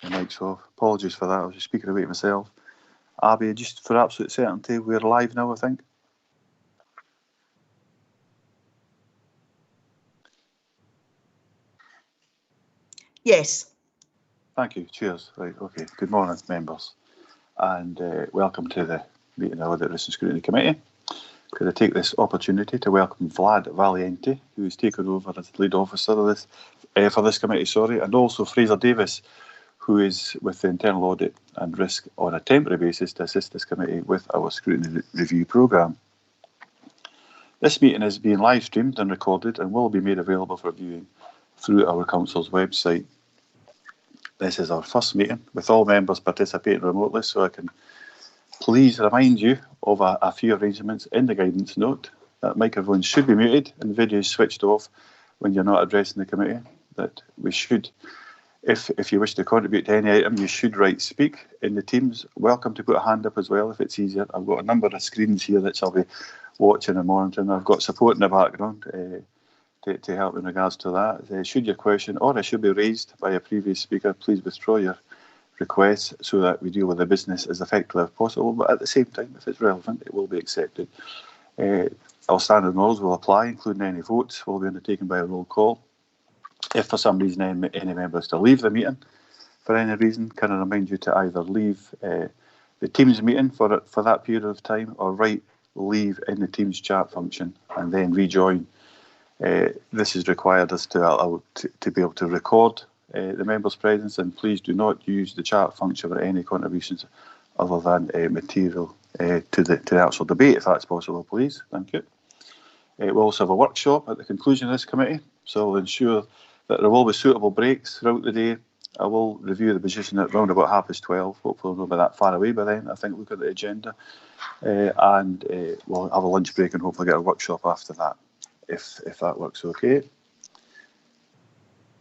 the mic's off. Apologies for that, I was just speaking away to myself. Abby, just for absolute certainty, we're live now, I think. Yes. Thank you, cheers. Right, okay, good morning, members. And welcome to the meeting of the Audit, Risk and Scrutiny Committee. Could I take this opportunity to welcome Vlad Valiente, who has taken over as lead officer of this, for this committee, and also Fraser Davis, who is with the Internal Audit and Risk on a temporary basis to assist this committee with our scrutiny review programme. This meeting is being live streamed and recorded and will be made available for viewing through our Council's website. This is our first meeting with all members participating remotely, so I can please remind you of a few arrangements in the guidance note. That microphones should be muted and videos switched off when you're not addressing the committee. That we should, if you wish to contribute to any item, you should write speak in the Teams. Welcome to put a hand up as well if it's easier. I've got a number of screens here that I'll be watching and monitoring. I've got support in the background to help in regards to that. Should your question or it should be raised by a previous speaker, please withdraw your requests so that we deal with the business as effectively as possible, but at the same time, if it's relevant, it will be accepted. Our standard rules will apply, including any votes will be undertaken by a roll call. If for some reason any member is to leave the meeting for any reason, can I remind you to either leave the Teams meeting for that period of time or write leave in the Teams chat function and then rejoin. This is required us to be able to record the members' presence, and please do not use the chat function for any contributions other than material to the actual debate, if that's possible, please. Thank you. We'll also have a workshop at the conclusion of this committee, so we'll ensure that there will be suitable breaks throughout the day. I will review the position at round about 12:30. Hopefully we'll not be that far away by then. I think look at the agenda, and we'll have a lunch break and hopefully get a workshop after that, if that works okay.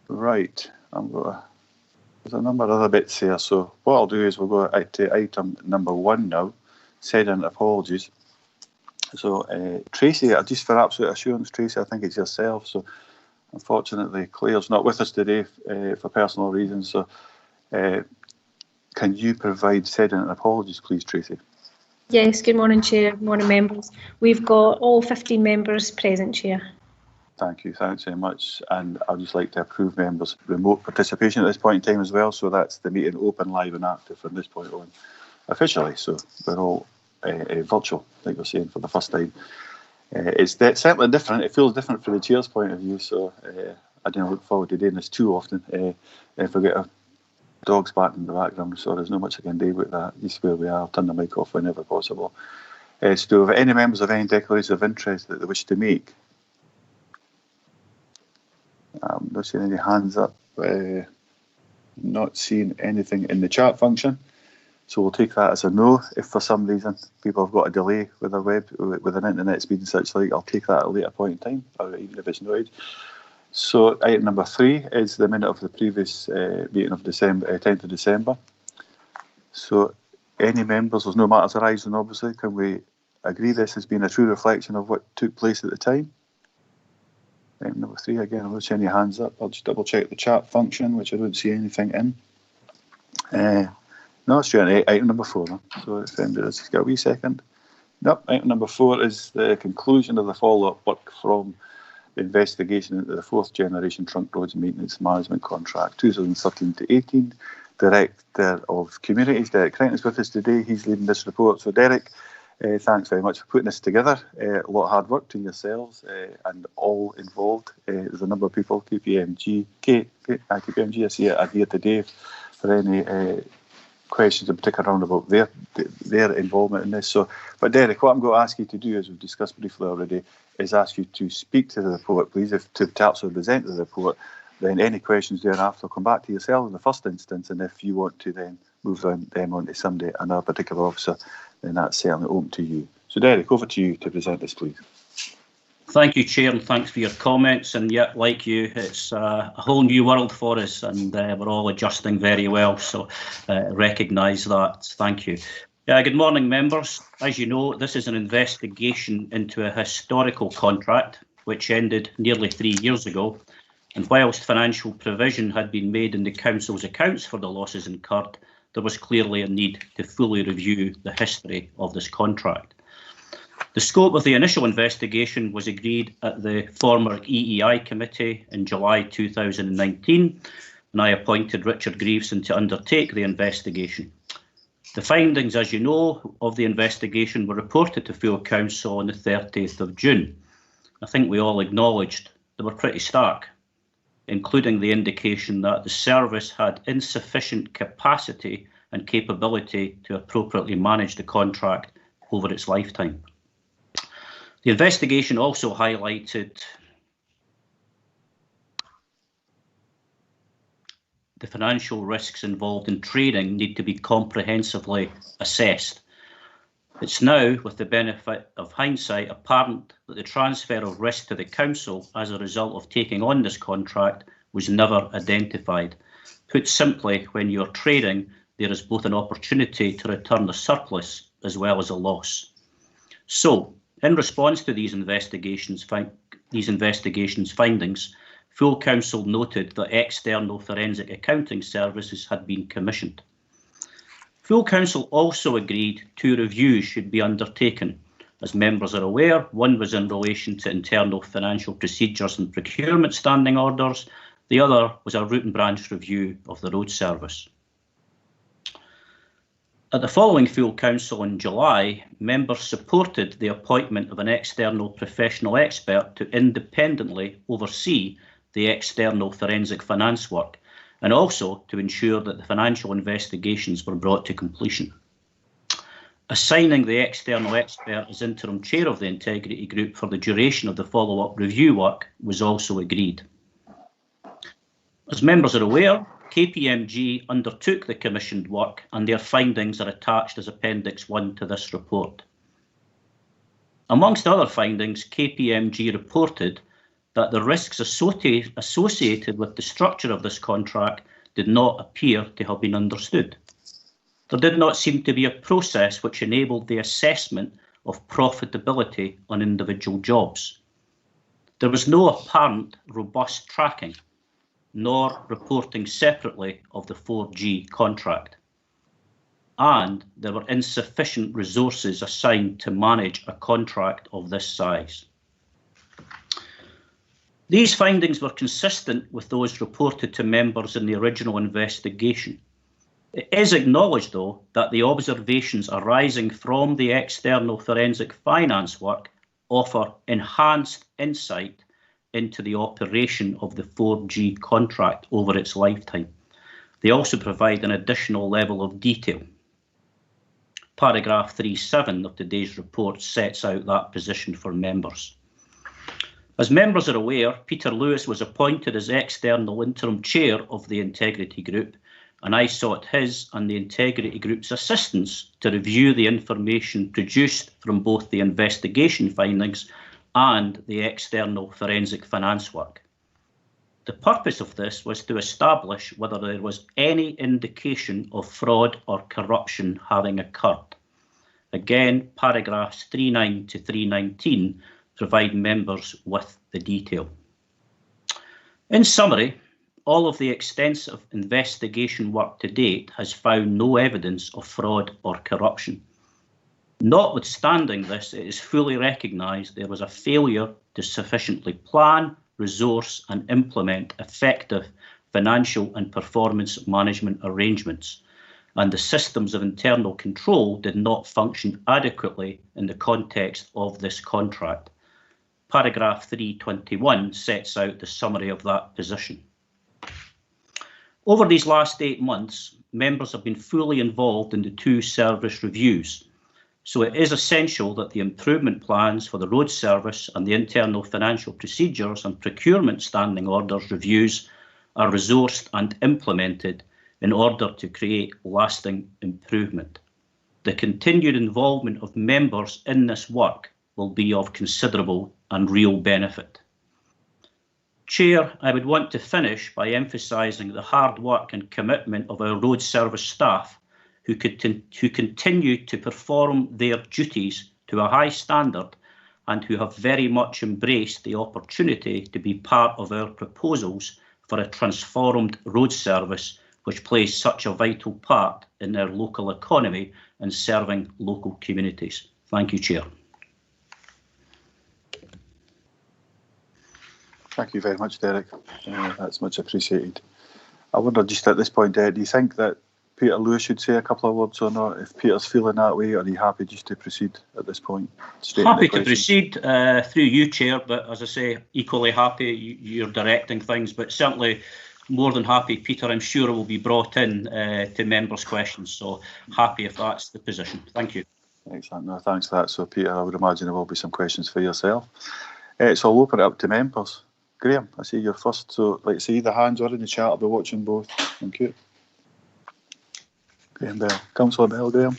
Right, there's a number of other bits here, so what I'll do is we'll go to item number 1 now, sending apologies. So Tracy, just for absolute assurance, Tracy, I think it's yourself, so unfortunately Claire's not with us today for personal reasons, so can you provide sending apologies, please, Tracy? Yes, good morning, Chair, morning members. We've got all 15 members present, Chair. Thank you, thanks very much. And I'd just like to approve members' remote participation at this point in time as well. So that's the meeting open, live and active from this point on officially. So we're all virtual, like we're saying, for the first time. It's certainly different. It feels different from the chair's point of view. So I don't look forward to doing this too often. If we get a dog's barking in the background, so there's not much I can do with that. Just where we are, I'll turn the mic off whenever possible. So if any members have any declarations of interest that they wish to make, I'm not seeing any hands up, not seeing anything in the chat function, so we'll take that as a no. If for some reason people have got a delay with their with an internet speed and such like, I'll take that at a later point in time, or even if it's noted. So item number 3 is the minute of the previous meeting of December, 10th of December. So any members, there's no matters arising obviously, can we agree this has been a true reflection of what took place at the time? Item number 3, again, I'm not seeing any hands up. I'll just double check the chat function, which I don't see anything in. No, it's item number 4. Huh? So if anybody just got a wee second. Nope, item number 4 is the conclusion of the follow-up work from the investigation into the 4th generation trunk roads maintenance management contract, 2013 to 18. Director of Communities, Derek Crichton, is with us today. He's leading this report. So Derek, thanks very much for putting this together. A lot of hard work to yourselves and all involved. There's a number of people, KPMG, I see it here today for any questions in particular around about their involvement in this. So, but Derek, what I'm going to ask you to do, as we've discussed briefly already, is ask you to speak to the report, please. If to actually present the report, then any questions thereafter will come back to yourself in the first instance, and if you want to then move them on to somebody, another particular officer, then that's certainly open to you. So Derek, over to you to present this, please. Thank you, Chair, and thanks for your comments. And yet, like you, it's a whole new world for us, and we're all adjusting very well, so recognise that. Thank you. Good morning, members. As you know, this is an investigation into a historical contract which ended nearly 3 years ago, And whilst financial provision had been made in the Council's accounts for the losses incurred, there was clearly a need to fully review the history of this contract. The scope of the initial investigation was agreed at the former EEI committee in July 2019, and I appointed Richard Greaveson to undertake the investigation. The findings, as you know, of the investigation were reported to full Council on the 30th of June. I think we all acknowledged they were pretty stark, including the indication that the service had insufficient capacity and capability to appropriately manage the contract over its lifetime. The investigation also highlighted the financial risks involved in trading need to be comprehensively assessed. It's now, with the benefit of hindsight, apparent that the transfer of risk to the Council as a result of taking on this contract was never identified. Put simply, when you're trading, there is both an opportunity to return a surplus as well as a loss. So, in response to these investigations findings, full Council noted that external forensic accounting services had been commissioned. Full Council also agreed 2 reviews should be undertaken. As members are aware, one was in relation to internal financial procedures and procurement standing orders. The other was a root and branch review of the road service. At the following full Council in July, members supported the appointment of an external professional expert to independently oversee the external forensic finance work, and also to ensure that the financial investigations were brought to completion. Assigning the external expert as interim chair of the Integrity Group for the duration of the follow-up review work was also agreed. As members are aware, KPMG undertook the commissioned work and their findings are attached as Appendix 1 to this report. Amongst other findings, KPMG reported that the risks associated with the structure of this contract did not appear to have been understood. There did not seem to be a process which enabled the assessment of profitability on individual jobs. There was no apparent robust tracking, nor reporting separately of the 4G contract. And there were insufficient resources assigned to manage a contract of this size. These findings were consistent with those reported to members in the original investigation. It is acknowledged, though, that the observations arising from the external forensic finance work offer enhanced insight into the operation of the 4G contract over its lifetime. They also provide an additional level of detail. Paragraph 3.7 of today's report sets out that position for members. As members are aware, Peter Lewis was appointed as external interim chair of the Integrity Group, and I sought his and the Integrity Group's assistance to review the information produced from both the investigation findings and the external forensic finance work. The purpose of this was to establish whether there was any indication of fraud or corruption having occurred. Again, paragraphs 3.9 to 3.19 provide members with the detail. In summary, all of the extensive investigation work to date has found no evidence of fraud or corruption. Notwithstanding this, it is fully recognised there was a failure to sufficiently plan, resource and implement effective financial and performance management arrangements, and the systems of internal control did not function adequately in the context of this contract. Paragraph 3.21 sets out the summary of that position. Over these last 8 months, members have been fully involved in the 2 service reviews, so it is essential that the improvement plans for the road service and the internal financial procedures and procurement standing orders reviews are resourced and implemented in order to create lasting improvement. The continued involvement of members in this work will be of considerable and real benefit. Chair, I would want to finish by emphasising the hard work and commitment of our road service staff who continue to perform their duties to a high standard and who have very much embraced the opportunity to be part of our proposals for a transformed road service which plays such a vital part in our local economy and serving local communities. Thank you, Chair. Thank you very much, Derek. That's much appreciated. I wonder just at this point, do you think that Peter Lewis should say a couple of words or not? If Peter's feeling that way, or are you happy just to proceed at this point? Happy to proceed through you, Chair, but as I say, equally happy you're directing things, but certainly more than happy, Peter, I'm sure will be brought in to members' questions, so happy if that's the position. Thank you. Excellent. No, thanks for that. So, Peter, I would imagine there will be some questions for yourself. So I'll open it up to members. Graham, I see you're first, so like see the hands are in the chat. I'll be watching both. Thank you. Graham Bell. Councillor Bell, Graham.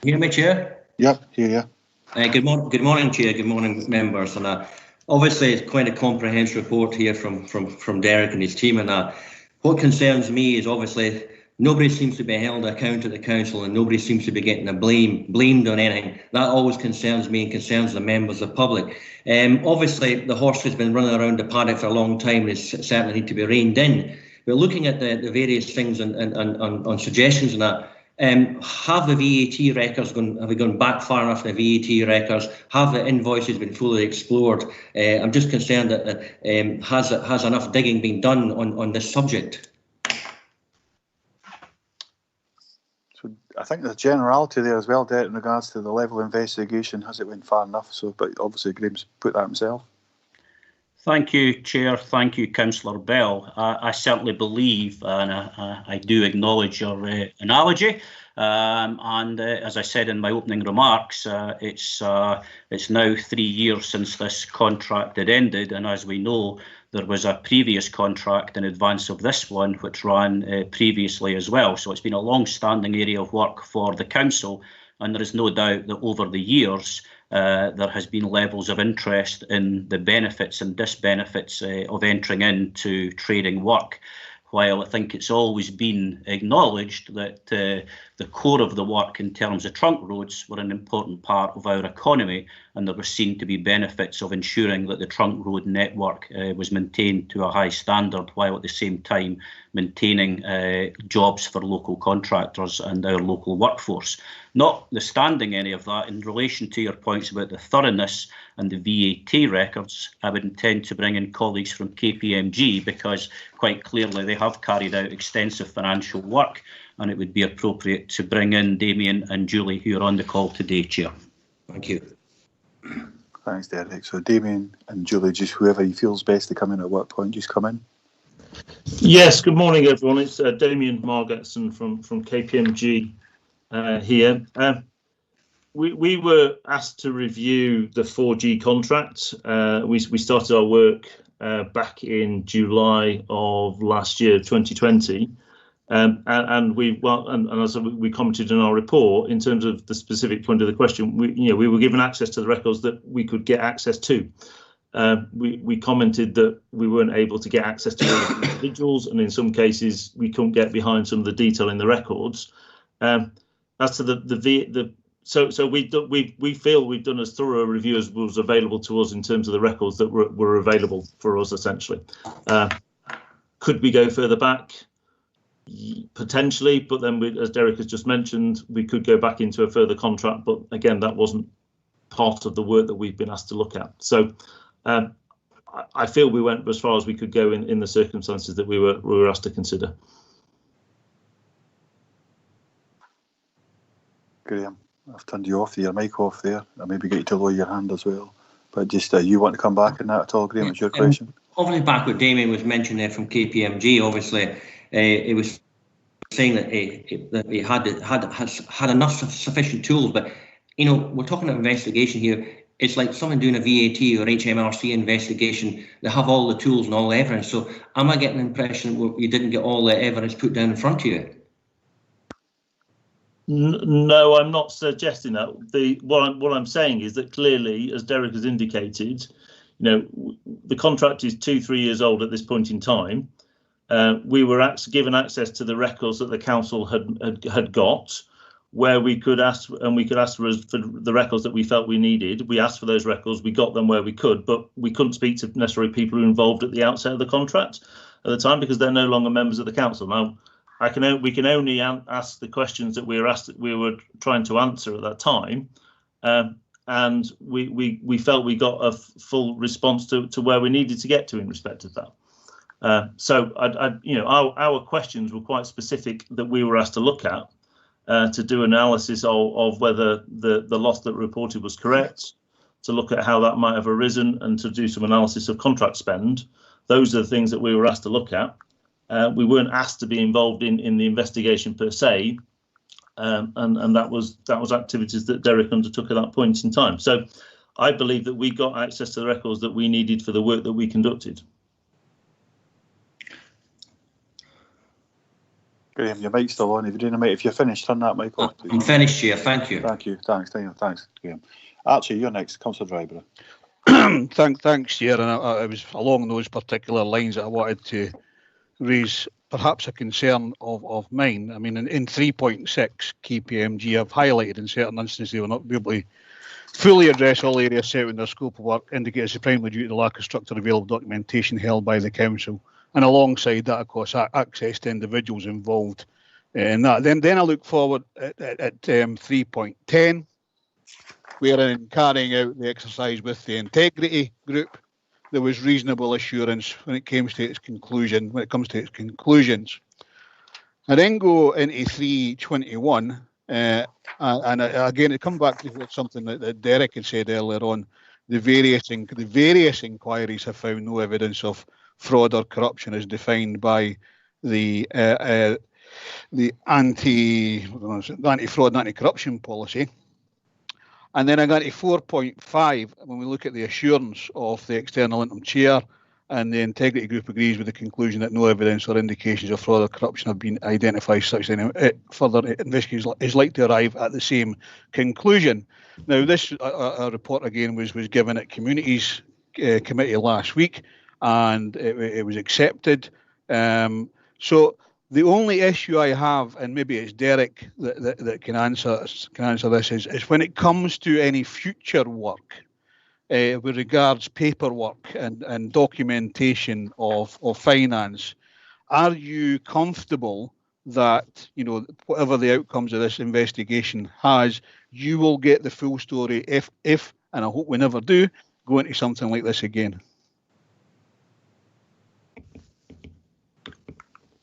Hear me, Chair? Yep, hear you. Good morning, Chair. Good morning, members. And obviously, it's quite a comprehensive report here from Derek and his team. And what concerns me is obviously nobody seems to be held account at the council, and nobody seems to be getting blamed on anything. That always concerns me and concerns the members of the public. Obviously, the horse has been running around the paddock for a long time and it certainly need to be reined in. But looking at the various things and suggestions and that, have the VAT records gone back far enough in the VAT records? Have the invoices been fully explored? I'm just concerned that has enough digging been done on this subject? So I think there's generality there as well, Derek, in regards to the level of investigation. Has it went far enough? So, but obviously Graham's put that himself. Thank you, Chair. Thank you, Councillor Bell. I certainly believe, and I do acknowledge your analogy. And as I said in my opening remarks, it's now 3 years since this contract had ended, and as we know, there was a previous contract in advance of this one which ran previously as well. So it's been a long-standing area of work for the council, and there is no doubt that over the years there has been levels of interest in the benefits and disbenefits of entering into trading work. While I think it's always been acknowledged that the core of the work in terms of trunk roads were an important part of our economy, and there were seen to be benefits of ensuring that the trunk road network was maintained to a high standard, while at the same time maintaining jobs for local contractors and our local workforce. Notwithstanding any of that, in relation to your points about the thoroughness and the VAT records, I would intend to bring in colleagues from KPMG because quite clearly they have carried out extensive financial work, and it would be appropriate to bring in Damien and Julie, who are on the call today, Chair. Thank you. Thanks, Derek. So Damien and Julie, just whoever you feels best to come in at what point, just come in. Yes, good morning, everyone. It's Damien Margetson from KPMG here. We were asked to review the 4G contract. We started our work back in July of last year, 2020. And as we commented in our report, in terms of the specific point of the question, we were given access to the records that we could get access to. We commented that we weren't able to get access to all the individuals, and in some cases we couldn't get behind some of the detail in the records. As to so we feel we've done as thorough a review as was available to us in terms of the records that were available for us, essentially. Could we go further back? Potentially, but then as Derek has just mentioned, we could go back into a further contract, but again, that wasn't part of the work that we've been asked to look at. So I feel we went as far as we could go in the circumstances that we were asked to consider. Graham, I've turned you off, your mic off there. I maybe get you to lower your hand as well. But just you want to come back in that at all, Graham? It's your question. Obviously, back what Damien was mentioning there from KPMG, obviously, it was saying that he had enough sufficient tools, but we're talking about investigation here. It's like someone doing a VAT or HMRC investigation. They have all the tools and all the evidence. So am I getting the impression that you didn't get all the evidence put down in front of you? No, I'm not suggesting that. What I'm saying is that clearly, as Derek has indicated, the contract is 2-3 years old at this point in time. We were given access to the records that the council had got. where we could ask, and we could ask for the records that we felt we needed. We asked for those records, we got them where we could, but we couldn't speak to necessarily people who were involved at the outset of the contract at the time because they're no longer members of the council. Now, we can only ask the questions that we were trying to answer at that time, and we felt we got a full response to where we needed to get to in respect of that. So our questions were quite specific that we were asked to look at. To do analysis of whether the loss that reported was correct, to look at how that might have arisen, and to do some analysis of contract spend. Those are the things that we were asked to look at. We weren't asked to be involved in the investigation per se, and that was activities that Derek undertook at that point in time. So I believe that we got access to the records that we needed for the work that we conducted. Graham, your mic's still on. If you're finished, turn that mic off. I'm finished, Chair. Thank you. Thank you. Thanks, Graham. Archie, you're next. Councillor Driver. Thanks, Chair. And it was along those particular lines that I wanted to raise perhaps a concern of mine. I mean, in 3.6, KPMG have highlighted in certain instances they will not be able to fully address all areas set in their scope of work, indicates primarily due to the lack of structured available documentation held by the council. And alongside that, of course, access to individuals involved in that. Then I look forward at 3.10, where in carrying out the exercise with the integrity group, there was reasonable assurance when it comes to its conclusion. When it comes to its conclusions, I then go into 3.21, and again, it comes back to something that Derek had said earlier on. The various inquiries have found no evidence of fraud or corruption as defined by the anti-fraud and anti-corruption policy. And then I got to 4.5 when we look at the assurance of the external interim chair, and the integrity group agrees with the conclusion that no evidence or indications of fraud or corruption have been identified, such that further investigation is likely to arrive at the same conclusion. Now, this report again was given at Communities Committee last week, and it was accepted. So the only issue I have, and maybe it's Derek that can answer this, is when it comes to any future work with regards paperwork and documentation of finance. Are you comfortable that, whatever the outcomes of this investigation has, you will get the full story if, and I hope we never do, go into something like this again?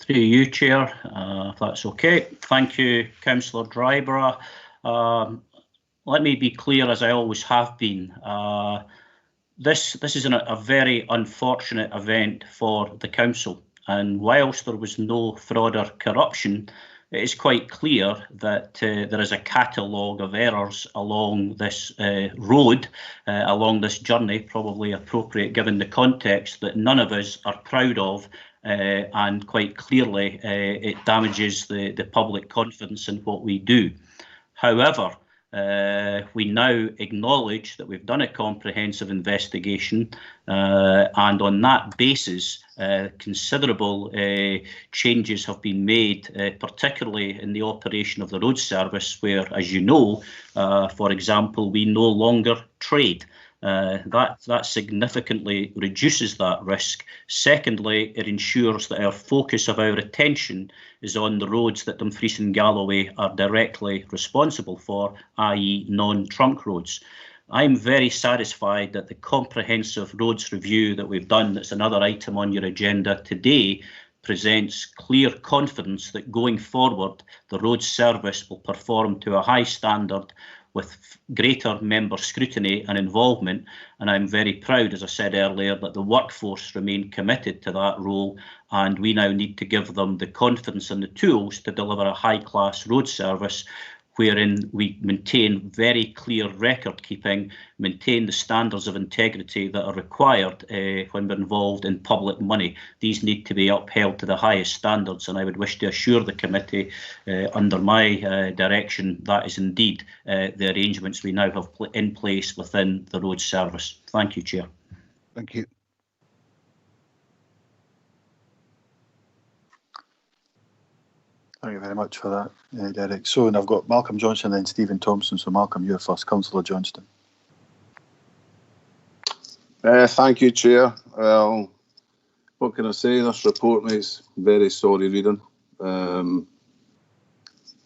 Through you, Chair, if that's okay. Thank you, Councillor Dryborough. Let me be clear, as I always have been. This is a very unfortunate event for the council, and whilst there was no fraud or corruption, it is quite clear that there is a catalogue of errors along this road, along this journey, probably appropriate given the context, that none of us are proud of. And quite clearly, it damages the public confidence in what we do. However, we now acknowledge that we've done a comprehensive investigation, and on that basis, considerable changes have been made, particularly in the operation of the road service, where, as you know, for example, we no longer trade. That significantly reduces that risk. Secondly, it ensures that our focus of our attention is on the roads that Dumfries and Galloway are directly responsible for, i.e. non-trunk roads. I'm very satisfied that the comprehensive roads review that we've done, that's another item on your agenda today, presents clear confidence that going forward the road service will perform to a high standard with greater member scrutiny and involvement, and I'm very proud, as I said earlier, that the workforce remain committed to that role, and we now need to give them the confidence and the tools to deliver a high-class road service wherein we maintain very clear record keeping, maintain the standards of integrity that are required when we're involved in public money. These need to be upheld to the highest standards, and I would wish to assure the committee under my direction that is indeed the arrangements we now have in place within the road service. Thank you, Chair. Thank you. Thank you very much for that, Derek. So, and I've got Malcolm Johnston and then Stephen Thompson. So, Malcolm, you're first. Councillor Johnston. Thank you, Chair. Well, what can I say? This report makes very sorry reading.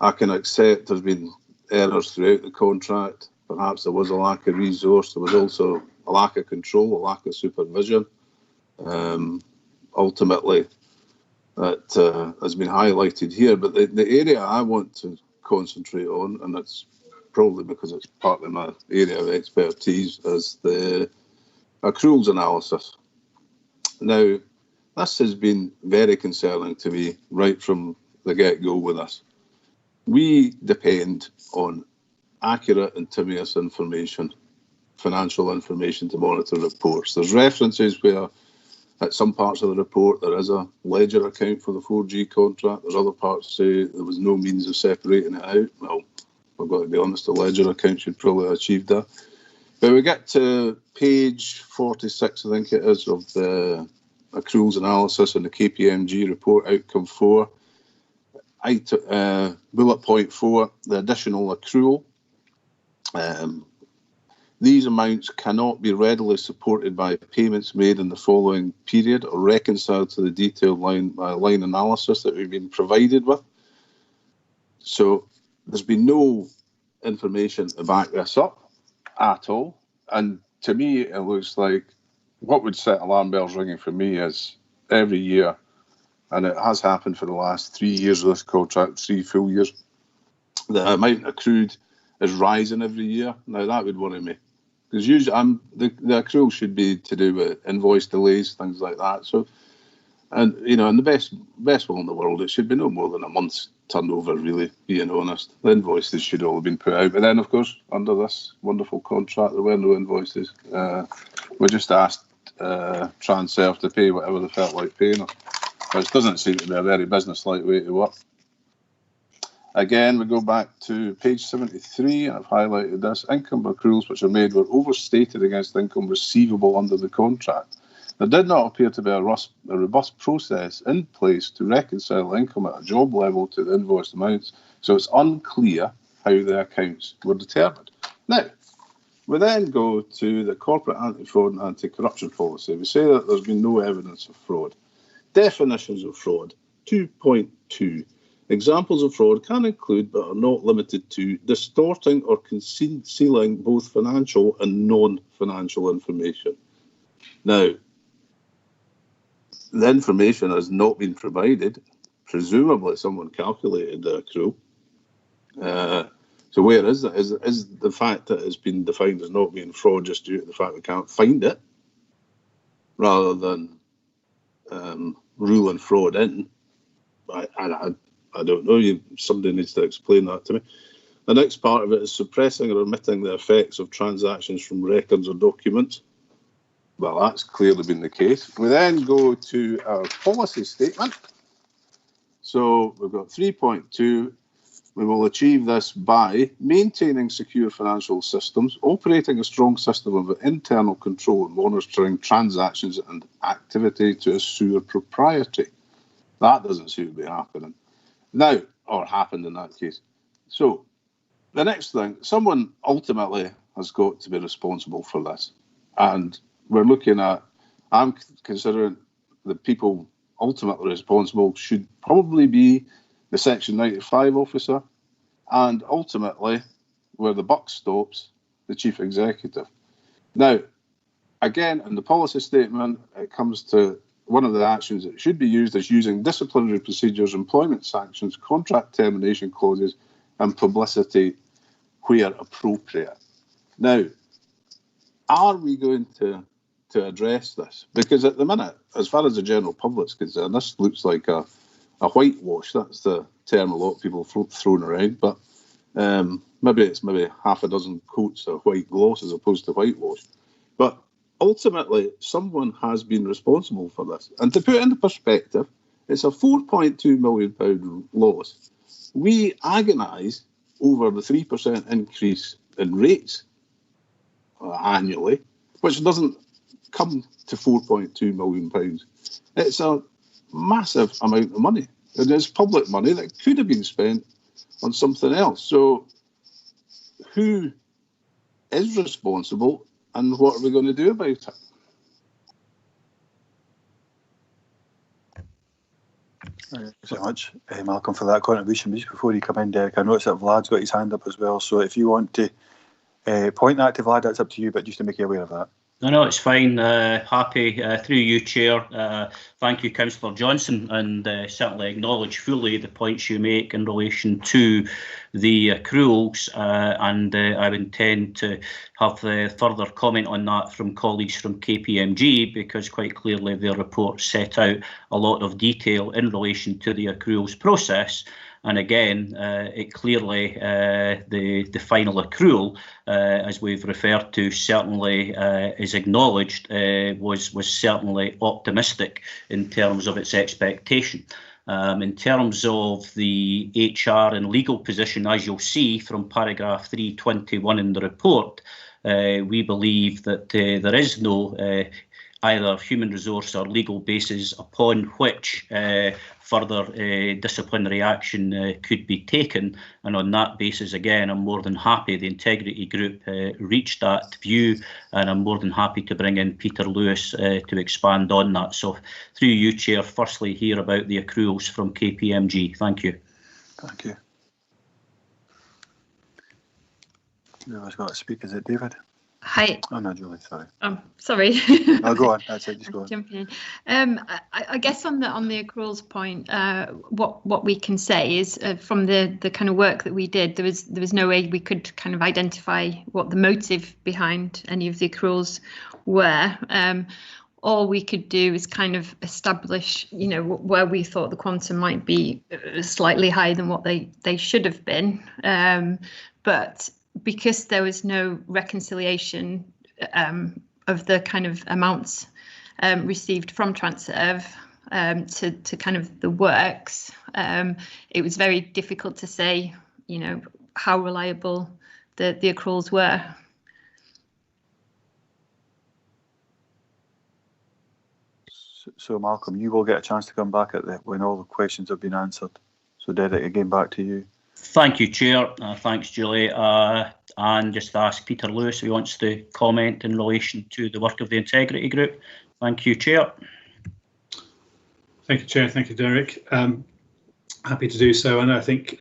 I can accept there's been errors throughout the contract. Perhaps there was a lack of resource. There was also a lack of control, a lack of supervision. Ultimately, that has been highlighted here. But the area I want to concentrate on, and it's probably because it's partly my area of expertise, is the accruals analysis. Now, this has been very concerning to me right from the get-go with us. We depend on accurate and timeous information, financial information to monitor reports. There's references where at some parts of the report there is a ledger account for the 4G contract. There's other parts say there was no means of separating it out. Well, I've got to be honest, the ledger account should probably have achieved that. But we get to page 46, I think it is, of the accruals analysis and the KPMG report, outcome 4. Bullet point 4, the additional accrual. These amounts cannot be readily supported by payments made in the following period or reconciled to the detailed line-by-line analysis that we've been provided with. So there's been no information to back this up at all. And to me, it looks like what would set alarm bells ringing for me is every year, and it has happened for the last 3 years of this contract, 3 full years, the amount accrued is rising every year. Now, that would worry me. Because usually the accrual should be to do with invoice delays, things like that. So, and you know, in the best will in the world, it should be no more than a month's turnover, really, being honest. The invoices should all have been put out. But then, of course, under this wonderful contract, there were no invoices. We just asked Transurf to pay whatever they felt like paying us, which doesn't seem to be a very business-like way to work. Again, we go back to page 73, and I've highlighted this. Income accruals which are made were overstated against income receivable under the contract. There did not appear to be a robust process in place to reconcile income at a job level to the invoiced amounts, so it's unclear how the accounts were determined. Now, we then go to the corporate anti-fraud and anti-corruption policy. We say that there's been no evidence of fraud. Definitions of fraud, 2.2. Examples of fraud can include, but are not limited to, distorting or concealing both financial and non-financial information. Now, the information has not been provided. Presumably, someone calculated the accrual. So where is that? Is the fact that it's been defined as not being fraud just due to the fact we can't find it, rather than ruling fraud in? I don't know. Somebody needs to explain that to me. The next part of it is suppressing or omitting the effects of transactions from records or documents. Well, that's clearly been the case. We then go to our policy statement. So we've got 3.2. We will achieve this by maintaining secure financial systems, operating a strong system of internal control and monitoring transactions and activity to assure propriety. That doesn't seem to be happening now, or happened in that case. So the next thing, someone ultimately has got to be responsible for this. And we're looking at, I'm considering the people ultimately responsible should probably be the Section 95 officer, and ultimately, where the buck stops, the chief executive. Now, again, in the policy statement, it comes to one of the actions that should be used is using disciplinary procedures, employment sanctions, contract termination clauses, and publicity where appropriate. Now, are we going to address this? Because at the minute, as far as the general public's concerned, this looks like a whitewash. That's the term a lot of people thrown around, but maybe half a dozen coats of white gloss as opposed to whitewash. But ultimately, someone has been responsible for this. And to put it into perspective, it's a £4.2 million loss. We agonise over the 3% increase in rates annually, which doesn't come to £4.2 million. It's a massive amount of money. And it's public money that could have been spent on something else. So who is responsible and what are we going to do about it? Thanks so much, Malcolm, for that contribution. Just before you come in, Derek, I noticed that Vlad's got his hand up as well. So if you want to point that to Vlad, that's up to you, but just to make you aware of that. No, it's fine. Happy through you, Chair. Thank you, Councillor Johnson, and certainly acknowledge fully the points you make in relation to the accruals, and I intend to have further comment on that from colleagues from KPMG, because quite clearly their report set out a lot of detail in relation to the accruals process. And again, it clearly, the final accrual, as we've referred to, certainly is acknowledged, was certainly optimistic in terms of its expectation. In terms of the HR and legal position, as you'll see from paragraph 321 in the report, we believe that there is no either human resource or legal basis upon which further disciplinary action could be taken. And on that basis, again, I'm more than happy the Integrity Group reached that view, and I'm more than happy to bring in Peter Lewis to expand on that. So through you, Chair, firstly hear about the accruals from KPMG. Thank you. Thank you. Whoever's got to speak, is it David? Hi. Oh no, Julie, sorry. Sorry. No, go on. That's it. Just go on. Jumping in. I guess on the accruals point, what we can say is from the kind of work that we did, there was no way we could kind of identify what the motive behind any of the accruals were. All we could do is kind of establish, you know, where we thought the quantum might be slightly higher than what they should have been, but because there was no reconciliation of the kind of amounts received from Transerve to kind of the works, it was very difficult to say, you know, how reliable the accruals were. So Malcolm, you will get a chance to come back when all the questions have been answered. So Derek, again, back to you. Thank you, Chair. Thanks, Julie. And just ask Peter Lewis if he wants to comment in relation to the work of the Integrity Group. Thank you, Chair. Thank you, Chair. Thank you, Derek. Happy to do so. And I think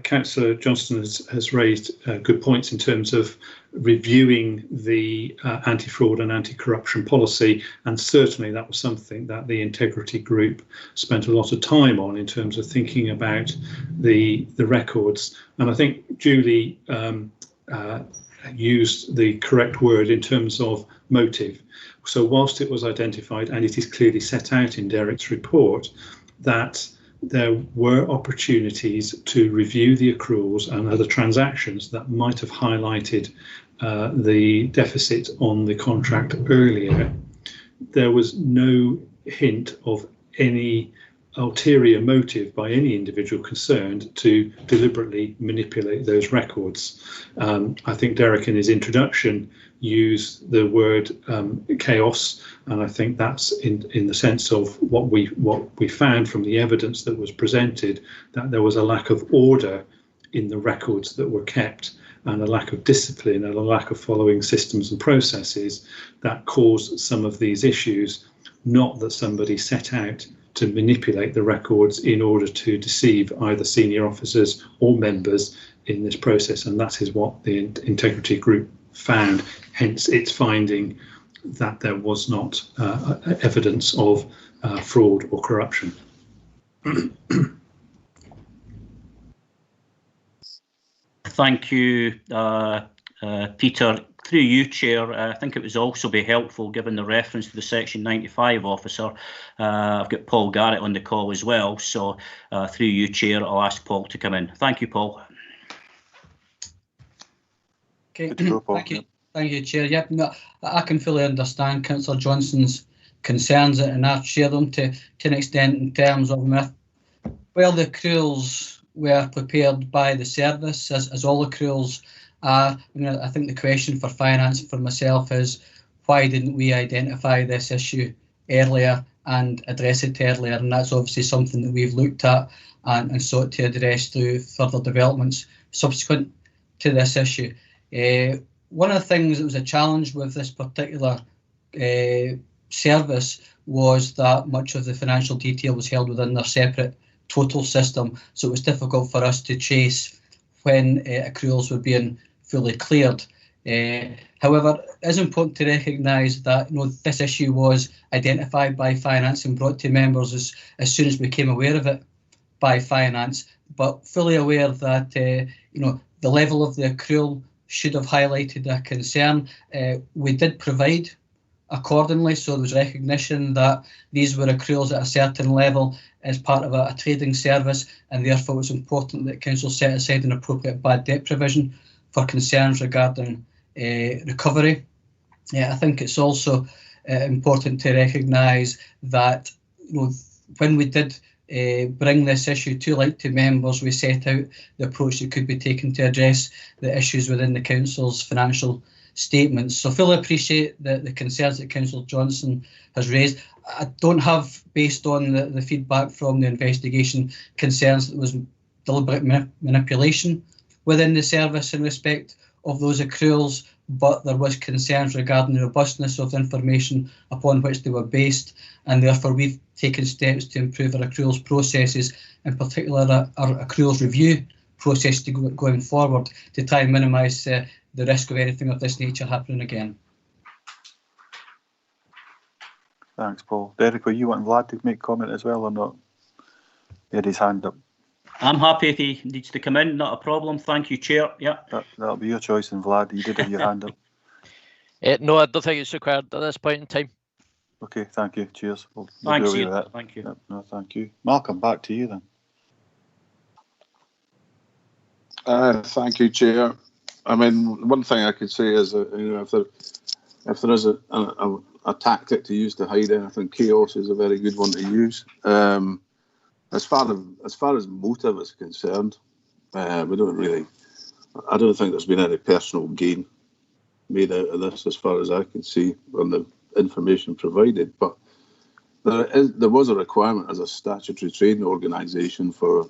Councillor Johnston has raised good points in terms of reviewing the anti-fraud and anti-corruption policy, and certainly that was something that the Integrity Group spent a lot of time on in terms of thinking about the records. And I think Julie used the correct word in terms of motive. So whilst it was identified, and it is clearly set out in Derek's report, that there were opportunities to review the accruals and other transactions that might have highlighted the deficit on the contract earlier. There was no hint of any ulterior motive by any individual concerned to deliberately manipulate those records. I think Derek in his introduction used the word chaos, and I think that's in the sense of what we found from the evidence that was presented, that there was a lack of order in the records that were kept, and a lack of discipline and a lack of following systems and processes that caused some of these issues, not that somebody set out to manipulate the records in order to deceive either senior officers or members in this process. And that is what the Integrity Group found, hence its finding that there was not evidence of fraud or corruption. Thank you, Peter. Through you, Chair, I think it would also be helpful, given the reference to the Section 95 officer. I've got Paul Garrett on the call as well, so through you, Chair, I'll ask Paul to come in. Thank you, Paul. Okay, thank you, Chair. Yep, no, I can fully understand Councillor Johnson's concerns, and I share them to an extent in terms of well, the accruals were prepared by the service, as all accruals are. I think the question for finance for myself is, why didn't we identify this issue earlier and address it earlier, and that's obviously something that we've looked at and sought to address through further developments subsequent to this issue. One of the things that was a challenge with this particular service was that much of the financial detail was held within their separate total system, so it was difficult for us to chase when accruals were being fully cleared. However, it is important to recognise that this issue was identified by Finance and brought to members as soon as we became aware of it by Finance, but fully aware that the level of the accrual should have highlighted a concern. We did provide accordingly, so there was recognition that these were accruals at a certain level as part of a trading service, and therefore it was important that Council set aside an appropriate bad debt provision for concerns regarding recovery. I think it's also important to recognise that when we did bring this issue to light to members, we set out the approach that could be taken to address the issues within the Council's financial statements. So fully appreciate the concerns that Councillor Johnson has raised. I don't have, based on the feedback from the investigation, concerns that there was deliberate manipulation within the service in respect of those accruals, but there was concerns regarding the robustness of the information upon which they were based, and therefore we've taken steps to improve our accruals processes, in particular our accruals review process going forward, to try and minimise the risk of anything of this nature happening again. Thanks, Paul. Derek, were you wanting Vlad to make comment as well or not? He had his hand up. I'm happy if he needs to come in, not a problem. Thank you, Chair. Yeah. That'll be your choice, and Vlad, you did have your hand up. No, I don't think it's required at this point in time. Okay, thank you. Cheers. We'll Thanks, do away Ian. with that. Thank you. Yep, no, thank you. Malcolm, back to you then. Thank you, Chair. I mean, one thing I could say is that if there is a tactic to use to hide anything, chaos is a very good one to use. As far as motive is concerned, I don't think there's been any personal gain made out of this, as far as I can see on the information provided. But there was a requirement as a statutory trading organisation for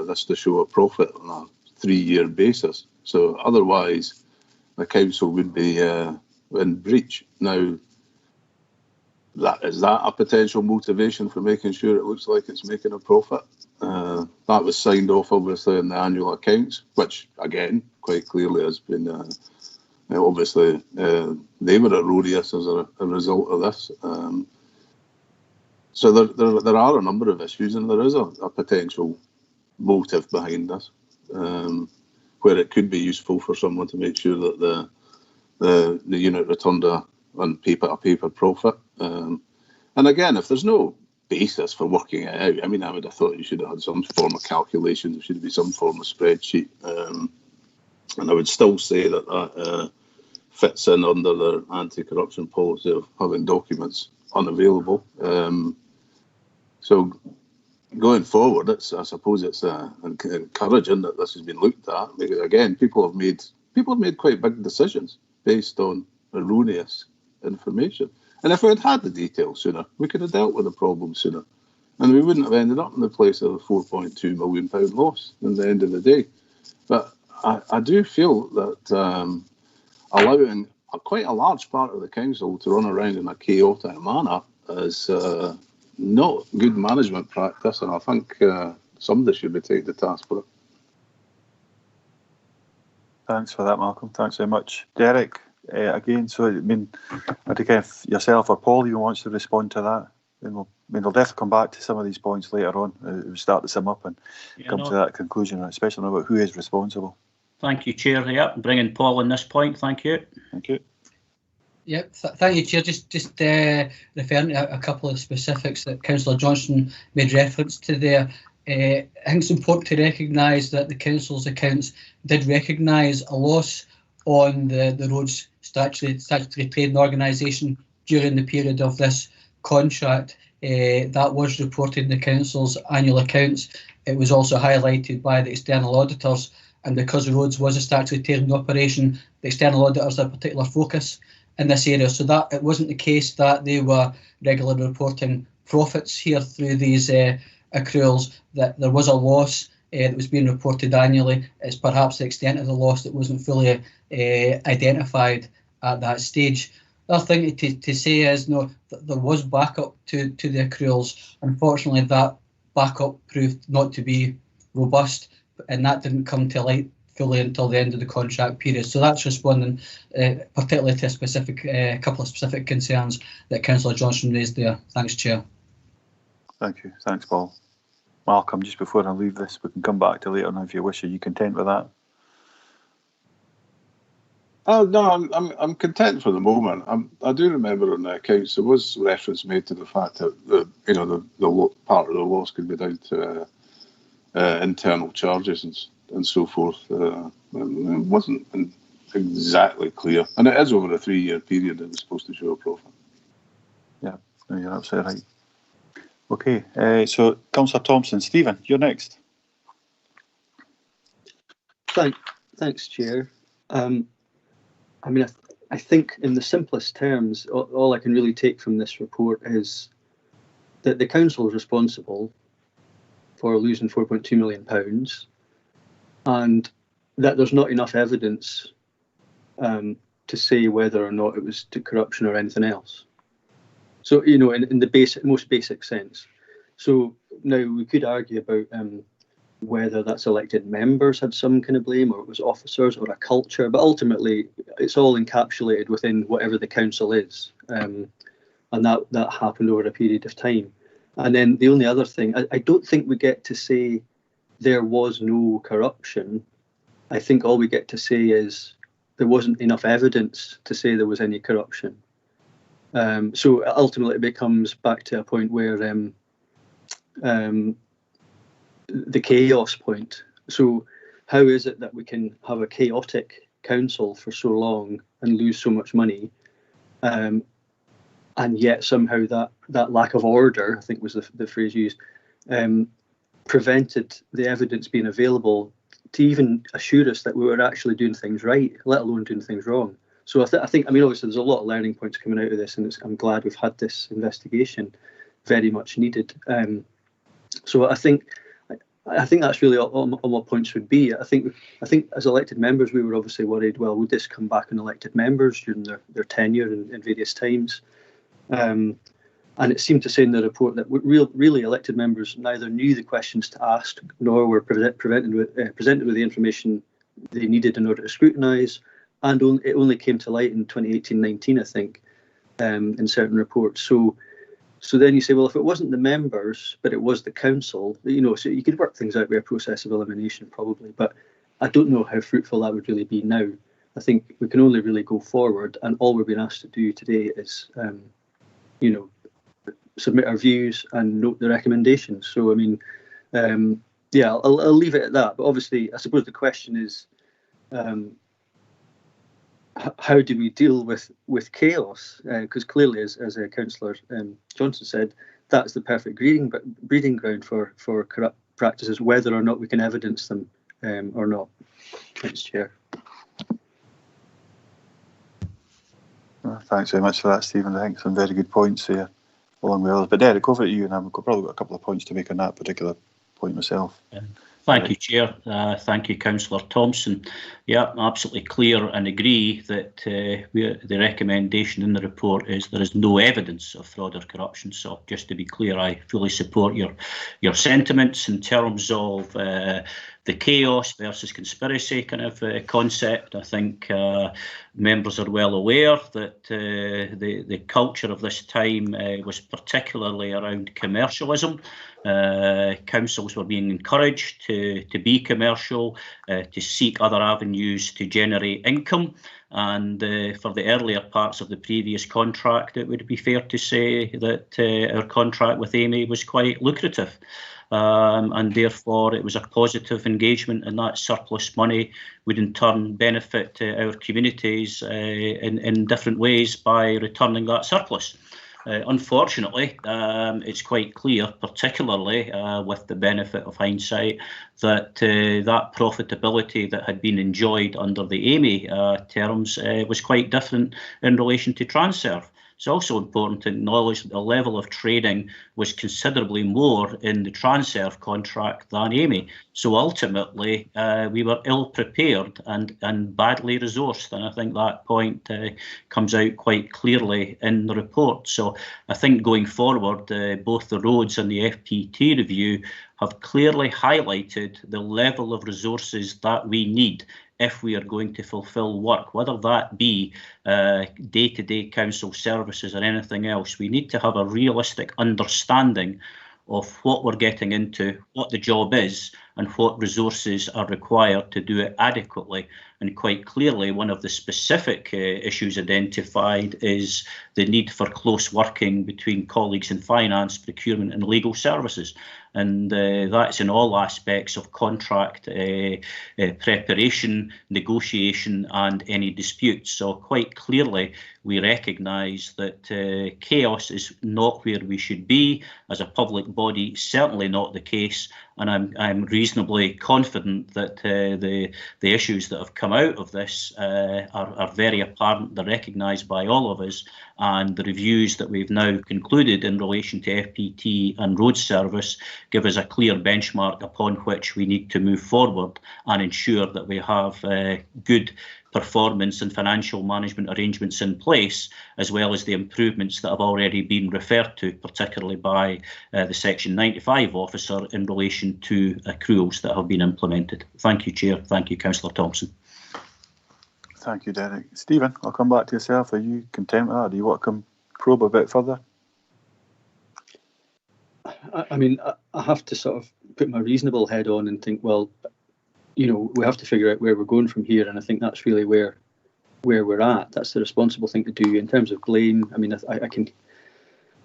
this to show a profit on a 3-year basis. So otherwise, the council would be in breach. Now, is that a potential motivation for making sure it looks like it's making a profit? That was signed off, obviously, in the annual accounts, which, again, quite clearly has been, obviously, they were erroneous as a result of this. So there are a number of issues, and there is a potential motive behind this, where it could be useful for someone to make sure that the unit returned a paper profit. And again, if there's no basis for working it out, I mean, I would have thought you should have had some form of calculation. There should be some form of spreadsheet. And I would still say that fits in under the anti-corruption policy of having documents unavailable. So going forward, I suppose it's encouraging that this has been looked at, because again, people have made quite big decisions based on erroneous information. And if we had had the details sooner, we could have dealt with the problem sooner, and we wouldn't have ended up in the place of a £4.2 million loss at the end of the day. But I do feel that allowing quite a large part of the council to run around in a chaotic manner is not good management practice, and I think somebody should be taken to task for it. Thanks for that, Malcolm. Thanks very much. Derek, again, so I mean, I think if yourself or Paul even wants to respond to that, then we'll definitely come back to some of these points later on. We'll start to sum up and come to that conclusion, especially about who is responsible. Thank you, Chair. Yep, bringing Paul on this point. Thank you. Thank you. Yep, thank you, Chair. Just referring to a couple of specifics that Councillor Johnson made reference to there. I think it's important to recognise that the Council's accounts did recognise a loss on the roads statutory trading organisation during the period of this contract. That was reported in the Council's annual accounts. It was also highlighted by the external auditors, and because the roads was a statutory trading operation, the external auditors had a particular focus in this area. So that it wasn't the case that they were regularly reporting profits here through these accruals, that there was a loss that was being reported annually. It's perhaps the extent of the loss that wasn't fully identified at that stage. The other thing to say is, no, there was backup to the accruals. Unfortunately, that backup proved not to be robust, and that didn't come to light fully until the end of the contract period. So that's responding particularly to a specific couple of specific concerns that Councillor Johnson raised there. Thanks, Chair. Thank you. Thanks, Paul. Malcolm, just before I leave this, we can come back to later on if you wish. Are you content with that? Oh no, I'm content for the moment. I do remember on the accounts there was reference made to the fact that the part of the loss could be down to internal charges and so forth. It wasn't exactly clear, and it is over a 3-year period that was supposed to show a profit. Yeah, no, you're absolutely right. Okay, so Councillor Thompson, Stephen, you're next. Thanks, Chair. I mean, I think in the simplest terms, all I can really take from this report is that the council is responsible for losing £4.2 million, and that there's not enough evidence to say whether or not it was to corruption or anything else. So, you know, in the most basic sense. So now we could argue about whether that's elected members had some kind of blame, or it was officers, or a culture, but ultimately it's all encapsulated within whatever the council is, and that happened over a period of time. And then the only other thing, I don't think we get to say there was no corruption. I think all we get to say is there wasn't enough evidence to say there was any corruption. So ultimately it becomes back to a point where the chaos point. So how is it that we can have a chaotic council for so long and lose so much money, and yet somehow that lack of order, I think was the phrase used, prevented the evidence being available to even assure us that we were actually doing things right, let alone doing things wrong. So I think, I mean, obviously there's a lot of learning points coming out of this, and I'm glad we've had this investigation, very much needed. So I think that's really all my points would be. I think as elected members, we were obviously worried, well, would this come back on elected members during their tenure in various times? And it seemed to say in the report that really elected members neither knew the questions to ask, nor were presented with the information they needed in order to scrutinise. And it only came to light in 2018-19, I think, in certain reports. So then you say, well, if it wasn't the members, but it was the council, you know, so you could work things out with a process of elimination probably, but I don't know how fruitful that would really be now. I think we can only really go forward, and all we're being asked to do today is, you know, submit our views and note the recommendations. So, I mean, yeah, I'll leave it at that. But obviously, I suppose the question is, how do we deal with chaos? Because clearly, as Councillor Johnson said, that's the perfect breeding ground for corrupt practices, whether or not we can evidence them or not. Thanks, Chair. Well, thanks very much for that, Stephen. I think some very good points here, along with others. But Derek, over to you, and I've probably got a couple of points to make on that particular point myself. Yeah. Thank you, Chair. Thank you, Councillor Thompson. Yeah, absolutely clear and agree that the recommendation in the report is there is no evidence of fraud or corruption. So just to be clear, I fully support your sentiments in terms of the chaos versus conspiracy kind of concept. I think members are well aware that the culture of this time was particularly around commercialism. Councils were being encouraged to be commercial, to seek other avenues to generate income, and for the earlier parts of the previous contract, it would be fair to say that our contract with Amy was quite lucrative. And therefore it was a positive engagement, and that surplus money would in turn benefit our communities in different ways by returning that surplus. Unfortunately, it's quite clear, particularly with the benefit of hindsight, that that profitability that had been enjoyed under the Amy terms was quite different in relation to Transerve. It's also important to acknowledge that the level of training was considerably more in the Transurf contract than Amy. So ultimately, we were ill prepared and badly resourced, and I think that point comes out quite clearly in the report. So I think going forward, both the roads and the FPT review have clearly highlighted the level of resources that we need if we are going to fulfil work, whether that be day-to-day council services or anything else. We need to have a realistic understanding of what we're getting into, what the job is, and what resources are required to do it adequately. And quite clearly, one of the specific issues identified is the need for close working between colleagues in finance, procurement and legal services. And that's in all aspects of contract preparation, negotiation and any disputes. So quite clearly, we recognise that chaos is not where we should be as a public body, certainly not the case. And I'm reasonably confident that the issues that have come out of this are very apparent. They're recognised by all of us, and the reviews that we've now concluded in relation to FPT and road service give us a clear benchmark upon which we need to move forward and ensure that we have good performance and financial management arrangements in place, as well as the improvements that have already been referred to, particularly by the Section 95 officer in relation to accruals that have been implemented. Thank you, Chair. Thank you, Councillor Thompson. Thank you, Derek. Stephen, I'll come back to yourself. Are you content with that? Do you want to come probe a bit further? I mean, I have to sort of put my reasonable head on and think, well, you know, we have to figure out where we're going from here, and I think that's really where we're at. That's the responsible thing to do. In terms of blame, I mean, I can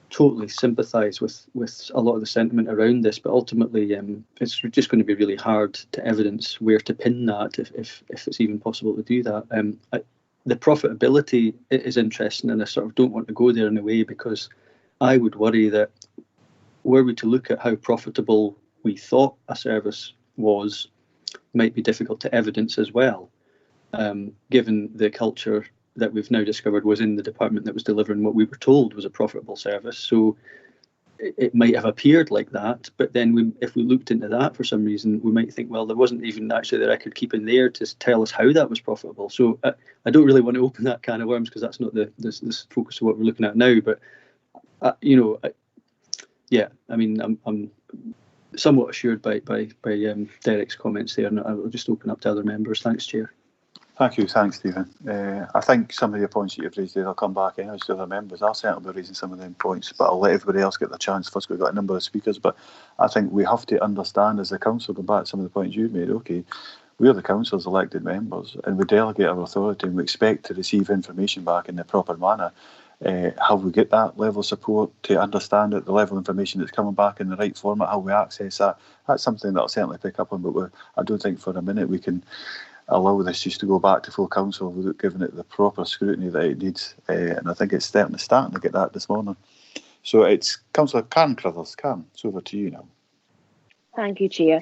totally sympathise with a lot of the sentiment around this, but ultimately, it's just going to be really hard to evidence where to pin that, if it's even possible to do that. The profitability is interesting, and I sort of don't want to go there in a way, because I would worry that were we to look at how profitable we thought a service was, might be difficult to evidence as well, given the culture that we've now discovered was in the department that was delivering what we were told was a profitable service. So it might have appeared like that, but then if we looked into that for some reason, we might think, well, there wasn't even actually the record keeping there to tell us how that was profitable. So I don't really want to open that can of worms, because that's not the focus of what we're looking at now. But yeah, I mean, I'm somewhat assured by Derek's comments there, and I'll just open up to other members. Thanks, Chair. Thank you. Thanks, Stephen. I think some of your points that you've raised there, I'll come back anyway to other members. I'll certainly be raising some of them points, but I'll let everybody else get their chance first. We've got a number of speakers, but I think we have to understand as a council, going back to some of the points you've made, okay, we are the council's elected members, and we delegate our authority, and we expect to receive information back in the proper manner. How we get that level of support to understand it, the level of information that's coming back in the right format, how we access that, that's something that I'll certainly pick up on, but I don't think for a minute we can allow this just to go back to full council without giving it the proper scrutiny that it needs, and I think it's starting to get that this morning. So it's Councillor Karen Crothers. Karen, it's over to you now. Thank you, Chair.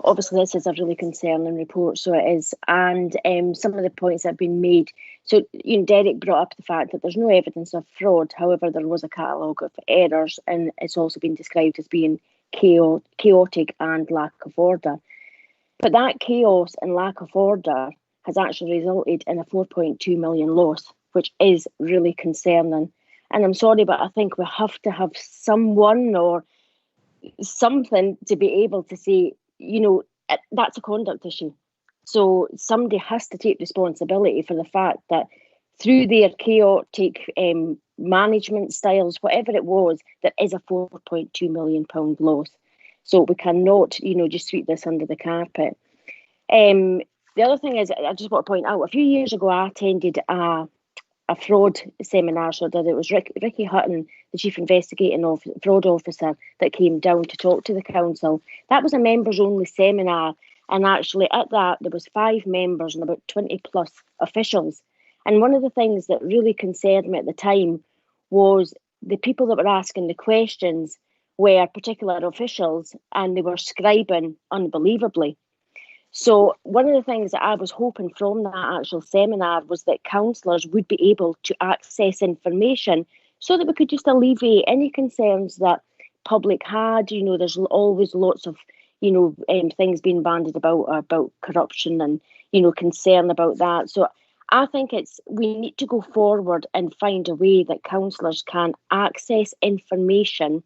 Obviously, this is a really concerning report, so it is, and some of the points that have been made. So, Derek brought up the fact that there's no evidence of fraud. However, there was a catalogue of errors, and it's also been described as being chaotic and lack of order. But that chaos and lack of order has actually resulted in a 4.2 million loss, which is really concerning. And I'm sorry, but I think we have to have someone or something to be able to say, that's a conduct issue. So somebody has to take responsibility for the fact that through their chaotic management styles, whatever it was, there is a £4.2 million loss. So we cannot, just sweep this under the carpet. The other thing is, I just want to point out, a few years ago, I attended a fraud seminar. So that it was Ricky Hutton, the Chief Investigating Fraud Officer, that came down to talk to the council. That was a members-only seminar. And actually at that, there was 5 members and about 20 plus officials. And one of the things that really concerned me at the time was the people that were asking the questions were particular officials, and they were scribing unbelievably. So one of the things that I was hoping from that actual seminar was that councillors would be able to access information so that we could just alleviate any concerns that public had. You know, there's always lots of, you know, things being bandied about corruption and, you know, concern about that. So I think we need to go forward and find a way that councillors can access information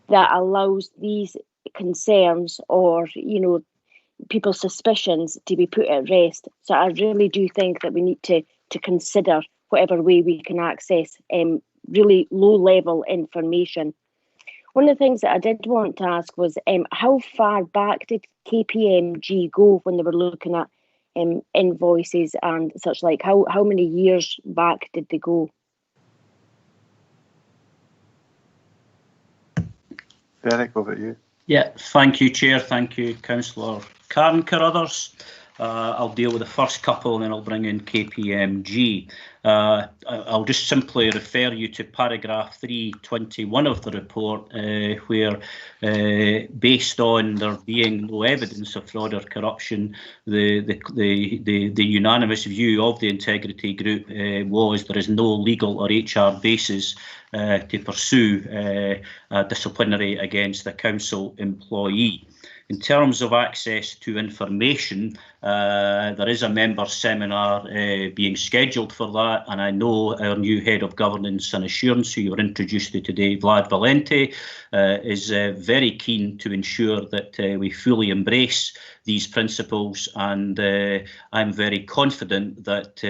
that allows these concerns or, you know, people's suspicions to be put at rest. So I really do think that we need to consider whatever way we can access really low-level information. One of the things that I did want to ask was how far back did KPMG go when they were looking at invoices and such like? How many years back did they go? Derek, over to you. Yeah, thank you, Chair. Thank you, Councillor Karen Carruthers. I'll deal with the first couple and then I'll bring in KPMG. I'll just simply refer you to paragraph 321 of the report, where, based on there being no evidence of fraud or corruption, the unanimous view of the integrity group was there is no legal or HR basis to pursue disciplinary against the council employee. In terms of access to information, there is a member seminar being scheduled for that, and I know our new Head of Governance and Assurance, who you were introduced to today, Vlad Valente, is very keen to ensure that we fully embrace these principles, and I'm very confident that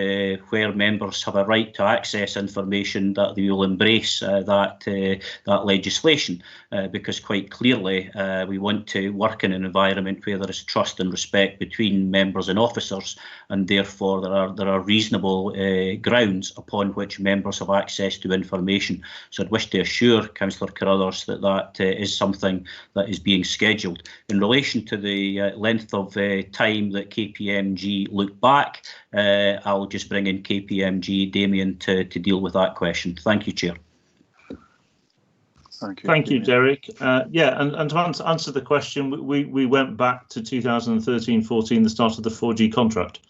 where members have a right to access information, that they will embrace that legislation, because quite clearly we want to work in an environment where there is trust and respect between members and officers, and therefore there are reasonable grounds upon which members have access to information. So I'd wish to assure Councillor Carruthers that that is something that is being scheduled. In relation to the length of time that KPMG look back, I'll just bring in KPMG, Damien, to deal with that question. Thank you, Chair. Thank you, Derek. Yeah, and to answer the question, we went back to 2013-14, the start of the 4G contract.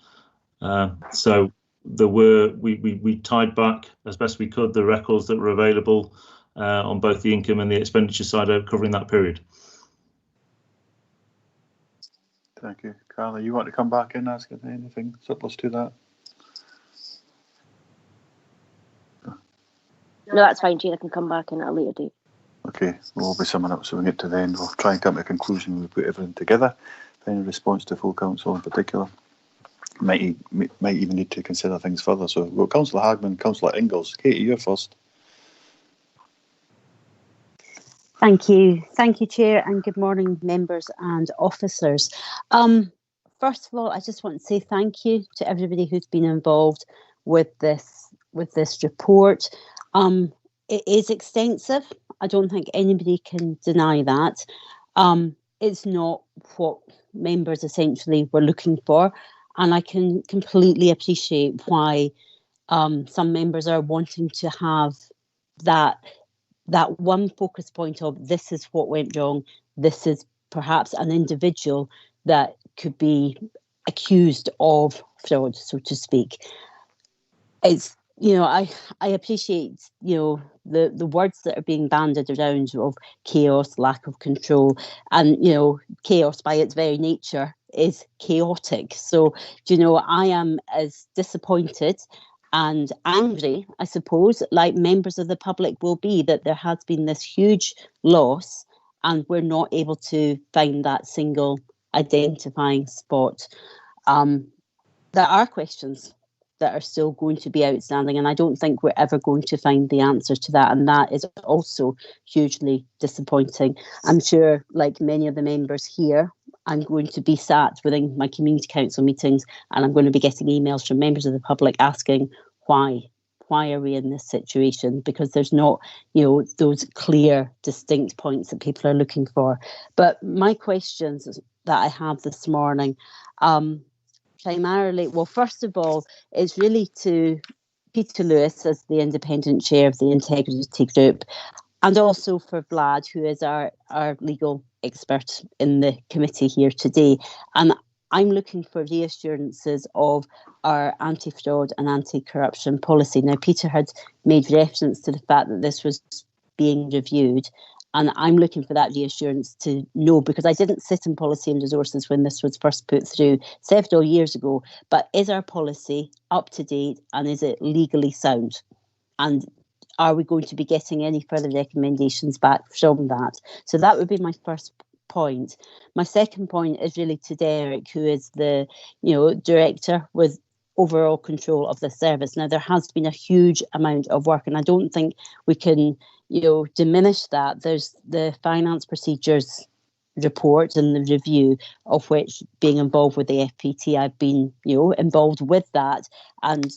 So there were we tied back as best we could the records that were available on both the income and the expenditure side covering that period. Thank you. Carla, you want to come back and ask anything surplus to that? No, that's fine, Chair. I can come back in at a later date. Okay, we'll be summing up so we get to the end. We'll try and come to a conclusion when we put everything together. Any response to full council in particular? Might even need to consider things further. So we've got Councillor Hagman, Councillor Ingalls. Katie, you're first. Thank you, Chair, and good morning, members and officers. First of all, I just want to say thank you to everybody who's been involved with this report. It is extensive. I don't think anybody can deny that. It's not what members essentially were looking for, and I can completely appreciate why some members are wanting to have that one focus point of this is what went wrong. This is perhaps an individual that could be accused of fraud, so to speak. It's, I appreciate, the words that are being bandied around of chaos, lack of control, and, chaos by its very nature is chaotic. So, I am as disappointed and angry, I suppose, like members of the public will be, that there has been this huge loss and we're not able to find that single identifying spot. There are questions that are still going to be outstanding, and I don't think we're ever going to find the answer to that, and that is also hugely disappointing. I'm sure, like many of the members here, I'm going to be sat within my community council meetings and I'm going to be getting emails from members of the public asking why are we in this situation, because there's not, those clear, distinct points that people are looking for. But my questions that I have this morning, primarily, well, first of all, is really to Peter Lewis as the independent chair of the Integrity Group, and also for Vlad, who is our legal expert in the committee here today. And I'm looking for reassurances of our anti-fraud and anti-corruption policy. Now, Peter had made reference to the fact that this was being reviewed, and I'm looking for that reassurance to know, because I didn't sit in Policy and Resources when this was first put through several years ago, but is our policy up to date and is it legally sound? And are we going to be getting any further recommendations back from that? So that would be my first point. My second point is really to Derek, who is the director with overall control of the service. Now, there has been a huge amount of work, and I don't think we can diminish that. There's the finance procedures report and the review of which, being involved with the FPT, I've been involved with that. And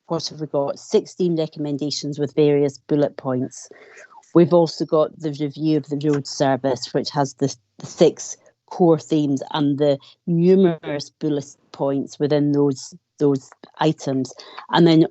what have we got? 16 recommendations with various bullet points. We've also got the review of the road service, which has the 6 core themes and the numerous bullet points within those items. And then,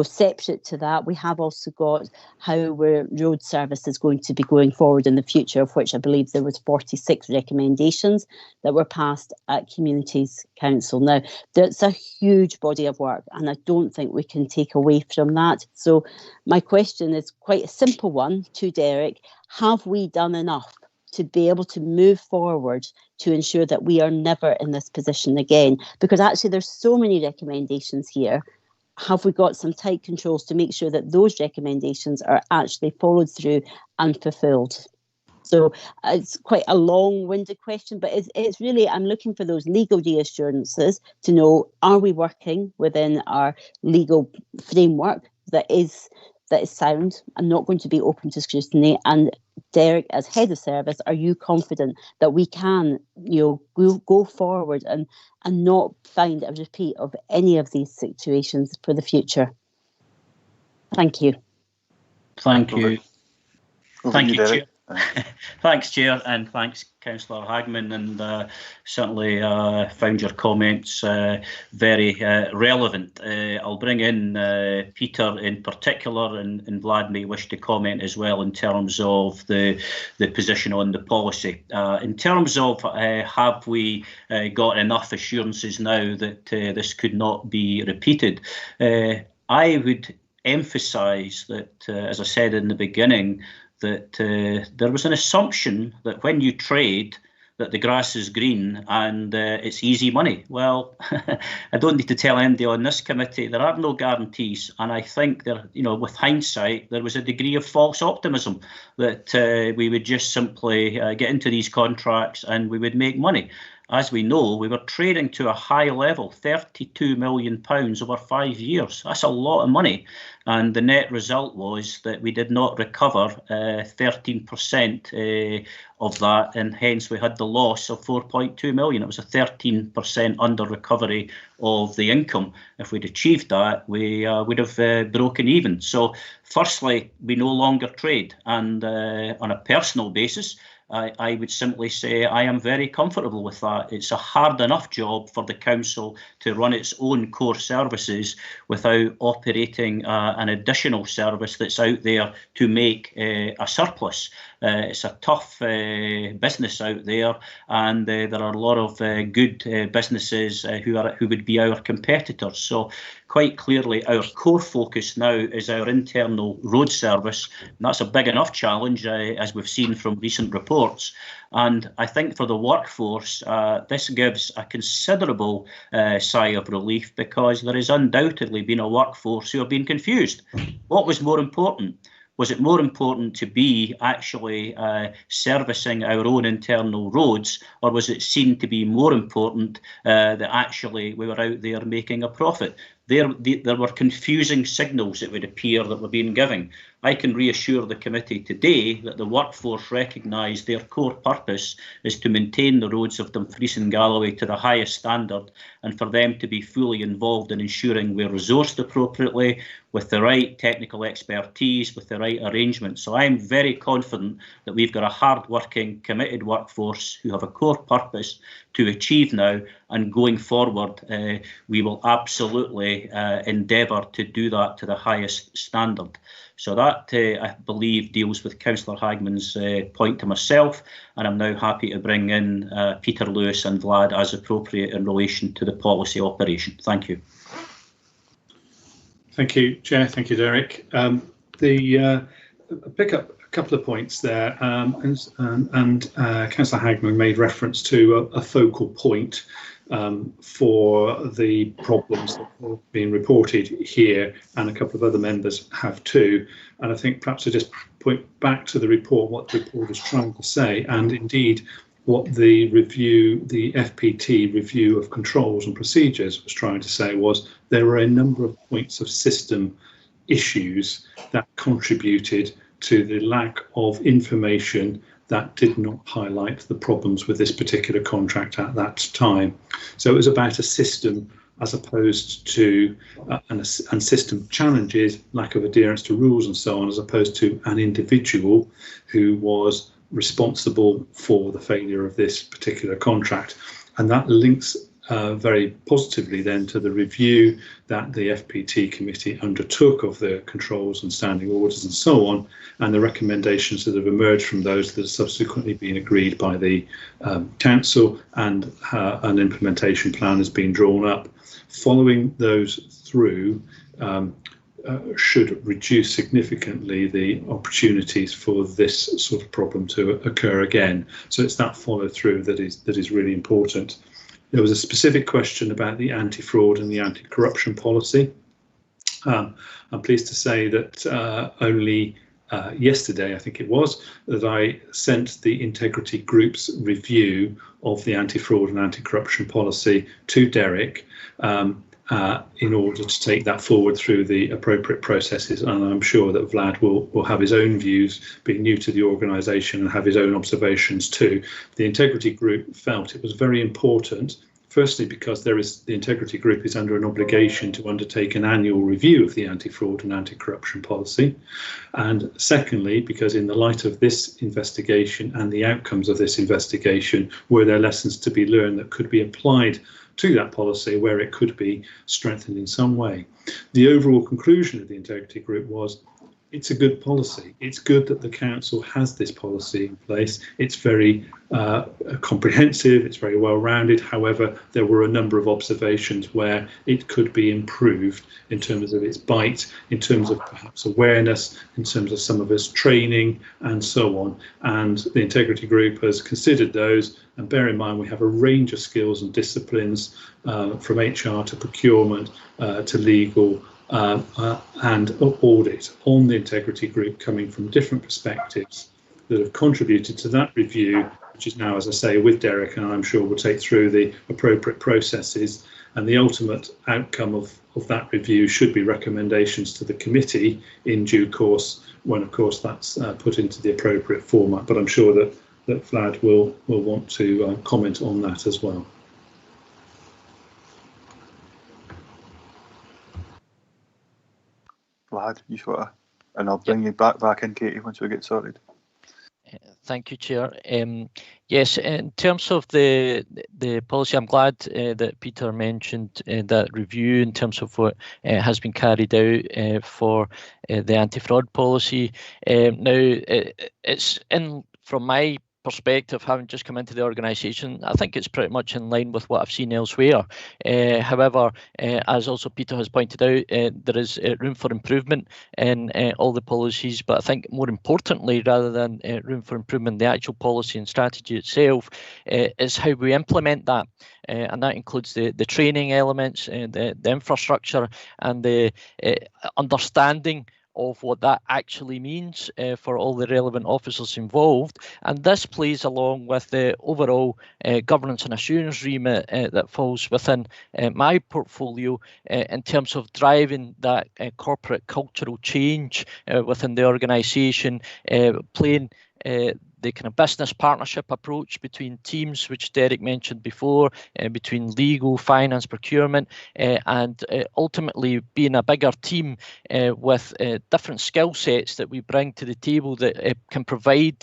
separate to that, we have also got how road service is going to be going forward in the future, of which I believe there was 46 recommendations that were passed at Communities Council. Now, that's a huge body of work, and I don't think we can take away from that. So my question is quite a simple one to Derek. Have we done enough to be able to move forward to ensure that we are never in this position again? Because actually there's so many recommendations here. Have we got some tight controls to make sure that those recommendations are actually followed through and fulfilled? So it's quite a long-winded question, but it's really, I'm looking for those legal reassurances to know, are we working within our legal framework that is sound and not going to be open to scrutiny? And Derek, as head of service, are you confident that we can, go forward and not find a repeat of any of these situations for the future? Thank you. Thank you. Thank you, Derek. Chair. Thanks, Chair, and thanks, Councillor Hagman, and certainly found your comments very relevant. I'll bring in Peter in particular, and Vlad may wish to comment as well in terms of the position on the policy. In terms of have we got enough assurances now that this could not be repeated, I would emphasise that, as I said in the beginning, that there was an assumption that when you trade, that the grass is green and it's easy money. Well, I don't need to tell anybody on this committee, there are no guarantees. And I think that, with hindsight, there was a degree of false optimism that we would just simply get into these contracts and we would make money. As we know, we were trading to a high level, £32 million over 5 years. That's a lot of money. And the net result was that we did not recover 13% of that, and hence we had the loss of 4.2 million. It was a 13% under recovery of the income. If we'd achieved that, we would have broken even. So firstly, we no longer trade. And on a personal basis, I would simply say I am very comfortable with that. It's a hard enough job for the council to run its own core services without operating an additional service that's out there to make a surplus. It's a tough business out there, and there are a lot of good businesses who would be our competitors. So quite clearly our core focus now is our internal road service, and that's a big enough challenge as we've seen from recent reports. And I think for the workforce, this gives a considerable sigh of relief, because there has undoubtedly been a workforce who have been confused. What was more important? Was it more important to be actually servicing our own internal roads, or was it seen to be more important that actually we were out there making a profit? There were confusing signals, it would appear, that were being given. I can reassure the committee today that the workforce recognise their core purpose is to maintain the roads of Dumfries and Galloway to the highest standard, and for them to be fully involved in ensuring we're resourced appropriately, with the right technical expertise, with the right arrangements. So I'm very confident that we've got a hard-working, committed workforce who have a core purpose to achieve now, and going forward we will absolutely endeavour to do that to the highest standard. So that, I believe, deals with Councillor Hagman's point to myself, and I'm now happy to bring in Peter Lewis and Vlad as appropriate in relation to the policy operation. Thank you. Thank you, Chair. Thank you, Derek. Pick up a couple of points there, and Councillor Hagman made reference to a focal point for the problems that have been reported here, and a couple of other members have too. And I think perhaps I just point back to the report, what the report is trying to say, and indeed what the review, the FPT review of controls and procedures was trying to say was there were a number of points of system issues that contributed to the lack of information that did not highlight the problems with this particular contract at that time. So it was about a system as opposed to and system challenges, lack of adherence to rules and so on, as opposed to an individual who was responsible for the failure of this particular contract. And that links very positively then to the review that the FPT committee undertook of the controls and standing orders and so on, and the recommendations that have emerged from those that have subsequently been agreed by the council, and an implementation plan has been drawn up. Following those through should reduce significantly the opportunities for this sort of problem to occur again. So it's that follow through that is really important. There was a specific question about the anti-fraud and the anti-corruption policy. I'm pleased to say that only yesterday, I think it was, that I sent the Integrity Group's review of the anti-fraud and anti-corruption policy to Derek in order to take that forward through the appropriate processes. And I'm sure that Vlad will have his own views, being new to the organisation, and have his own observations too. The Integrity Group felt it was very important, firstly because the Integrity Group is under an obligation to undertake an annual review of the anti-fraud and anti-corruption policy, and secondly because in the light of this investigation and the outcomes of this investigation, were there lessons to be learned that could be applied to that policy where it could be strengthened in some way. The overall conclusion of the Integrity Group was it's a good policy. It's good that the council has this policy in place. It's very comprehensive, it's very well rounded. However, there were a number of observations where it could be improved in terms of its bite, in terms of perhaps awareness, in terms of some of its training and so on. And the Integrity Group has considered those, and bear in mind we have a range of skills and disciplines from HR to procurement to legal and audit on the Integrity Group, coming from different perspectives that have contributed to that review, which is now, as I say, with Derek, and I'm sure we'll take through the appropriate processes. And the ultimate outcome of that review should be recommendations to the committee in due course, when of course that's put into the appropriate format. But I'm sure that Vlad will want to comment on that as well. Vlad, you sort of, and I'll bring you back in, Katie, once we get sorted. Thank you, Chair. Yes, in terms of the policy, I'm glad that Peter mentioned that review in terms of what has been carried out for the anti-fraud policy. Now, it's in, from my perspective, having just come into the organisation, I think it's pretty much in line with what I've seen elsewhere. However, as also Peter has pointed out, there is room for improvement in all the policies, but I think more importantly, rather than room for improvement, the actual policy and strategy itself is how we implement that. And that includes the training elements, the infrastructure, and the understanding of what that actually means for all the relevant officers involved. And this plays along with the overall governance and assurance remit that falls within my portfolio in terms of driving that corporate cultural change within the organisation, playing the kind of business partnership approach between teams, which Derek mentioned before, between legal, finance, procurement, and ultimately being a bigger team with different skill sets that we bring to the table that can provide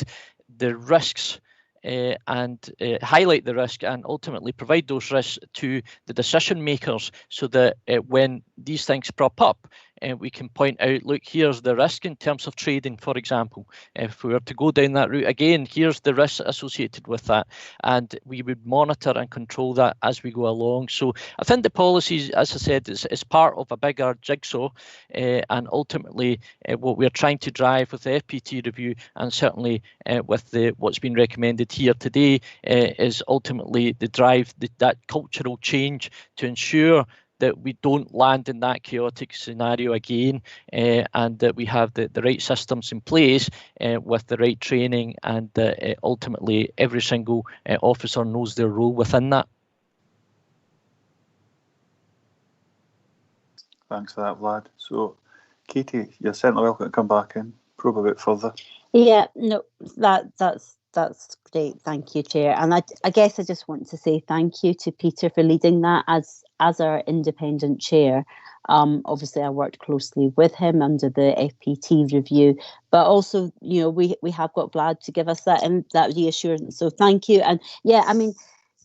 the risks and highlight the risk and ultimately provide those risks to the decision makers, so that when these things prop up, we can point out, look, here's the risk in terms of trading, for example. If we were to go down that route again, here's the risk associated with that, and we would monitor and control that as we go along. So I think the policies, as I said, is part of a bigger jigsaw, and ultimately what we're trying to drive with the FPT review, and certainly with what's been recommended here today, is ultimately the drive that cultural change to ensure that we don't land in that chaotic scenario again, and that we have the right systems in place with the right training, and ultimately every single officer knows their role within that. Thanks for that, Vlad. So, Katie, you're certainly welcome to come back in, probe a bit further. Yeah, no, that's great. Thank you, Chair. And I guess I just want to say thank you to Peter for leading that as our independent chair. Obviously, I worked closely with him under the FPT review, but also, you know, we have got Vlad to give us that reassurance. So thank you. And yeah, I mean,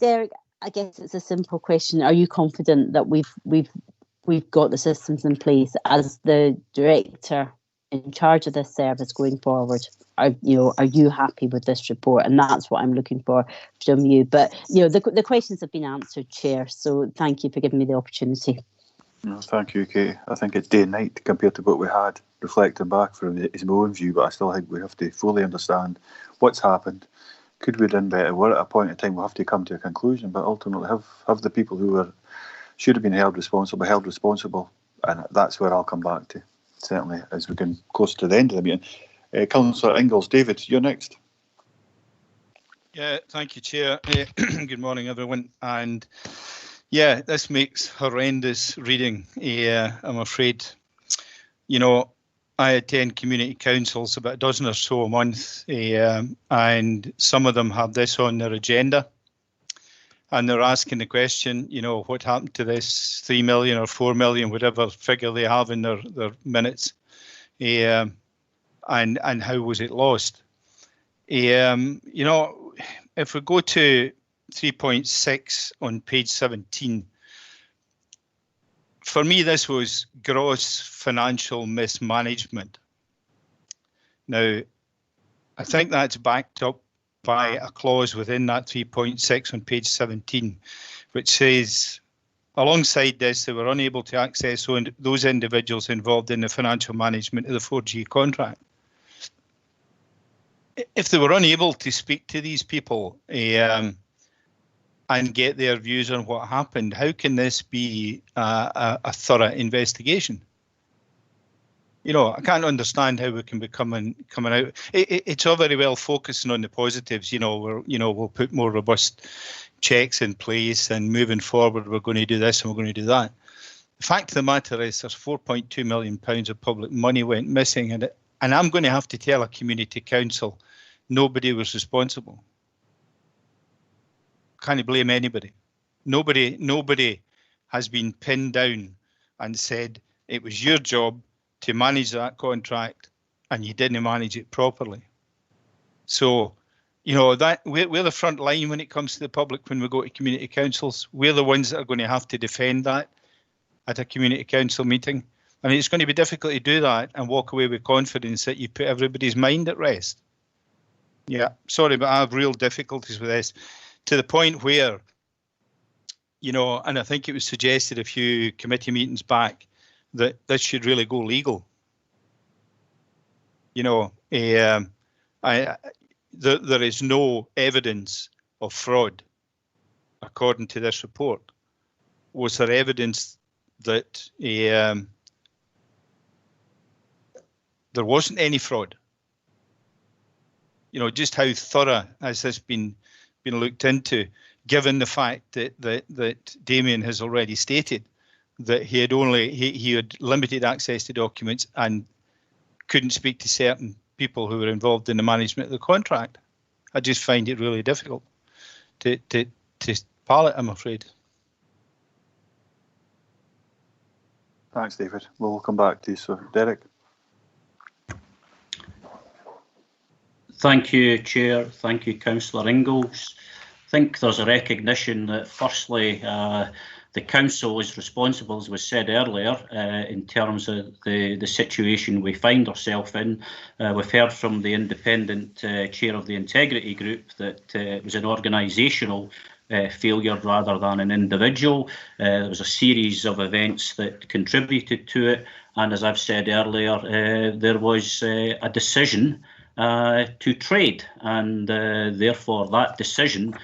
Derek, I guess it's a simple question. Are you confident that we've got the systems in place as the director in charge of this service going forward? Are you happy with this report? And that's what I'm looking for from you. But you know, the questions have been answered, Chair. So thank you for giving me the opportunity. No, thank you, Katie. I think it's day and night compared to what we had, reflecting back from his own view. But I still think we have to fully understand what's happened. Could we have done better? We're at a point in time we'll have to come to a conclusion. But ultimately, have the people who should have been held responsible, and that's where I'll come back to, certainly, as we get close to the end of the meeting. Councillor Ingalls, David, you're next. Yeah, thank you, Chair. Good morning, everyone. And yeah, this makes horrendous reading, I'm afraid. You know, I attend community councils about a dozen or so a month, and some of them have this on their agenda. And they're asking the question, you know, what happened to this 3 million or 4 million, whatever figure they have in their minutes, and how was it lost? You know, if we go to 3.6 on page 17, for me, this was gross financial mismanagement. Now, I think that's backed up by a clause within that 3.6 on page 17, which says, alongside this, they were unable to access those individuals involved in the financial management of the 4G contract. If they were unable to speak to these people and get their views on what happened, how can this be a thorough investigation? You know, I can't understand how we can be coming out. It's all very well focusing on the positives. We'll put more robust checks in place, and moving forward, we're going to do this and we're going to do that. The fact of the matter is, there's £4.2 million of public money went missing, and I'm going to have to tell a community council nobody was responsible. Can't blame anybody. Nobody has been pinned down and said it was your job to manage that contract and you didn't manage it properly. So, you know, that we're the front line when it comes to the public when we go to community councils. We're the ones that are going to have to defend that at a community council meeting. I mean, it's going to be difficult to do that and walk away with confidence that you put everybody's mind at rest. Yeah, sorry, but I have real difficulties with this, to the point where, you know, and I think it was suggested a few committee meetings back that this should really go legal. You know, there is no evidence of fraud, according to this report. Was there evidence that there wasn't any fraud? You know, just how thorough has this been looked into, given the fact that Damien has already stated that he had limited access to documents and couldn't speak to certain people who were involved in the management of the contract. I just find it really difficult to palate, I'm afraid. Thanks, David. We'll come back to you. So, Derek. Thank you, Chair. Thank you, Councillor Ingalls. I think there's a recognition that, firstly, The council is responsible, as was said earlier, in terms of the situation we find ourselves in. We've heard from the independent chair of the integrity group that it was an organisational failure rather than an individual. There was a series of events that contributed to it, and as I've said earlier, there was a decision to trade, and therefore that decision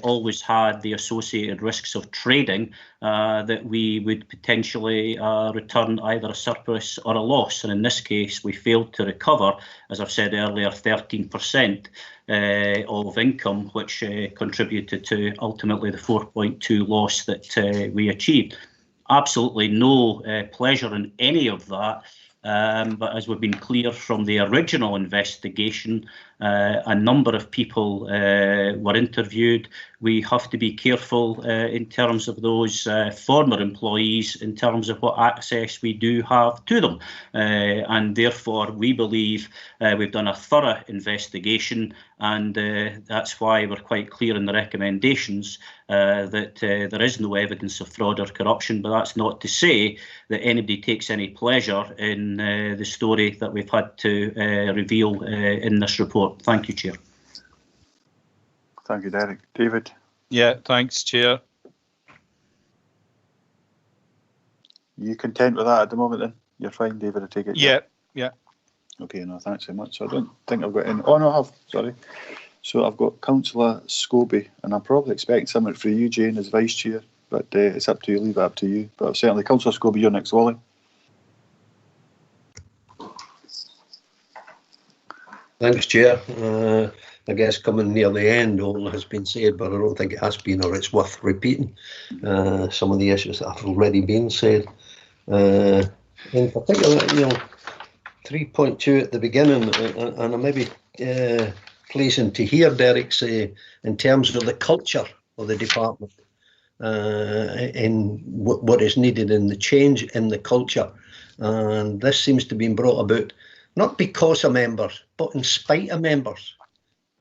always had the associated risks of trading that we would potentially return either a surplus or a loss, and in this case we failed to recover, as I've said earlier, 13% of income, which contributed to ultimately the 4.2 loss that we achieved. Absolutely no pleasure in any of that. But as we've been clear from the original investigation, a number of people were interviewed. We have to be careful in terms of those former employees, in terms of what access we do have to them. And therefore, we believe we've done a thorough investigation, and that's why we're quite clear in the recommendations that there is no evidence of fraud or corruption. But that's not to say that anybody takes any pleasure in the story that we've had to reveal in this report. Thank you, Chair. Thank you, Derek. David? Yeah, thanks, Chair. You content with that at the moment then? You're fine, David, I take it? Yeah, yeah. Okay, no, thanks very much. So I don't think I've got any. Oh, no, I have, sorry. So I've got Councillor Scobie, and I'm probably expecting something for you, Jane, as Vice Chair, but it's up to you, leave it up to you. But certainly, Councillor Scobie, you're next, Wally. Thanks, Chair. I guess coming near the end, all has been said, but I don't think it has been, or it's worth repeating some of the issues that have already been said. In particular, 3.2 at the beginning, and I may be pleasing to hear Derek say, in terms of the culture of the department, in what is needed in the change in the culture, and this seems to be brought about not because of members, but in spite of members,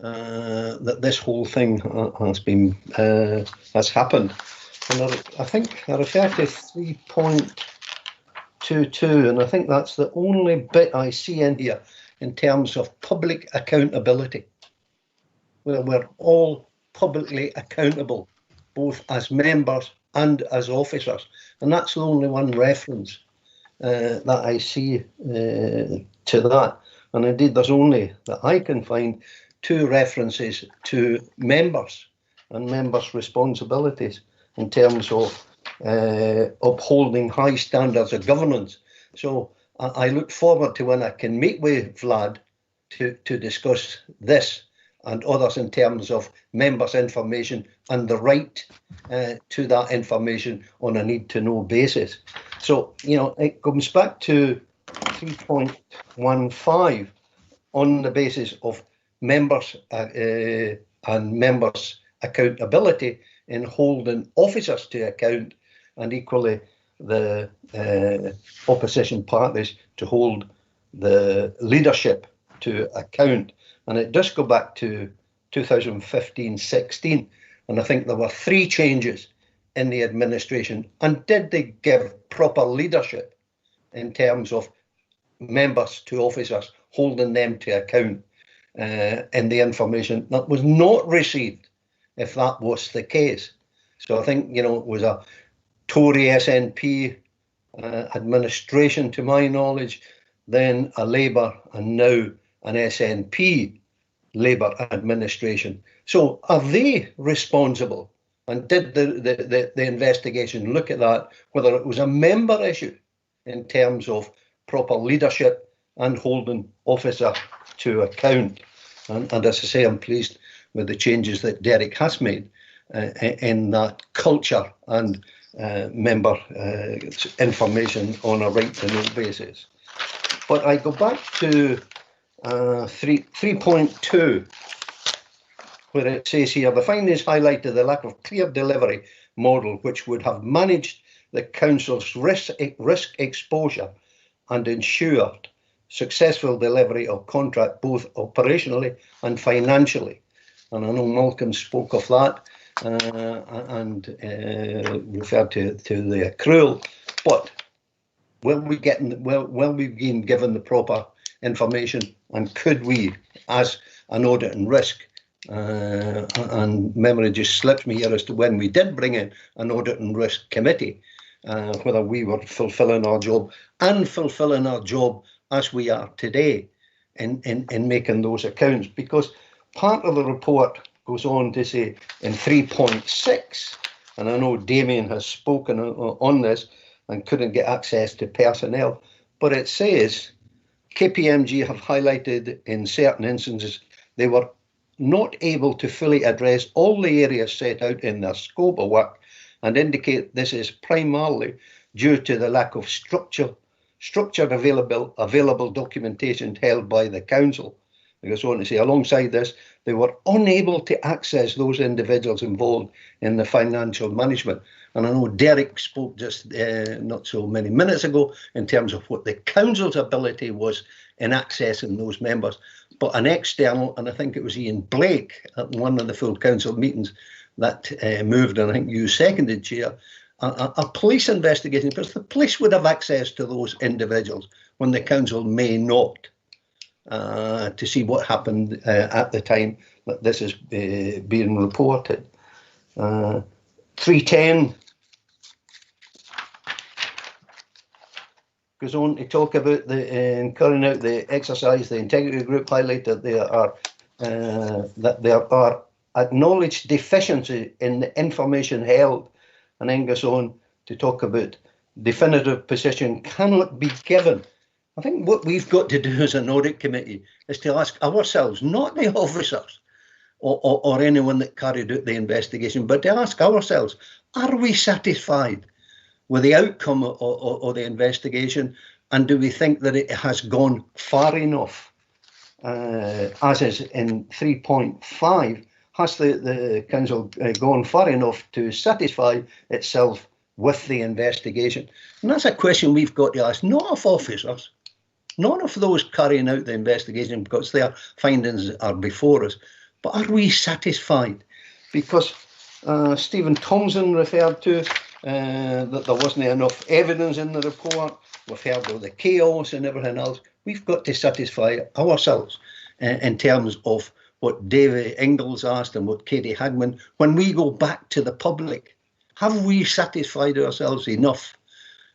that this whole thing has happened. And I think I refer to 3.22, and I think that's the only bit I see in here in terms of public accountability, where we're all publicly accountable, both as members and as officers. And that's the only one reference that I see to that. And indeed, there's only, that I can find, 2 references to members and members' responsibilities in terms of upholding high standards of governance. So I look forward to when I can meet with Vlad to discuss this and others in terms of members' information and the right to that information on a need-to-know basis. So, it comes back to 3.15 on the basis of members and members' accountability in holding officers to account, and equally the opposition parties to hold the leadership to account. And it does go back to 2015-16, and I think there were 3 changes in the administration. And did they give proper leadership in terms of members to officers, holding them to account in the information that was not received, if that was the case? So I think, it was a Tory SNP administration, to my knowledge, then a Labour, and now an SNP Labour administration. So are they responsible? And did the investigation look at that, whether it was a member issue in terms of proper leadership and holding officer to account? And as I say, I'm pleased with the changes that Derek has made in that culture and member information on a right-to-know basis. But I go back to 3.2, where it says here, the findings highlighted the lack of clear delivery model which would have managed the council's risk exposure and ensured successful delivery of contract both operationally and financially. And I know Malcolm spoke of that. and referred to the accrual. But will we be given the proper information, and could we, as an audit and risk, and memory just slips me here as to when we did bring in an audit and risk committee, whether we were fulfilling our job as we are today in making those accounts. Because part of the report goes on to say in 3.6, and I know Damien has spoken on this and couldn't get access to personnel, but it says KPMG have highlighted in certain instances they were not able to fully address all the areas set out in their scope of work, and indicate this is primarily due to the lack of structured available documentation held by the council. It goes on to say, alongside this, they were unable to access those individuals involved in the financial management. And I know Derek spoke just not so many minutes ago in terms of what the council's ability was in accessing those members. But an external, and I think it was Ian Blake at one of the full council meetings that moved, and I think you seconded, Chair, a police investigation, because the police would have access to those individuals when the council may not, to see what happened at the time that this is being reported. 310 goes on to talk about in carrying out the exercise. The integrity group highlighted that there are acknowledged deficiencies in the information held, and then goes on to talk about definitive position cannot be given. I think what we've got to do as an audit committee is to ask ourselves, not the officers or anyone that carried out the investigation, but to ask ourselves, are we satisfied with the outcome of the investigation, and do we think that it has gone far enough? As is in 3.5, has the council gone far enough to satisfy itself with the investigation? And that's a question we've got to ask, not of officers, not of those carrying out the investigation, because their findings are before us, but are we satisfied? Because Stephen Thompson referred to that there wasn't enough evidence in the report. We've heard of the chaos and everything else. We've got to satisfy ourselves in terms of what David Ingalls asked and what Katie Hagman. When we go back to the public, have we satisfied ourselves enough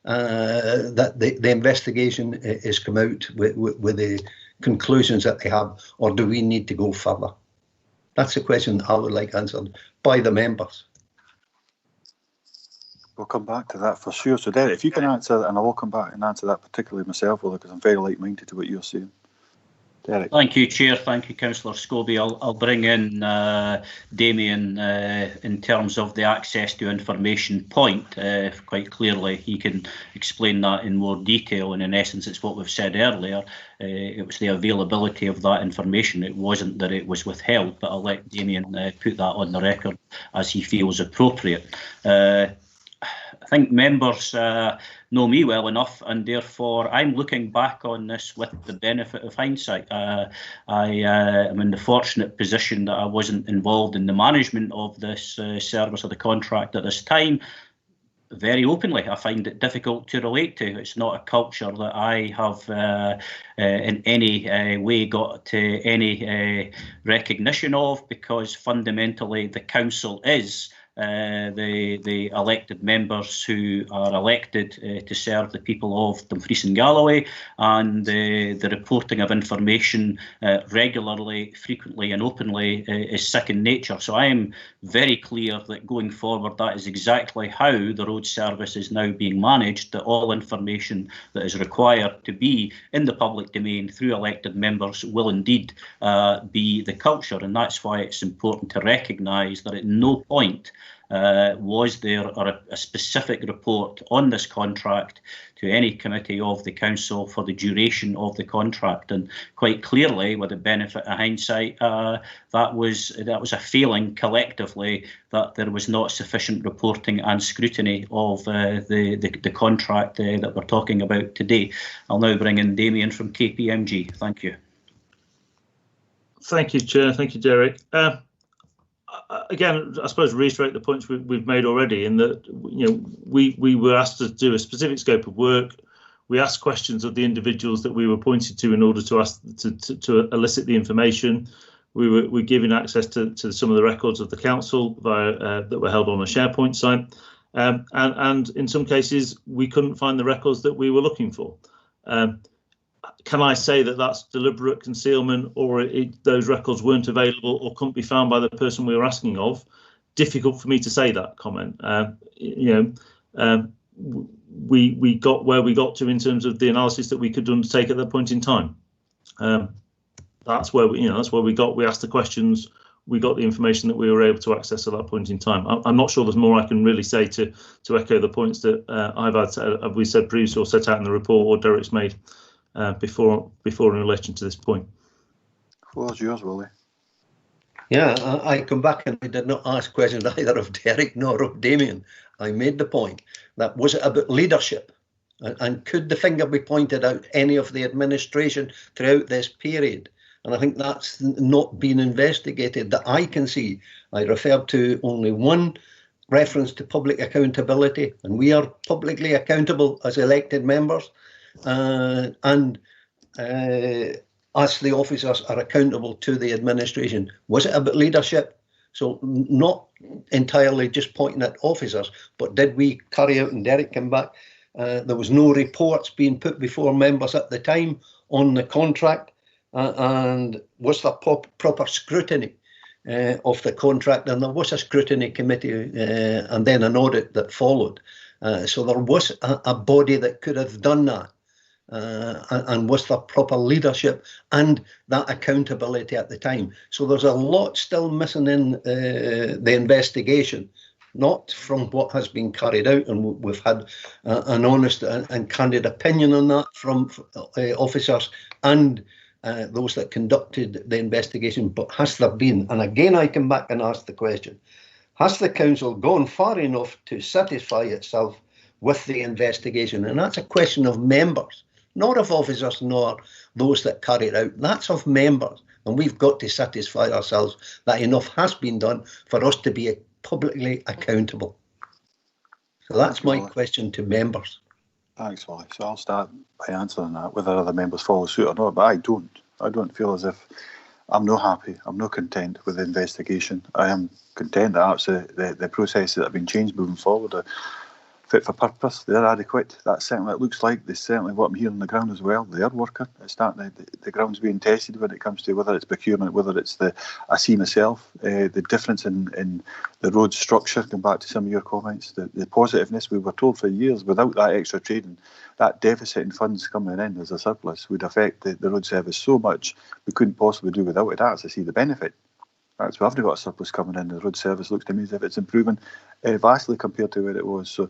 that the investigation is come out with the conclusions that they have, or do we need to go further? That's a question I would like answered by the members. We'll come back to that for sure. So, Derek, if you can answer that, and I will come back and answer that particularly myself, because I'm very like-minded to what you're saying. Derek. Thank you, Chair. Thank you, Councillor Scobie. I'll bring in Damien in terms of the access to information point. Quite clearly, he can explain that in more detail, and in essence, it's what we've said earlier. It was the availability of that information. It wasn't that it was withheld, but I'll let Damien put that on the record as he feels appropriate. I think members know me well enough, and therefore I'm looking back on this with the benefit of hindsight. I am in the fortunate position that I wasn't involved in the management of this service or the contract at this time. Very openly, I find it difficult to relate to. It's not a culture that I have in any way got any recognition of, because fundamentally the council is the elected members who are elected to serve the people of Dumfries and Galloway, and the reporting of information regularly, frequently and openly is second nature. So I am very clear that going forward, that is exactly how the road service is now being managed, that all information that is required to be in the public domain through elected members will indeed be the culture. And that's why it's important to recognise that at no point was there a specific report on this contract to any committee of the council for the duration of the contract. And quite clearly, with the benefit of hindsight, that was a failing collectively, that there was not sufficient reporting and scrutiny of the contract that we're talking about today. I'll now bring in Damien from KPMG. Thank you. Thank you, Chair. Thank you, Derek. again, I suppose reiterate the points we've made already, in that we were asked to do a specific scope of work. We asked questions of the individuals that we were pointed to in order to ask to elicit the information. We were given access to some of the records of the council that were held on a SharePoint site, and in some cases we couldn't find the records that we were looking for. Can I say that that's deliberate concealment, or those records weren't available or couldn't be found by the person we were asking of? Difficult for me to say that comment. We got where we got to in terms of the analysis that we could undertake at that point in time. That's where we got. We asked the questions. We got the information that we were able to access at that point in time. I'm not sure there's more I can really say to echo the points that we said previously or set out in the report, or Derek's made before in relation to this point. Floor's yours, Willie. Yeah, I come back and I did not ask questions either of Derek nor of Damien. I made the point that was it about leadership, and could the finger be pointed out any of the administration throughout this period? And I think that's not been investigated that I can see. I referred to only one reference to public accountability, and we are publicly accountable as elected members, and as the officers are accountable to the administration. Was it about leadership? So not entirely just pointing at officers, but did we carry out, and Derek came back, there was no reports being put before members at the time on the contract, and was there proper scrutiny of the contract? And there was a scrutiny committee and then an audit that followed. So there was a body that could have done that. And was there proper leadership and that accountability at the time? So there's a lot still missing in the investigation, not from what has been carried out, and we've had an honest and candid opinion on that from officers and those that conducted the investigation. But has there been, and again I come back and ask the question, has the council gone far enough to satisfy itself with the investigation? And that's a question of members, not of officers nor those that carry it out. That's of members, and we've got to satisfy ourselves that enough has been done for us to be publicly accountable. So that's my question to members. Thanks, Wally. So I'll start by answering that, whether other members follow suit or not. But I don't feel as if I'm not happy. I'm not content with the investigation. I am content that actually the processes that have been changed moving forward are fit for purpose. They're adequate. That's certainly it looks like. There's certainly what I'm hearing on the ground as well. They are working. It's starting. The ground's being tested when it comes to whether it's procurement, whether it's I see myself the difference in the road structure. Going back to some of your comments, the positiveness. We were told for years without that extra trading, that deficit in funds coming in as a surplus would affect the road service so much we couldn't possibly do without it. That's to see the benefit. That's we haven't got a surplus coming in. The road service looks to me as if it's improving vastly compared to where it was. So,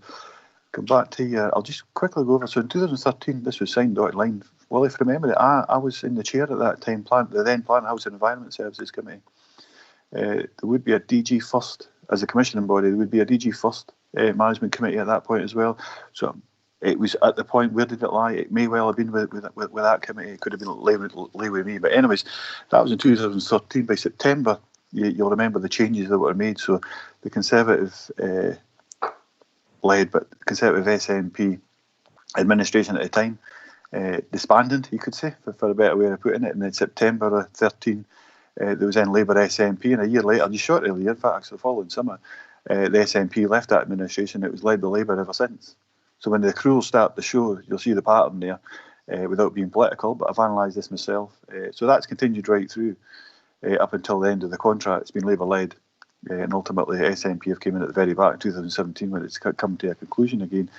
come back to I'll just quickly go over. So, in 2013, this was signed dotted line. Willie, if you remember it, I was in the chair at that time, the then Planning, Housing and Environment Services Committee. There would be a DG first as a commissioning body. There would be a DG first management committee at that point as well. So. It was at the point, where did it lie? It may well have been with that committee. It could have been lay with me. But anyways, that was in 2013. By September, you'll remember the changes that were made. So the Conservative led, but Conservative SNP administration at the time disbanded, you could say, for a better way of putting it. And in September of 13, there was then Labour SNP, and a year later, just shortly, in fact, actually the following summer, the SNP left that administration. It was led by Labour ever since. So when the accruals start to show, you'll see the pattern there, without being political, but I've analysed this myself. So that's continued right through up until the end of the contract. It's been Labour-led, and ultimately SNP have came in at the very back in 2017 when it's come to a conclusion again.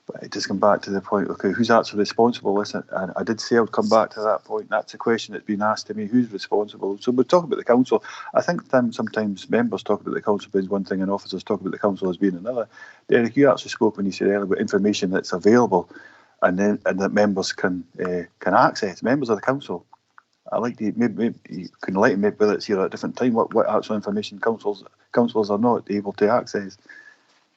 But it does come back to the point, okay, who's actually responsible? Listen, and I did say I would come back to that point. That's a question that's been asked to me, who's responsible? So we talk about the council. I think sometimes members talk about the council as one thing and officers talk about the council as being another. Derek, you actually spoke when you said earlier about information that's available and that members can access, members of the council. I like to maybe you can enlighten me whether it's here at a different time, what actual information councillors are not able to access.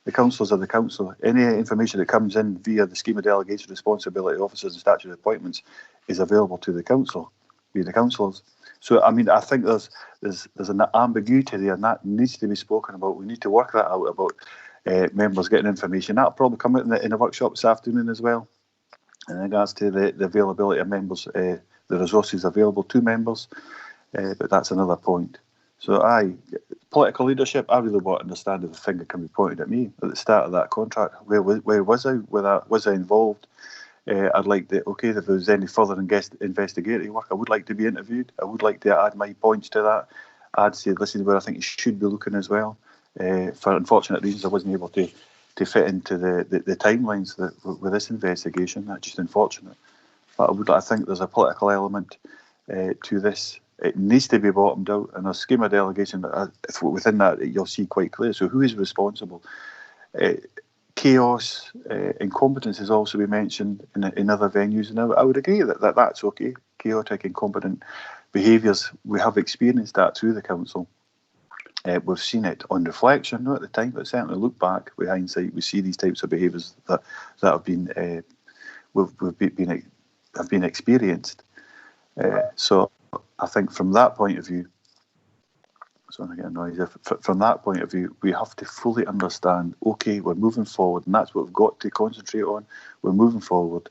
The councillors are the council. Any information that comes in via the scheme of delegation responsibility officers and statutory appointments is available to the council. be the councillors. So I mean, I think there's an ambiguity there, and that needs to be spoken about. We need to work that out about members getting information. That'll probably come out in the workshop this afternoon as well, in regards to the availability of members, the resources available to members. But that's another point. So political leadership, I really want to understand if the finger can be pointed at me at the start of that contract. Where was I? Was I involved? I'd like to, if there was any further investigative work, I would like to be interviewed. I would like to add my points to that. I'd say this is where I think you should be looking as well. For unfortunate reasons, I wasn't able to fit into the timelines with this investigation. That's just unfortunate. But I think there's a political element to this. It needs to be bottomed out, and a scheme of delegation, within that, you'll see quite clear. So who is responsible? Chaos, incompetence has also been mentioned in other venues, and I would agree that that's okay. Chaotic, incompetent behaviours, we have experienced that through the council. We've seen it on reflection, not at the time, but certainly look back with hindsight, we see these types of behaviours that have been have been experienced. So I think from that point of view, sorry, I get noisy. From that point of view, we have to fully understand, okay, we're moving forward, and that's what we've got to concentrate on. We're moving forward.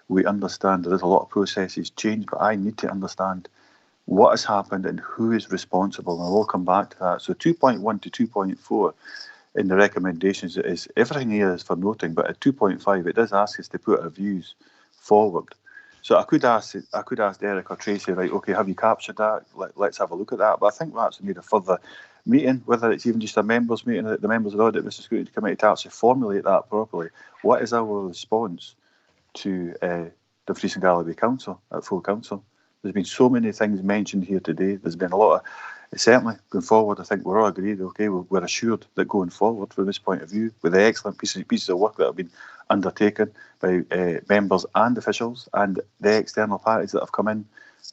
We understand there is a lot of processes change, but I need to understand what has happened and who is responsible, and I will come back to that. So 2.1 to 2.4 in the recommendations is everything here is for noting, but at 2.5 it does ask us to put our views forward. So I could ask Derek or Tracy, right, okay, have you captured that? Let's have a look at that. But I think we actually need a further meeting, whether it's even just a members' meeting, the members of the Audit Risk Scrutiny Committee, to actually formulate that properly. What is our response to Dumfries and Galloway Council, at full council? There's been so many things mentioned here today. There's been a lot of, certainly going forward, I think we're all agreed, okay, we're assured that going forward from this point of view, with the excellent pieces of work that have been undertaken by members and officials and the external parties that have come in,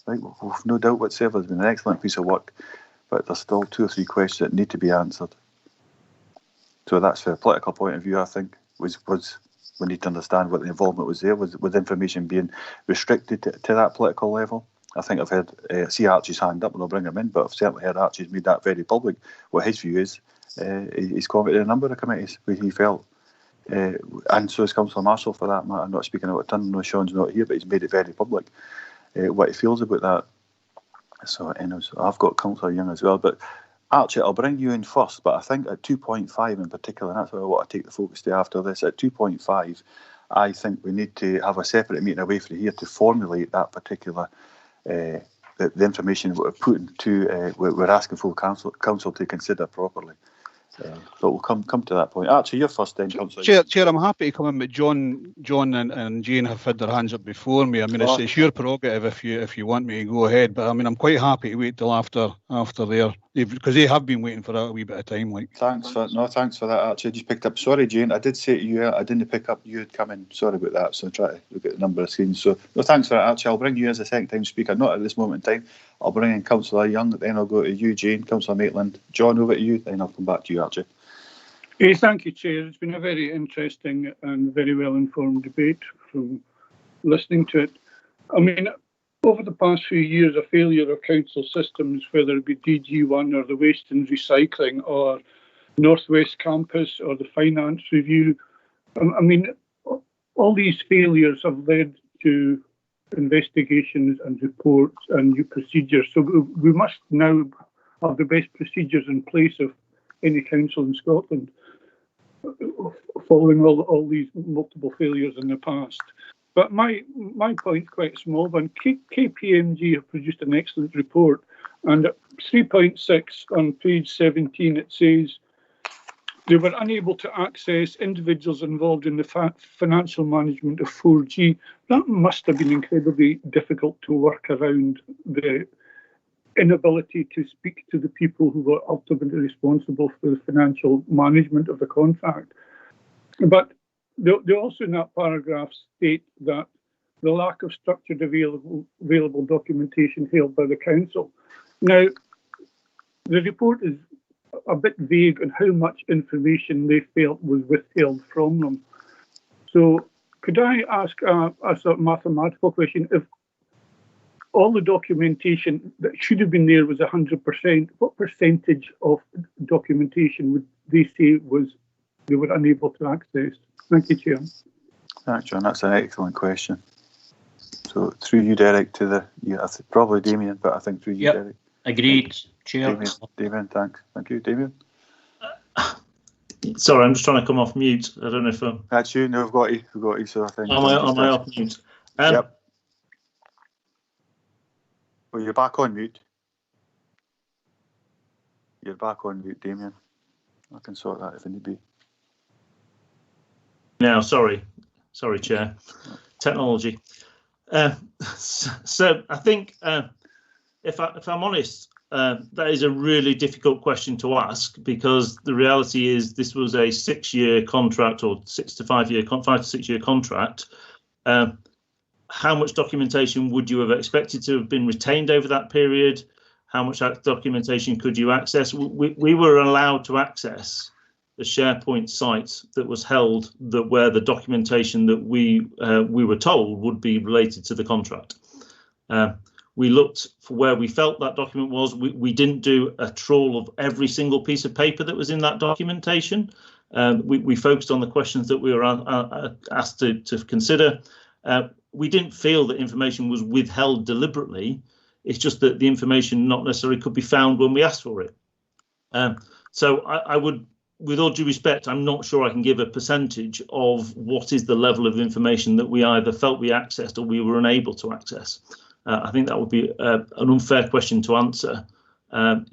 right, we've no doubt whatsoever there's been an excellent piece of work, but there's still 2 or 3 questions that need to be answered. So that's from a political point of view, I think, was we need to understand what the involvement was there, with information being restricted to that political level. I think I've heard, see Archie's hand up and I'll bring him in, but I've certainly heard Archie's made that very public, what his view is. He's commented a number of committees where he felt, and so is Councillor Marshall for that matter. I'm not speaking out of turn, no, Sean's not here, but he's made it very public, what he feels about that. So, anyways, I've got Councillor Young as well, but Archie, I'll bring you in first, but I think at 2.5 in particular, and that's where I want to take the focus to after this, at 2.5, I think we need to have a separate meeting away from here to formulate that particular the information we're putting to, we're asking full council to consider properly. But we'll come to that point. Archie, you're first then, Councillor. Chair, I'm happy to come in, but John and Jane have had their hands up before me. I mean, it's your prerogative if you want me to go ahead, but I mean, I'm quite happy to wait till after there, because they have been waiting for a wee bit of time. Like, thanks for that, Archie. I just picked up. Sorry, Jane, I did say to you I didn't pick up you had come in. Sorry about that. So I try to look at the number of screens. So no, thanks for that, Archie. I'll bring you as a second time speaker. Not at this moment in time. I'll bring in Councillor Young. Then I'll go to you, Jane, Councillor Maitland, John, over to you. Then I'll come back to you, Archie. Thank you, Chair. It's been a very interesting and very well-informed debate from listening to it. I mean, over the past few years, a failure of council systems, whether it be DG1 or the Waste and Recycling or Northwest Campus or the Finance Review, I mean, all these failures have led to investigations and reports and new procedures. So we must now have the best procedures in place of any council in Scotland, following all these multiple failures in the past. But my point's quite a small one. KPMG have produced an excellent report, and at 3.6 on page 17 it says they were unable to access individuals involved in the financial management of 4G. That must have been incredibly difficult to work around, the inability to speak to the people who were ultimately responsible for the financial management of the contract. But they also in that paragraph state that the lack of structured available documentation held by the council. Now, the report is a bit vague on how much information they felt was withheld from them. So could I ask a sort of mathematical question? If all the documentation that should have been there was 100%. What percentage of documentation would they say they were unable to access? Thank you, Chair. Thanks, John. That's an excellent question. So through you, Derek, probably Damien, but I think through you, Derek. Agreed, Chair. Damien, thanks. Thank you, Damien. Sorry, I'm just trying to come off mute. I don't know if I'm... That's you. No, I've got you. We've got you. So I think. Am I off mute? Yep. Well, you're back on mute. You're back on mute, Damien. I can sort that if need be. Now, sorry, Chair. Technology. So I think, if I'm honest, that is a really difficult question to ask, because the reality is this was a 6-year contract, or 5 to 6 year contract. How much documentation would you have expected to have been retained over that period? How much documentation could you access? We were allowed to access the SharePoint site that was held, where the documentation that we were told would be related to the contract. We looked for where we felt that document was. We didn't do a trawl of every single piece of paper that was in that documentation. We focused on the questions that we were asked to consider. We didn't feel that information was withheld deliberately. It's just that the information not necessarily could be found when we asked for it. So I would, with all due respect, I'm not sure I can give a percentage of what is the level of information that we either felt we accessed or we were unable to access. I think that would be an unfair question to answer,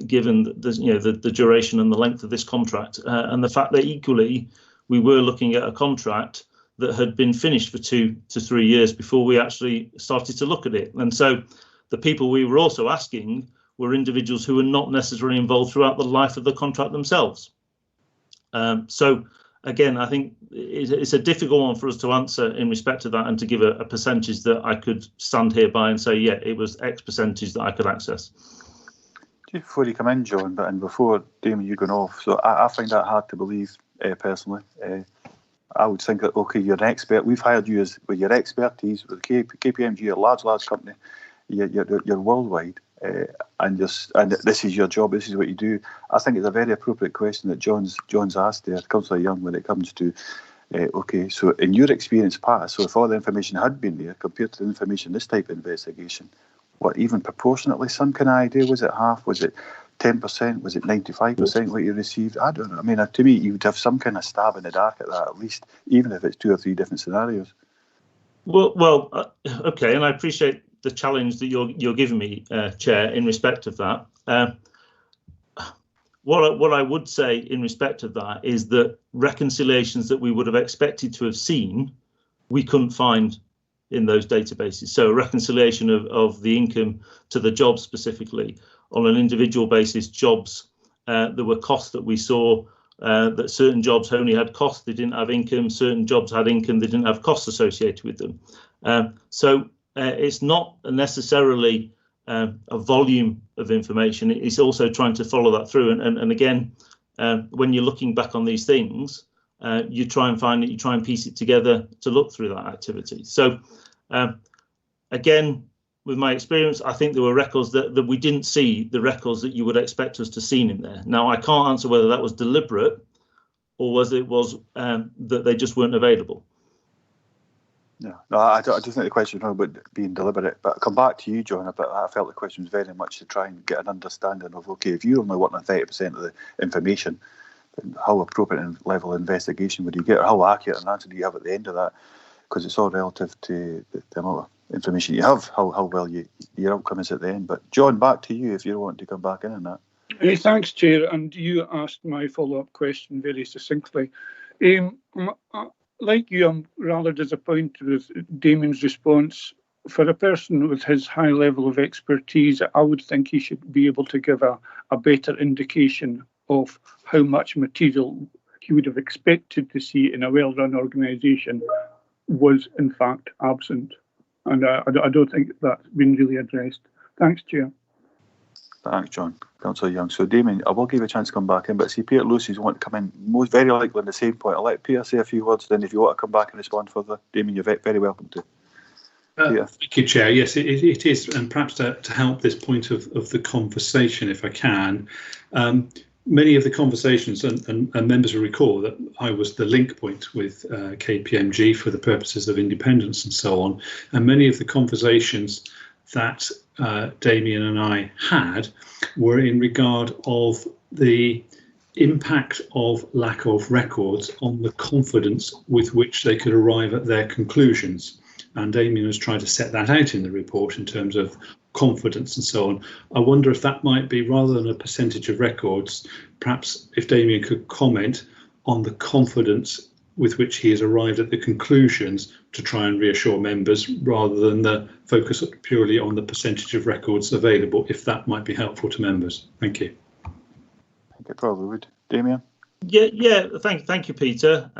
given the duration and the length of this contract, and the fact that equally we were looking at a contract that had been finished for 2 to 3 years before we actually started to look at it. And so the people we were also asking were individuals who were not necessarily involved throughout the life of the contract themselves. So again, I think it's a difficult one for us to answer in respect to that, and to give a percentage that I could stand here by and say, yeah, it was X percentage that I could access. Just before you come in, John, and before Damien, you going off, so I find that hard to believe personally. I would think that, okay, you're an expert. We've hired you with your expertise with KPMG, a large company. You're worldwide, and this is your job. This is what you do. I think it's a very appropriate question that John's asked there, Councillor Young, when it comes to, okay, so in your experience past, so if all the information had been there compared to the information this type of investigation, what, even proportionately, some kind of idea? Was it half? Was it 10%? Was it 95% what you received? I don't know. I mean, to me, you would have some kind of stab in the dark at that, at least, even if it's 2 or 3 different scenarios. Well, okay, and I appreciate the challenge that you're giving me, Chair, in respect of that. What I would say in respect of that is that reconciliations that we would have expected to have seen, we couldn't find in those databases. So a reconciliation of the income to the jobs specifically on an individual basis, jobs, there were costs that we saw, that certain jobs only had costs, they didn't have income, certain jobs had income, they didn't have costs associated with them. So it's not necessarily a volume of information, it's also trying to follow that through. And again, when you're looking back on these things, you try and find it, you try and piece it together to look through that activity. So again, with my experience, I think there were records that we didn't see, the records that you would expect us to seen in there. Now, I can't answer whether that was deliberate or was that they just weren't available. No, I don't think the question was about being deliberate, but I'll come back to you, John, about that. I felt the question was very much to try and get an understanding of, okay, if you're only wanting 30% of the information, then how appropriate a level of investigation would you get, or how accurate an answer do you have at the end of that? Because it's all relative to the amount of information you have, how well your outcome is at the end. But John, back to you if you want to come back in on that. Thanks, Chair, and you asked my follow-up question very succinctly. Like you, I'm rather disappointed with Damien's response. For a person with his high level of expertise, I would think he should be able to give a better indication of how much material he would have expected to see in a well-run organisation was in fact absent. And I don't think that's been really addressed. Thanks, Chair. Thanks, John. Councillor Young. So, Damien, I will give you a chance to come back in, but see, Peter Lucy's want to come in most very likely on the same point. I'll let Peter say a few words, then if you want to come back and respond further, Damien, you're very welcome to. Thank you, Chair. Yes, it is, and perhaps to help this point of the conversation, if I can, many of the conversations, and members will recall that I was the link point with KPMG for the purposes of independence and so on, and many of the conversations that Damien and I had were in regard of the impact of lack of records on the confidence with which they could arrive at their conclusions. And Damien has tried to set that out in the report in terms of confidence and so on. I wonder if that might be, rather than a percentage of records, perhaps if Damien could comment on the confidence with which he has arrived at the conclusions to try and reassure members, rather than the focus purely on the percentage of records available, if that might be helpful to members. Thank you. I think it probably would. Damien? Yeah. Thank you, Peter.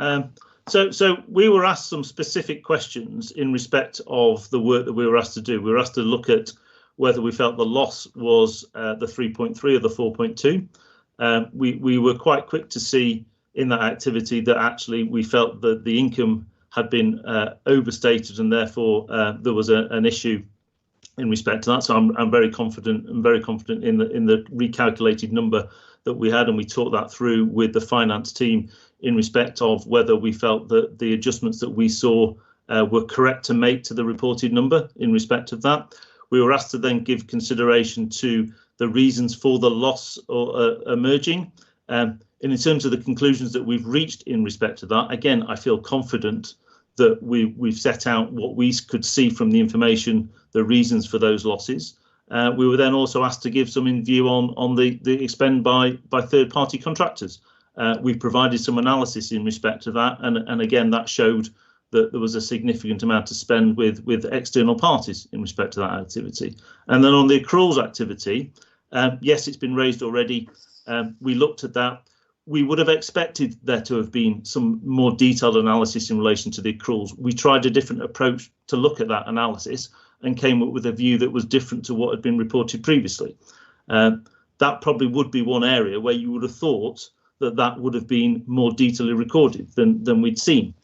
So we were asked some specific questions in respect of the work that we were asked to do. We were asked to look at whether we felt the loss was the 3.3 or the 4.2. We were quite quick to see in that activity that actually we felt that the income had been overstated, and therefore there was an issue in respect to that. So I'm very confident in the recalculated number that we had, and we talked that through with the finance team in respect of whether we felt that the adjustments that we saw were correct to make to the reported number in respect of that. We were asked to then give consideration to the reasons for the loss emerging. And in terms of the conclusions that we've reached in respect to that, again, I feel confident that we've set out what we could see from the information, the reasons for those losses. We were then also asked to give some view on the expend by third-party contractors. We've provided some analysis in respect to that, and again, that showed that there was a significant amount to spend with external parties in respect to that activity. And then on the accruals activity, yes, it's been raised already. We looked at that. We would have expected there to have been some more detailed analysis in relation to the accruals. We tried a different approach to look at that analysis and came up with a view that was different to what had been reported previously. That probably would be one area where you would have thought that would have been more detailedly recorded than we'd seen.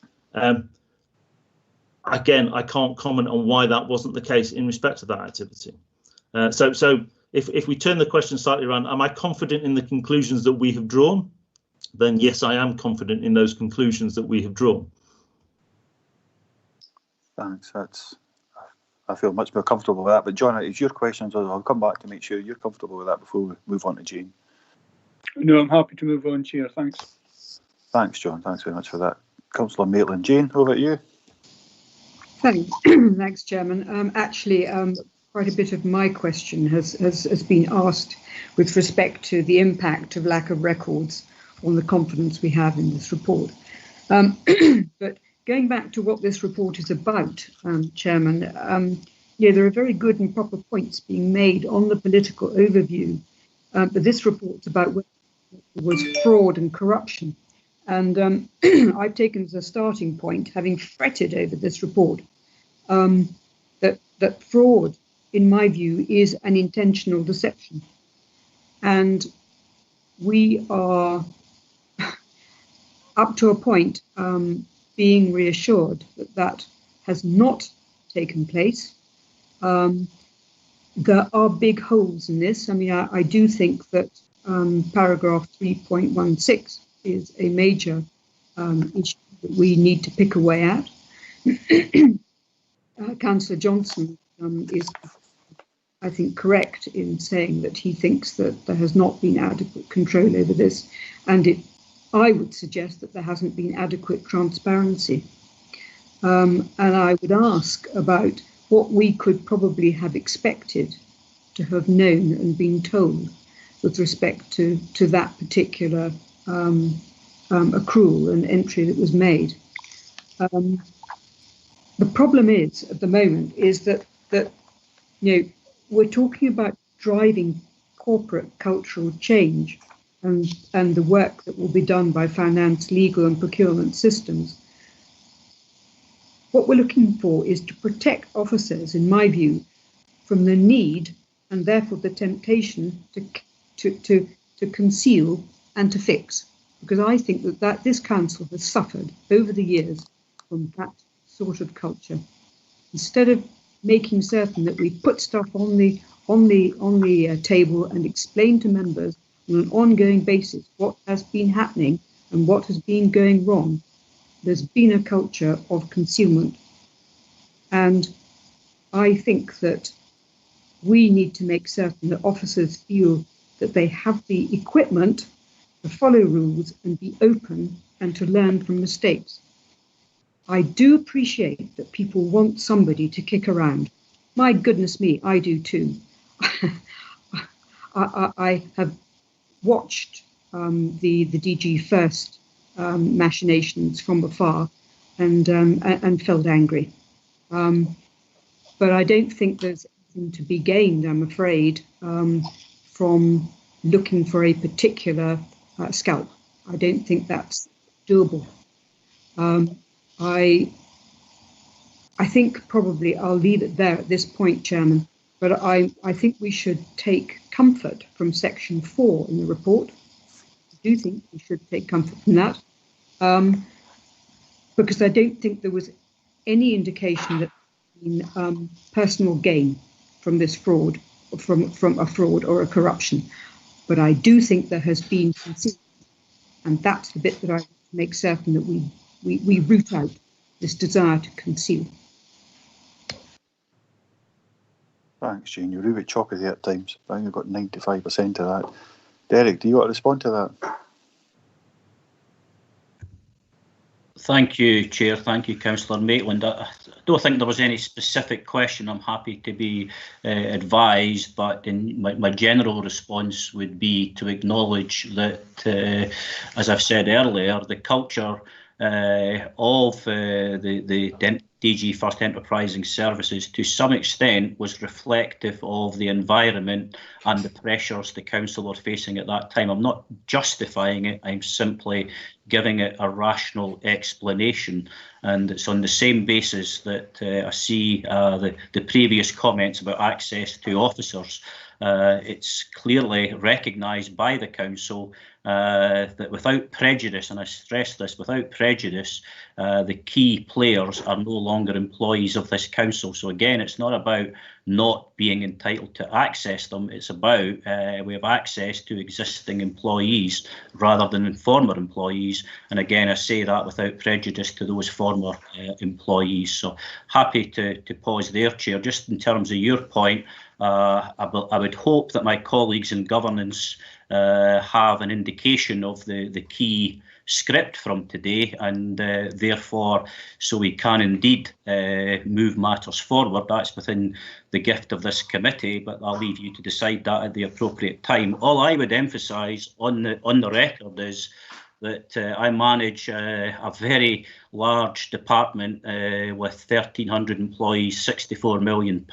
Again, I can't comment on why that wasn't the case in respect to that activity. So if we turn the question slightly around, am I confident in the conclusions that we have drawn? Then yes, I am confident in those conclusions that we have drawn. Thanks. I feel much more comfortable with that. But John, it's your questions. I'll come back to make sure you're comfortable with that before we move on to Jane. No, I'm happy to move on, Chair. Thanks. Thanks, John. Thanks very much for that. Councillor Maitland. Jane, over to you. Thanks, thanks, Chairman. Actually, quite a bit of my question has been asked with respect to the impact of lack of records on the confidence we have in this report. But going back to what this report is about, Chairman, there are very good and proper points being made on the political overview, but this report's about whether there was fraud and corruption. And I've taken as a starting point, having fretted over this report, that fraud, in my view, is an intentional deception. And we are, up to a point, being reassured that has not taken place. There are big holes in this. I mean, I do think that paragraph 3.16 is a major issue that we need to pick away at. Councillor Johnson is, I think, correct in saying that he thinks that there has not been adequate control over this, and I would suggest that there hasn't been adequate transparency. And I would ask about what we could probably have expected to have known and been told with respect to that particular accrual and entry that was made. The problem is, at the moment, is that we're talking about driving corporate cultural change and the work that will be done by finance, legal and procurement systems. What we're looking for is to protect officers, in my view, from the need and therefore the temptation to conceal and to fix. Because I think that this council has suffered over the years from that sort of culture. Instead of making certain that we put stuff on the table and explain to members on an ongoing basis what has been happening and what has been going wrong. There's been a culture of concealment, and I think that we need to make certain that officers feel that they have the equipment to follow rules and be open and to learn from mistakes. I do appreciate that people want somebody to kick around. My goodness me, I do too. I have watched the DG First machinations from afar and felt angry. But I don't think there's anything to be gained, I'm afraid, from looking for a particular scalp. I don't think that's doable. I think probably I'll leave it there at this point, Chairman, but I think we should take comfort from section 4 in the report. I do think we should take comfort from that, because I don't think there was any indication that there had been personal gain from this fraud, from a fraud or a corruption. But I do think there has been concealment, and that's the bit that I make certain that we root out this desire to conceal. Thanks, Jane. You're really choppy there at times. I think you've got 95% of that. Derek, do you want to respond to that? Thank you, Chair. Thank you, Councillor Maitland. I don't think there was any specific question. I'm happy to be advised, but in my general response would be to acknowledge that, as I've said earlier, the culture of the DG First Enterprising Services to some extent was reflective of the environment and the pressures the council were facing at that time. I'm not justifying it, I'm simply giving it a rational explanation, and it's on the same basis that I see the previous comments about access to officers. It's clearly recognised by the council that without prejudice, and I stress this, without prejudice, the key players are no longer employees of this council. So again, it's not about not being entitled to access them, it's about we have access to existing employees rather than former employees, and again I say that without prejudice to those former employees. So happy to pause there, Chair. Just in terms of your point, I would hope that my colleagues in governance have an indication of the key script from today, and therefore, so we can indeed move matters forward. That's within the gift of this committee, but I'll leave you to decide that at the appropriate time. All I would emphasise on the record is that I manage a very large department with 1,300 employees, £64 million.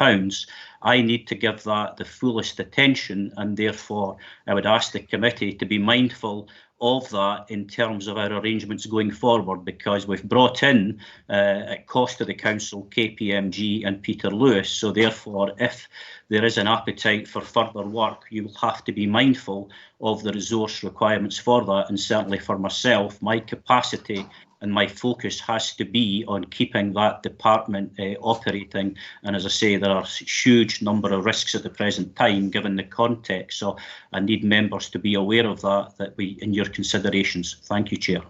I need to give that the fullest attention, and therefore I would ask the committee to be mindful of that in terms of our arrangements going forward, because we've brought in at cost to the council KPMG and Peter Lewis. So therefore, if there is an appetite for further work, you will have to be mindful of the resource requirements for that. And certainly for myself, my capacity and my focus has to be on keeping that department operating. And as I say, there are a huge number of risks at the present time, given the context. So I need members to be aware of that we in your considerations. Thank you, Chair.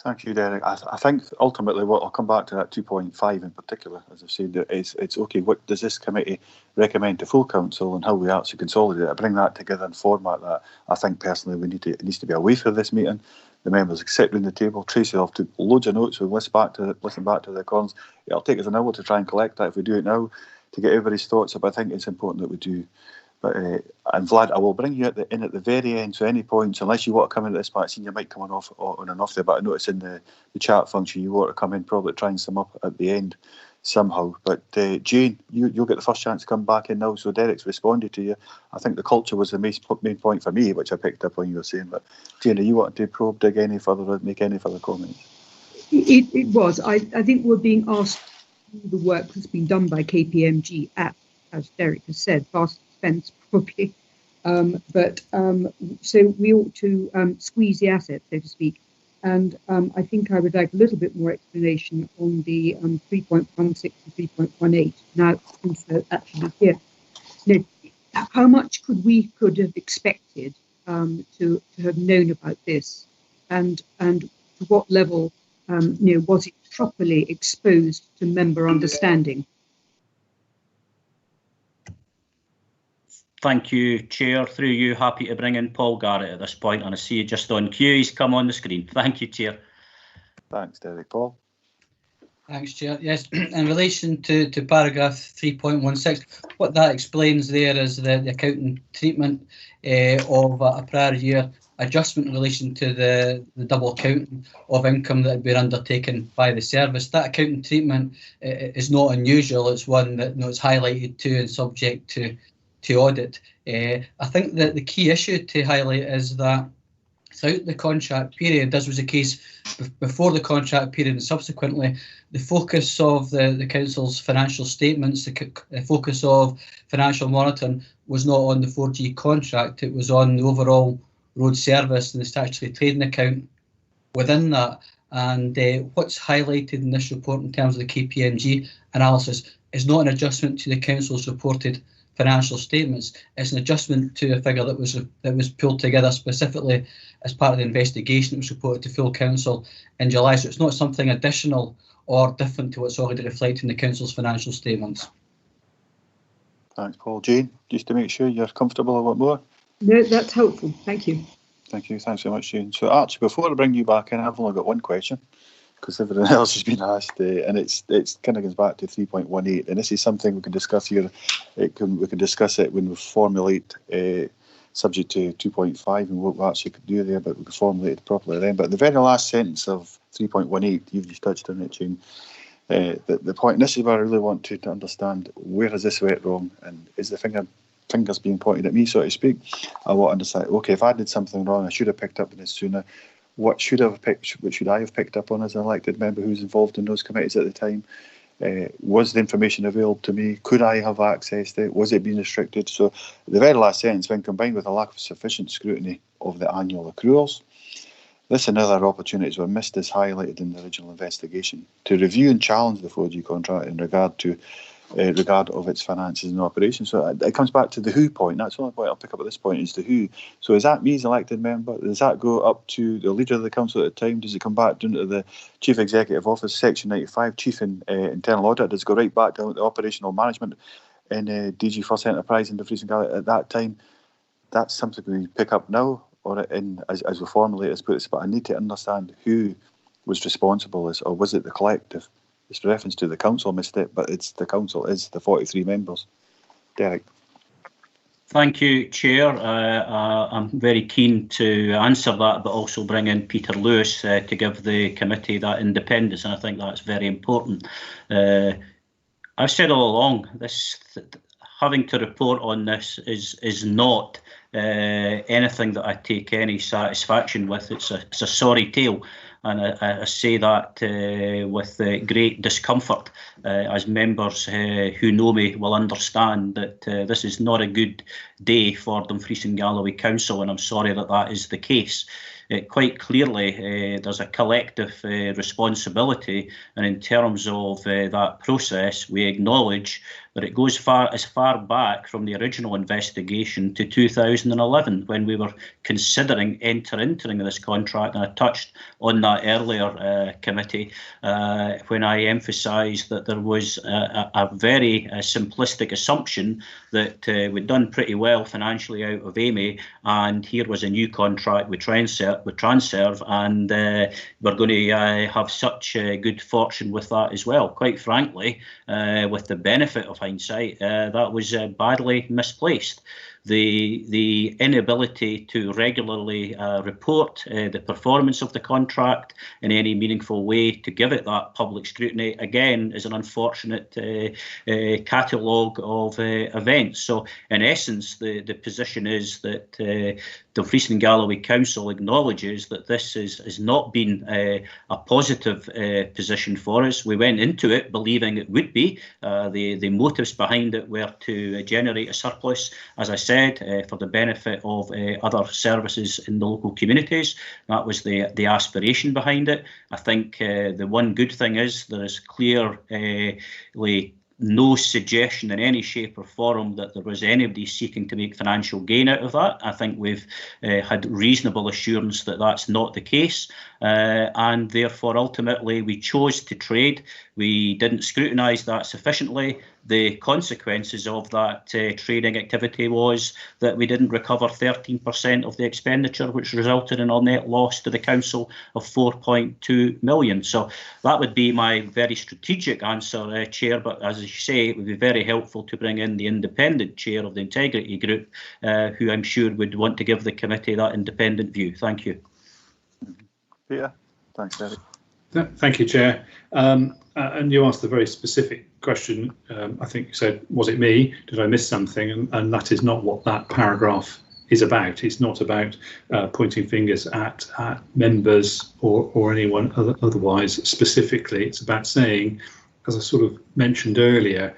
Thank you, Derek. I think ultimately what I'll come back to that 2.5 in particular, as I've said, it's okay. What does this committee recommend to full council and how we actually consolidate it? Bring that together and format that. I think personally it needs to be away from this meeting. The members sit around the table. Tracy will have to loads of notes. We'll listen back to the cons. It'll take us an hour to try and collect that if we do it now to get everybody's thoughts. But I think it's important that we do. But and Vlad, I will bring you in at the very end. So any points, unless you want to come into this part, I've seen you might come on and off there. But I notice in the chat function you want to come in, probably try and sum up at the end somehow. But Jane, you'll get the first chance to come back in now. So Derek's responded to you. I think the culture was the main point for me, which I picked up on you were saying. But Jane, are you want to probe, dig any further, or make any further comments? It was. I think we're being asked to do the work that's been done by KPMG at, as Derek has said, vast expense probably. So we ought to squeeze the asset, so to speak. And I think I would like a little bit more explanation on the 3.16 and 3.18. Now, since they're actually here, now, how much could have expected to have known about this, and to what level was it properly exposed to member understanding? Thank you, Chair. Through you, happy to bring in Paul Garrett at this point, and I see you just on cue. He's come on the screen. Thank you, Chair. Thanks, Derek. Paul. Thanks, Chair. Yes, in relation to paragraph 3.16, what that explains there is the accounting treatment of a prior year adjustment in relation to the double counting of income that had been undertaken by the service. That accounting treatment is not unusual. It's one that is highlighted to and subject to audit. I think that the key issue to highlight is that throughout the contract period, this was the case before the contract period and subsequently, the focus of the Council's financial statements, the focus of financial monitoring was not on the 4G contract, it was on the overall road service and the statutory trading account within that. And what's highlighted in this report in terms of the KPMG analysis is not an adjustment to the Council's reported financial statements. It's an adjustment to a figure that was pulled together specifically as part of the investigation that was reported to full council in July. So it's not something additional or different to what's already reflected in the council's financial statements. Thanks, Paul. Jane, just to make sure you're comfortable a bit more. No, that's helpful. Thank you. Thank you. Thanks so much, Jane. So Archie, before I bring you back in, I've only got one question, because everything else has been asked, and it's kind of goes back to 3.18, and this is something we can discuss here. We can discuss it when we formulate, subject to 2.5, and what we actually could do there, but we can formulate it properly then. But the very last sentence of 3.18, you've just touched on it, Jane. The point, and this is where I really want to understand, where has this went wrong, and is the fingers being pointed at me, so to speak? I want to understand, okay, if I did something wrong, I should have picked up on this sooner. What should I have picked up on as an elected member who's involved in those committees at the time? Was the information available to me? Could I have accessed it? Was it being restricted? So the very last sentence, when combined with a lack of sufficient scrutiny of the annual accruals, this and other opportunities were missed as highlighted in the original investigation to review and challenge the 4G contract in regard of its finances and operations. So it comes back to the who point. That's the only point I'll pick up at this point, is the who. So is that me as an elected member? Does that go up to the leader of the council at the time? Does it come back down to the Chief Executive Office, Section 95, Chief Internal Audit? Does it go right back down to the operational management in DG First Enterprise in Dumfries and Galloway at that time? That's something we pick up now, or as we formulate this, but I need to understand who was responsible, or was it the collective? It's reference to the council missed it, but it's the council is the 43 members. Derek. Thank you, Chair. I'm very keen to answer that, but also bring in Peter Lewis to give the committee that independence, and I think that's very important. I've said all along, having to report on this is not anything that I take any satisfaction with. It's a sorry tale. And I say that with great discomfort, as members who know me will understand that this is not a good day for Dumfries and Galloway Council, and I'm sorry that that is the case. Quite clearly, there's a collective responsibility, and in terms of that process, we acknowledge that it goes as far back from the original investigation to 2011, when we were considering entering this contract, and I touched on that earlier, committee, when I emphasised that there was a very simplistic assumption that we'd done pretty well financially out of AME, and here was a new contract with Transerve, and we're going to have such good fortune with that as well. Quite frankly, with the benefit of hindsight, that was badly misplaced. The inability to regularly report the performance of the contract in any meaningful way, to give it that public scrutiny, again, is an unfortunate catalogue of events. So in essence, the position is that Dumfries and Galloway Council acknowledges that this has not been a positive position for us. We went into it believing it would be. The motives behind it were to generate a surplus. As I said, said, for the benefit of other services in the local communities. That was the aspiration behind it. I think the one good thing is there is clearly no suggestion in any shape or form that there was anybody seeking to make financial gain out of that. I think we've had reasonable assurance that that's not the case, and therefore ultimately we chose to trade. We didn't scrutinise that sufficiently. The consequences of that trading activity was that we didn't recover 13% of the expenditure, which resulted in a net loss to the council of 4.2 million. So that would be my very strategic answer, Chair. But as you say, it would be very helpful to bring in the independent chair of the Integrity Group, who I'm sure would want to give the committee that independent view. Thank you. Peter, thanks, Derek. Thank you, Chair. And you asked a very specific question. I think you said, was it me? Did I miss something? And that is not what that paragraph is about. It's not about pointing fingers at members or anyone otherwise specifically. It's about saying, as I sort of mentioned earlier,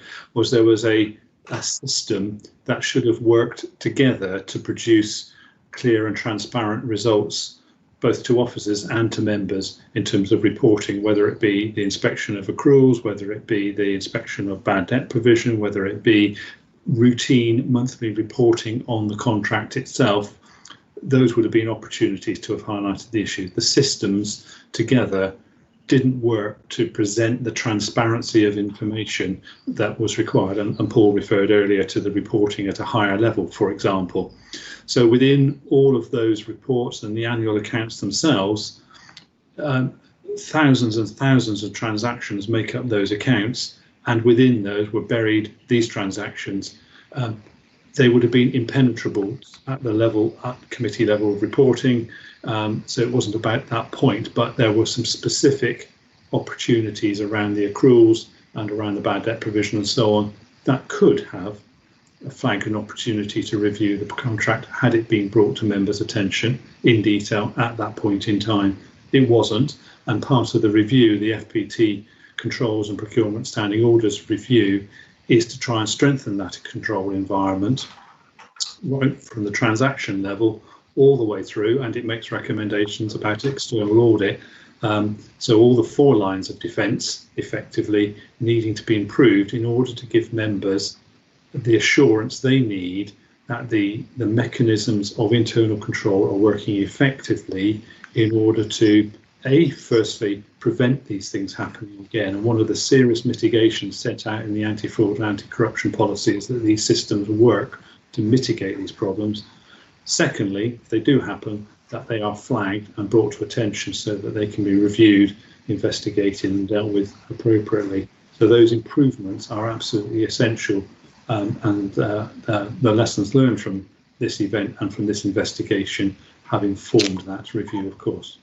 there was a system that should have worked together to produce clear and transparent results, both to officers and to members in terms of reporting, whether it be the inspection of accruals, whether it be the inspection of bad debt provision, whether it be routine monthly reporting on the contract itself. Those would have been opportunities to have highlighted the issue. The systems together didn't work to present the transparency of information that was required, and Paul referred earlier to the reporting at a higher level, for example. So within all of those reports and the annual accounts themselves, thousands and thousands of transactions make up those accounts, and within those were buried these transactions. They would have been impenetrable at committee level of reporting, so it wasn't about that point, but there were some specific opportunities around the accruals and around the bad debt provision and so on that could have flagged an opportunity to review the contract had it been brought to members' attention in detail at that point in time. It wasn't, and part of the review, the FPT Controls and Procurement Standing Orders review, is to try and strengthen that control environment right from the transaction level all the way through, and it makes recommendations about external audit. So all the 4 lines of defence effectively needing to be improved in order to give members the assurance they need that the mechanisms of internal control are working effectively in order to, firstly, prevent these things happening again. And one of the serious mitigations set out in the anti-fraud and anti-corruption policy is that these systems work to mitigate these problems. Secondly, if they do happen, that they are flagged and brought to attention so that they can be reviewed, investigated and dealt with appropriately. So those improvements are absolutely essential, and the lessons learned from this event and from this investigation have informed that review, of course.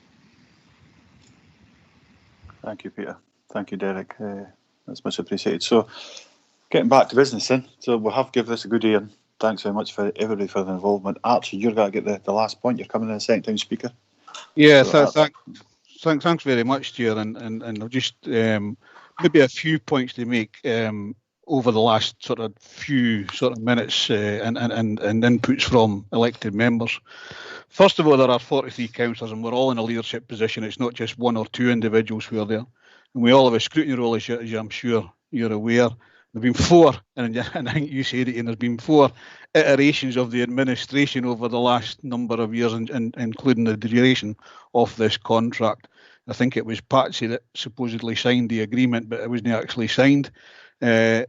Thank you, Peter. Thank you, Derek. That's much appreciated. So, getting back to business then. So we'll have to give this a good ear. Thanks very much for everybody for the involvement. Archie, you're going to get the last point. You're coming in a second time speaker. Yeah, so thanks very much, Chair. And I'll just maybe a few points to make over the last few minutes and inputs from elected members. First of all, there are 43 councillors and we're all in a leadership position. It's not just 1 or 2 individuals who are there. And we all have a scrutiny role, as I'm sure you're aware. There have been 4, and I think you said it, and there's been 4 iterations of the administration over the last number of years, including the duration of this contract. I think it was Patsy that supposedly signed the agreement, but it wasn't actually signed. There's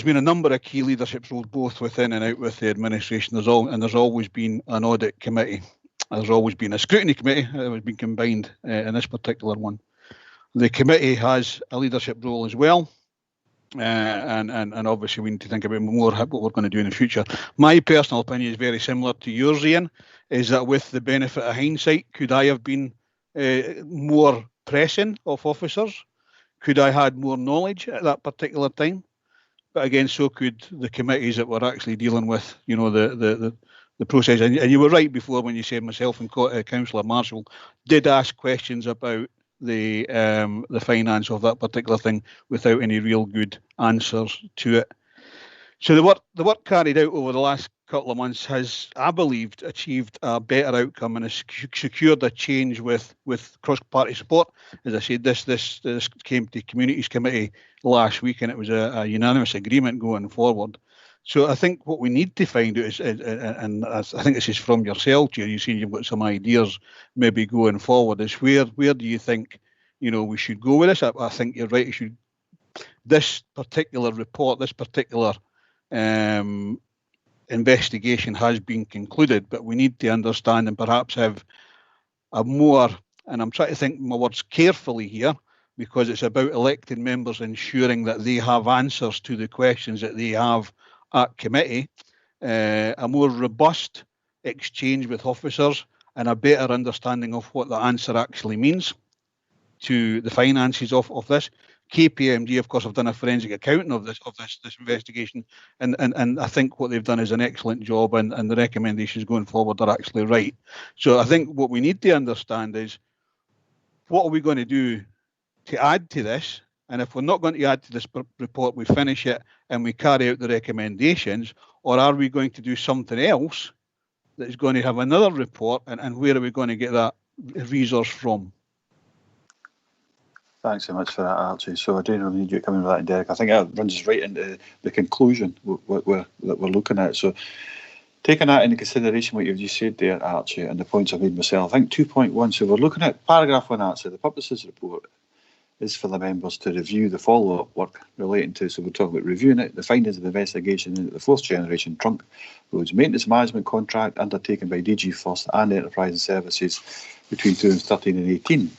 been a number of key leadership roles, both within and out with the administration. There's always been an audit committee. There's always been a scrutiny committee that has been combined in this particular one. The committee has a leadership role as well. And obviously we need to think about more what we're going to do in the future. My personal opinion is very similar to yours, Ian, is that with the benefit of hindsight, could I have been more pressing of officers? Could I had more knowledge at that particular time? But again, so could the committees that were actually dealing with, the process. And you were right before when you said myself and Councillor Marshall did ask questions about the finance of that particular thing without any real good answers to it. So the work carried out over the last couple of months has, I believe, achieved a better outcome and has secured a change with cross-party support. As I said, this came to Communities Committee last week, and it was a unanimous agreement going forward. So I think what we need to find out is, and I think this is from yourself, Chair, you seem you've got some ideas maybe going forward, is where do you think, you know, we should go with this? I think you're right. This particular report, this particular investigation has been concluded, but we need to understand and perhaps have a more, and I'm trying to think my words carefully here, because it's about elected members ensuring that they have answers to the questions that they have at committee, a more robust exchange with officers and a better understanding of what the answer actually means to the finances of this. KPMG, of course, have done a forensic accounting of this investigation, and I think what they've done is an excellent job, and the recommendations going forward are actually right. So I think what we need to understand is, what are we going to do to add to this? And if we're not going to add to this report, we finish it and we carry out the recommendations, or are we going to do something else that is going to have another report, and where are we going to get that resource from? Thanks so much for that, Archie. So I do really need you coming with that, Derek. I think that runs us right into the conclusion that we're looking at. So taking that into consideration, what you've just said there, Archie, and the points I've made myself, I think 2.1, so we're looking at paragraph 1, Archie, the purposes of the report is for the members to review the follow-up work relating to, so we're talking about reviewing it, the findings of the investigation into the fourth generation trunk roads maintenance management contract undertaken by DG First and Enterprise and Services between 2013 and 18.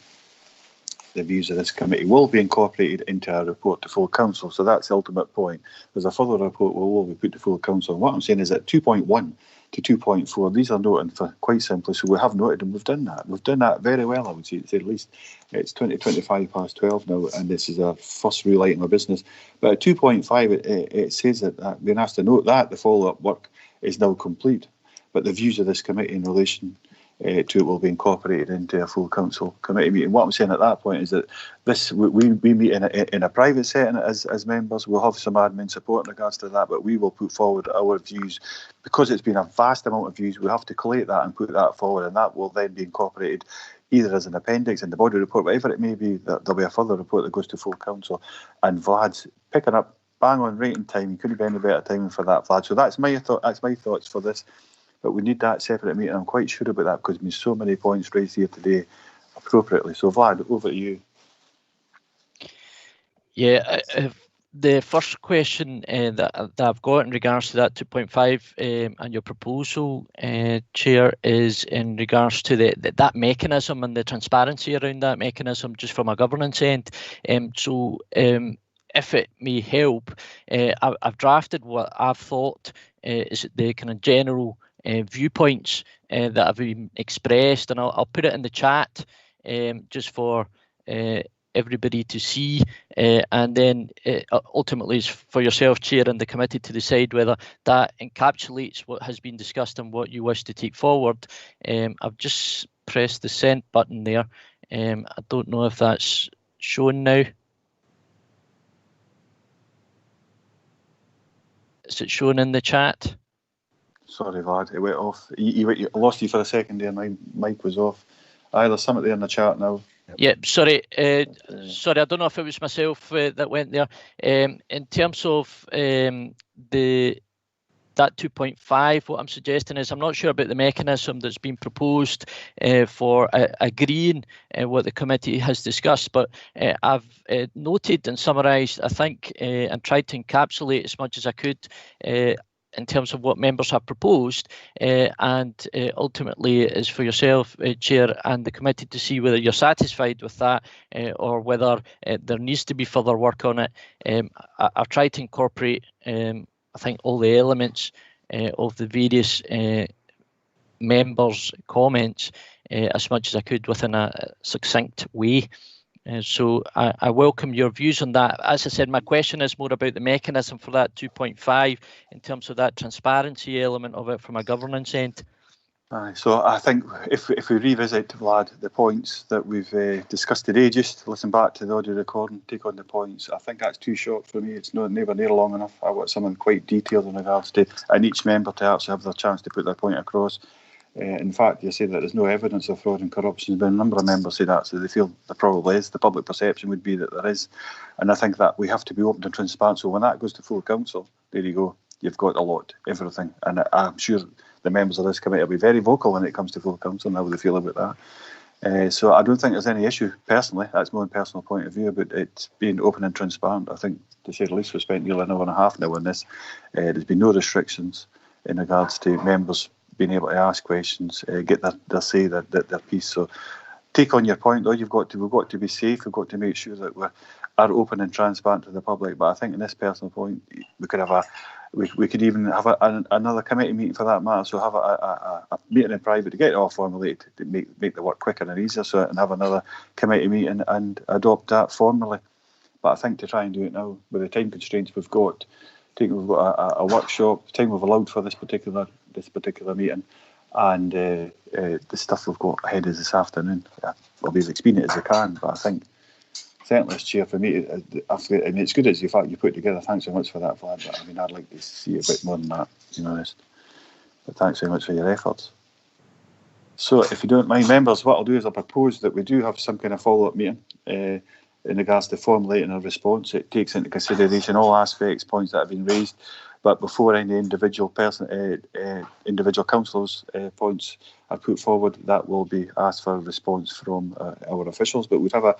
The views of this committee will be incorporated into a report to full council. So that's the ultimate point. There's a further report will be put to full council. And what I'm saying is that 2.1 to 2.4, these are noted for quite simply. So we have noted and we've done that. We've done that very well, I would say, to say the least. It's 25 past 12 now, and this is our first real item of business. But at 2.5, it says that being asked to note that the follow-up work is now complete. But the views of this committee in relation to it will be incorporated into a full council committee meeting. What I'm saying at that point is that this we meet in a private setting as members. We'll have some admin support in regards to that, but we will put forward our views. Because it's been a vast amount of views, we have to collate that and put that forward, and that will then be incorporated either as an appendix in the body report, whatever it may be. There'll be a further report that goes to full council. And Vlad's picking up bang on right in time. You couldn't be any better timing for that, Vlad. So that's my thoughts for this. But we need that separate meeting. I'm quite sure about that because there's so many points raised here today appropriately. So Vlad, over to you. Yeah, the first question that I've got in regards to that 2.5 and your proposal, Chair, is in regards to that mechanism and the transparency around that mechanism, just from a governance end. If it may help, I've drafted what I've thought is the kind of general viewpoints that have been expressed, and I'll put it in the chat just for everybody to see, and then ultimately it's for yourself, Chair, and the committee to decide whether that encapsulates what has been discussed and what you wish to take forward. I've just pressed the send button there. I don't know if that's shown now. Is it shown in the chat? Sorry, Vlad, it went off. I lost you for a second there. My mic was off. There's something there in the chat now. Yeah, sorry. Sorry, I don't know if it was myself that went there. In terms of that 2.5, what I'm suggesting is I'm not sure about the mechanism that's been proposed for agreeing what the committee has discussed, but I've noted and summarised, I think, and tried to encapsulate as much as I could in terms of what members have proposed, and ultimately is for yourself, Chair, and the committee to see whether you're satisfied with that or whether there needs to be further work on it. I've tried to incorporate I think all the elements of the various members' comments as much as I could within a succinct way. So I welcome your views on that. As I said, my question is more about the mechanism for that 2.5 in terms of that transparency element of it from a governance end. So I think if we revisit, Vlad, the points that we've discussed today, just listen back to the audio recording, take on the points. I think that's too short for me. It's not nowhere near long enough. I want something quite detailed in regards to, and each member to actually have their chance to put their point across. In fact, you say that there's no evidence of fraud and corruption, but a number of members say that, so they feel there probably is. The public perception would be that there is. And I think that we have to be open and transparent. So when that goes to full council, there you go. You've got a lot, everything. And I'm sure the members of this committee will be very vocal when it comes to full council and how they feel about that. So I don't think there's any issue, personally. That's my own personal point of view, about it being open and transparent. I think, to say the least, we spent nearly an hour and a half now on this. There's been no restrictions in regards to members being able to ask questions, get their say, their piece. So take on your point, though. We've got to be safe. We've got to make sure that we are open and transparent to the public. But I think in this personal point, we could have we could even have another committee meeting for that matter. So have a meeting in private to get it all formulated, to make the work quicker and easier. So and have another committee meeting and adopt that formally. But I think to try and do it now with the time constraints we've got, I think we've got a workshop, time we've allowed for this particular meeting, and the stuff we've got ahead of this afternoon. I'll be as expedient as I can, but I think certainly as chair for me, it's good as the fact you put together. Thanks so much for that, Vlad. But I mean, I'd like to see a bit more than that, to be honest. But thanks very much for your efforts. So, if you don't mind, members, what I'll do is I'll propose that we do have some kind of follow-up meeting in regards to formulating a response. It takes into consideration all aspects, points that have been raised, but before any individual councillors' points are put forward, that will be asked for a response from our officials. But we'd have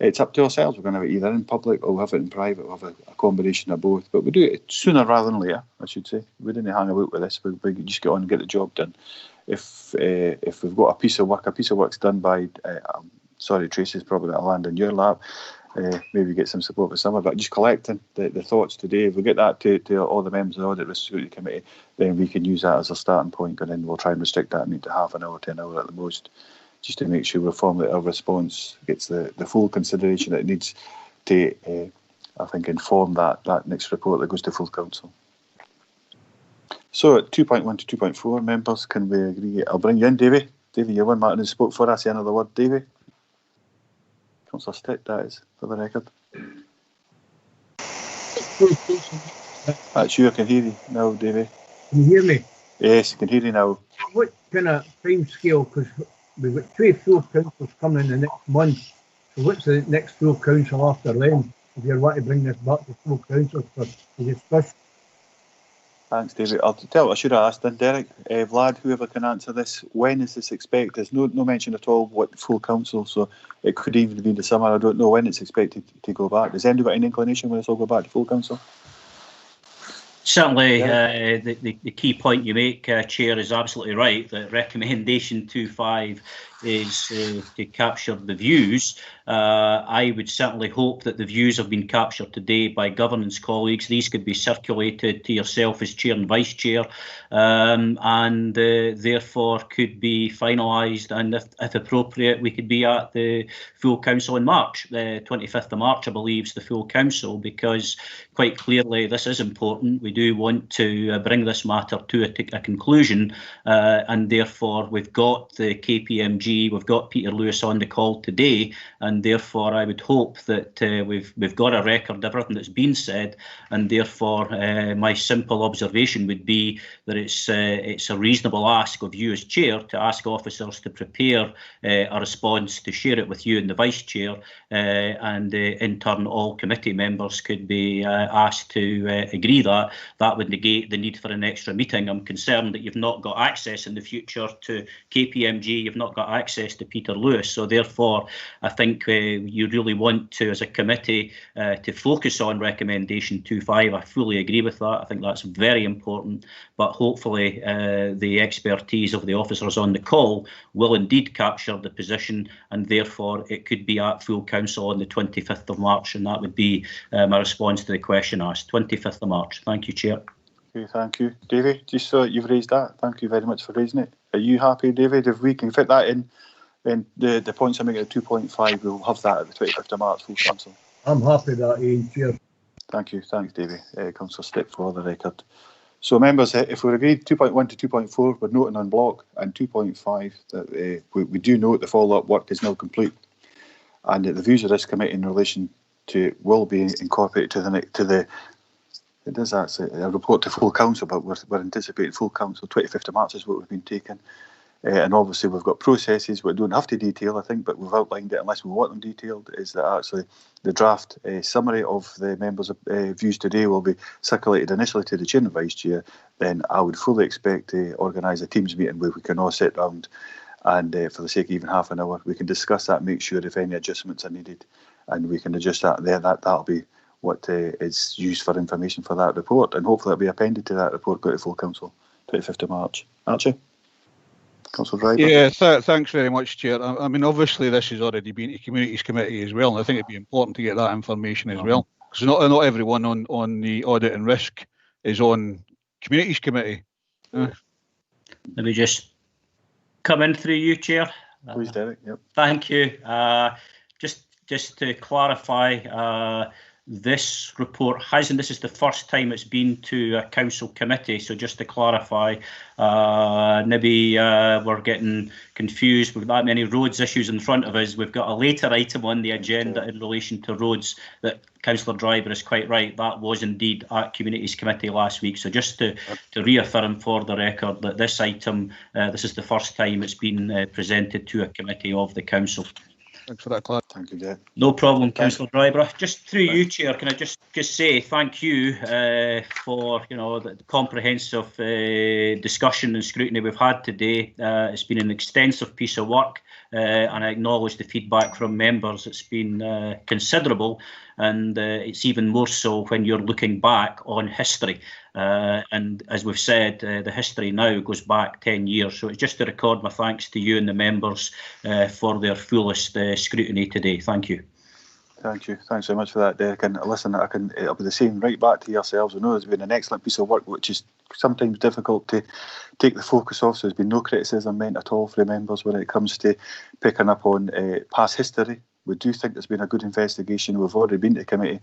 it's up to ourselves. We're going to have it either in public or we'll have it in private. We'll have a combination of both. But we do it sooner rather than later, I should say. We didn't hang about with this. We just get on and get the job done. If we've got a piece of work's done by, sorry, Tracy's probably going to land in your lap. Maybe get some support with someone, but just collecting the thoughts today. If we get that to all the members of the Audit Risk Scrutiny Committee, then we can use that as a starting point, and then we'll try and restrict that meeting to half an hour to an hour at the most, just to make sure we formulate our response gets the full consideration that it needs to, I think, inform that next report that goes to full council. So at 2.1 to 2.4, members, can we agree? I'll bring you in, Davy. Davy, you're one Martin who spoke for us. Say another word, Davy. Councillor Stick, that is, for the record. That's you, I can hear you now, Davy. Can you hear me? Yes, I can hear you now. What kind of time scale? Because we've got 2 full councils coming in the next month. So what's the next full council after then? If you want to bring this back to full council for discussion. Thanks, David. I should have asked then, Derek. Vlad, whoever can answer this, when is this expected? There's no mention at all what full council, so it could even be in the summer. I don't know when it's expected to go back. Does anybody got any inclination when this will go back to full council? Certainly, the key point you make, Chair, is absolutely right, that recommendation 2.5 is to capture the views. I would certainly hope that the views have been captured today by governance colleagues. These could be circulated to yourself as Chair and Vice Chair, and therefore could be finalised, and if appropriate, we could be at the full council in March. The 25th of March, I believe, is the full council, because quite clearly this is important. We do want to bring this matter to a conclusion, and therefore we've got the KPMG, we've got Peter Lewis on the call today, and therefore I would hope that we've got a record of everything that's been said, and therefore my simple observation would be that it's a reasonable ask of you as Chair to ask officers to prepare a response, to share it with you and the Vice Chair, and in turn all committee members could be asked to agree that. That would negate the need for an extra meeting. I'm concerned that you've not got access in the future to KPMG, you've not got access to Peter Lewis, so therefore I think you really want to, as a committee, to focus on recommendation 2.5. I fully agree with that. I think that's very important, but hopefully the expertise of the officers on the call will indeed capture the position, and therefore it could be at full council on the 25th of March, and that would be my response to the question asked. 25th of March. Thank you, Chair. Okay, thank you. David, just so you've raised that, thank you very much for raising it. Are you happy, David? If we can fit that in, then the points I'm making at 2.5, we'll have that at the 25th of March full council. I'm happy with that, Ian, Chair. Thank you. Thanks, David. Councillor Stick, for the record. So members, if we're agreed 2.1 to 2.4, we're noting on block, and 2.5 that we do note the follow-up work is now complete, and the views of this committee in relation to will be incorporated to the it does actually a report to full council, but we're anticipating full council 25th of March is what we've been taking. And obviously we've got processes we don't have to detail, I think, but we've outlined it unless we want them detailed, is that actually the draft summary of the members' views today will be circulated initially to the chair and vice chair. Then I would fully expect to organise a Teams meeting where we can all sit round and for the sake of even half an hour, we can discuss that, make sure if any adjustments are needed, and we can adjust that there. That'll be what is used for information for that report, and hopefully it'll be appended to that report, go to full council, 25th of March. Archie? Councillor Driver? Yeah, thanks very much, Chair. I mean, obviously this has already been to Communities Committee as well, and I think it'd be important to get that information as well, because not everyone on the Audit and Risk is on Communities Committee. Let me just come in through you, Chair. Please, Derek. Yep. Thank you. Just to clarify, this report hasn't, this is the first time it's been to a council committee, so just to clarify, maybe we're getting confused with that many roads issues in front of us. We've got a later item on the agenda in relation to roads that Councillor Driver is quite right, that was indeed at Communities Committee last week. So just to reaffirm for the record that this item, this is the first time it's been presented to a committee of the council. Thanks for that, Clark. Thank you, Dave. No problem, Councillor Driver. Just through you, Chair, can I just say thank you for the comprehensive discussion and scrutiny we've had today. It's been an extensive piece of work, and I acknowledge the feedback from members. It's been considerable, and it's even more so when you're looking back on history. And as we've said, the history now goes back 10 years. So it's just to record my thanks to you and the members for their fullest scrutiny today. Thank you. Thank you. Thanks very much for that, Derek. And listen, it'll be the same right back to yourselves. I know it's been an excellent piece of work, which is sometimes difficult to take the focus off. So there's been no criticism meant at all for the members when it comes to picking up on past history. We do think there's been a good investigation. We've already been to committee,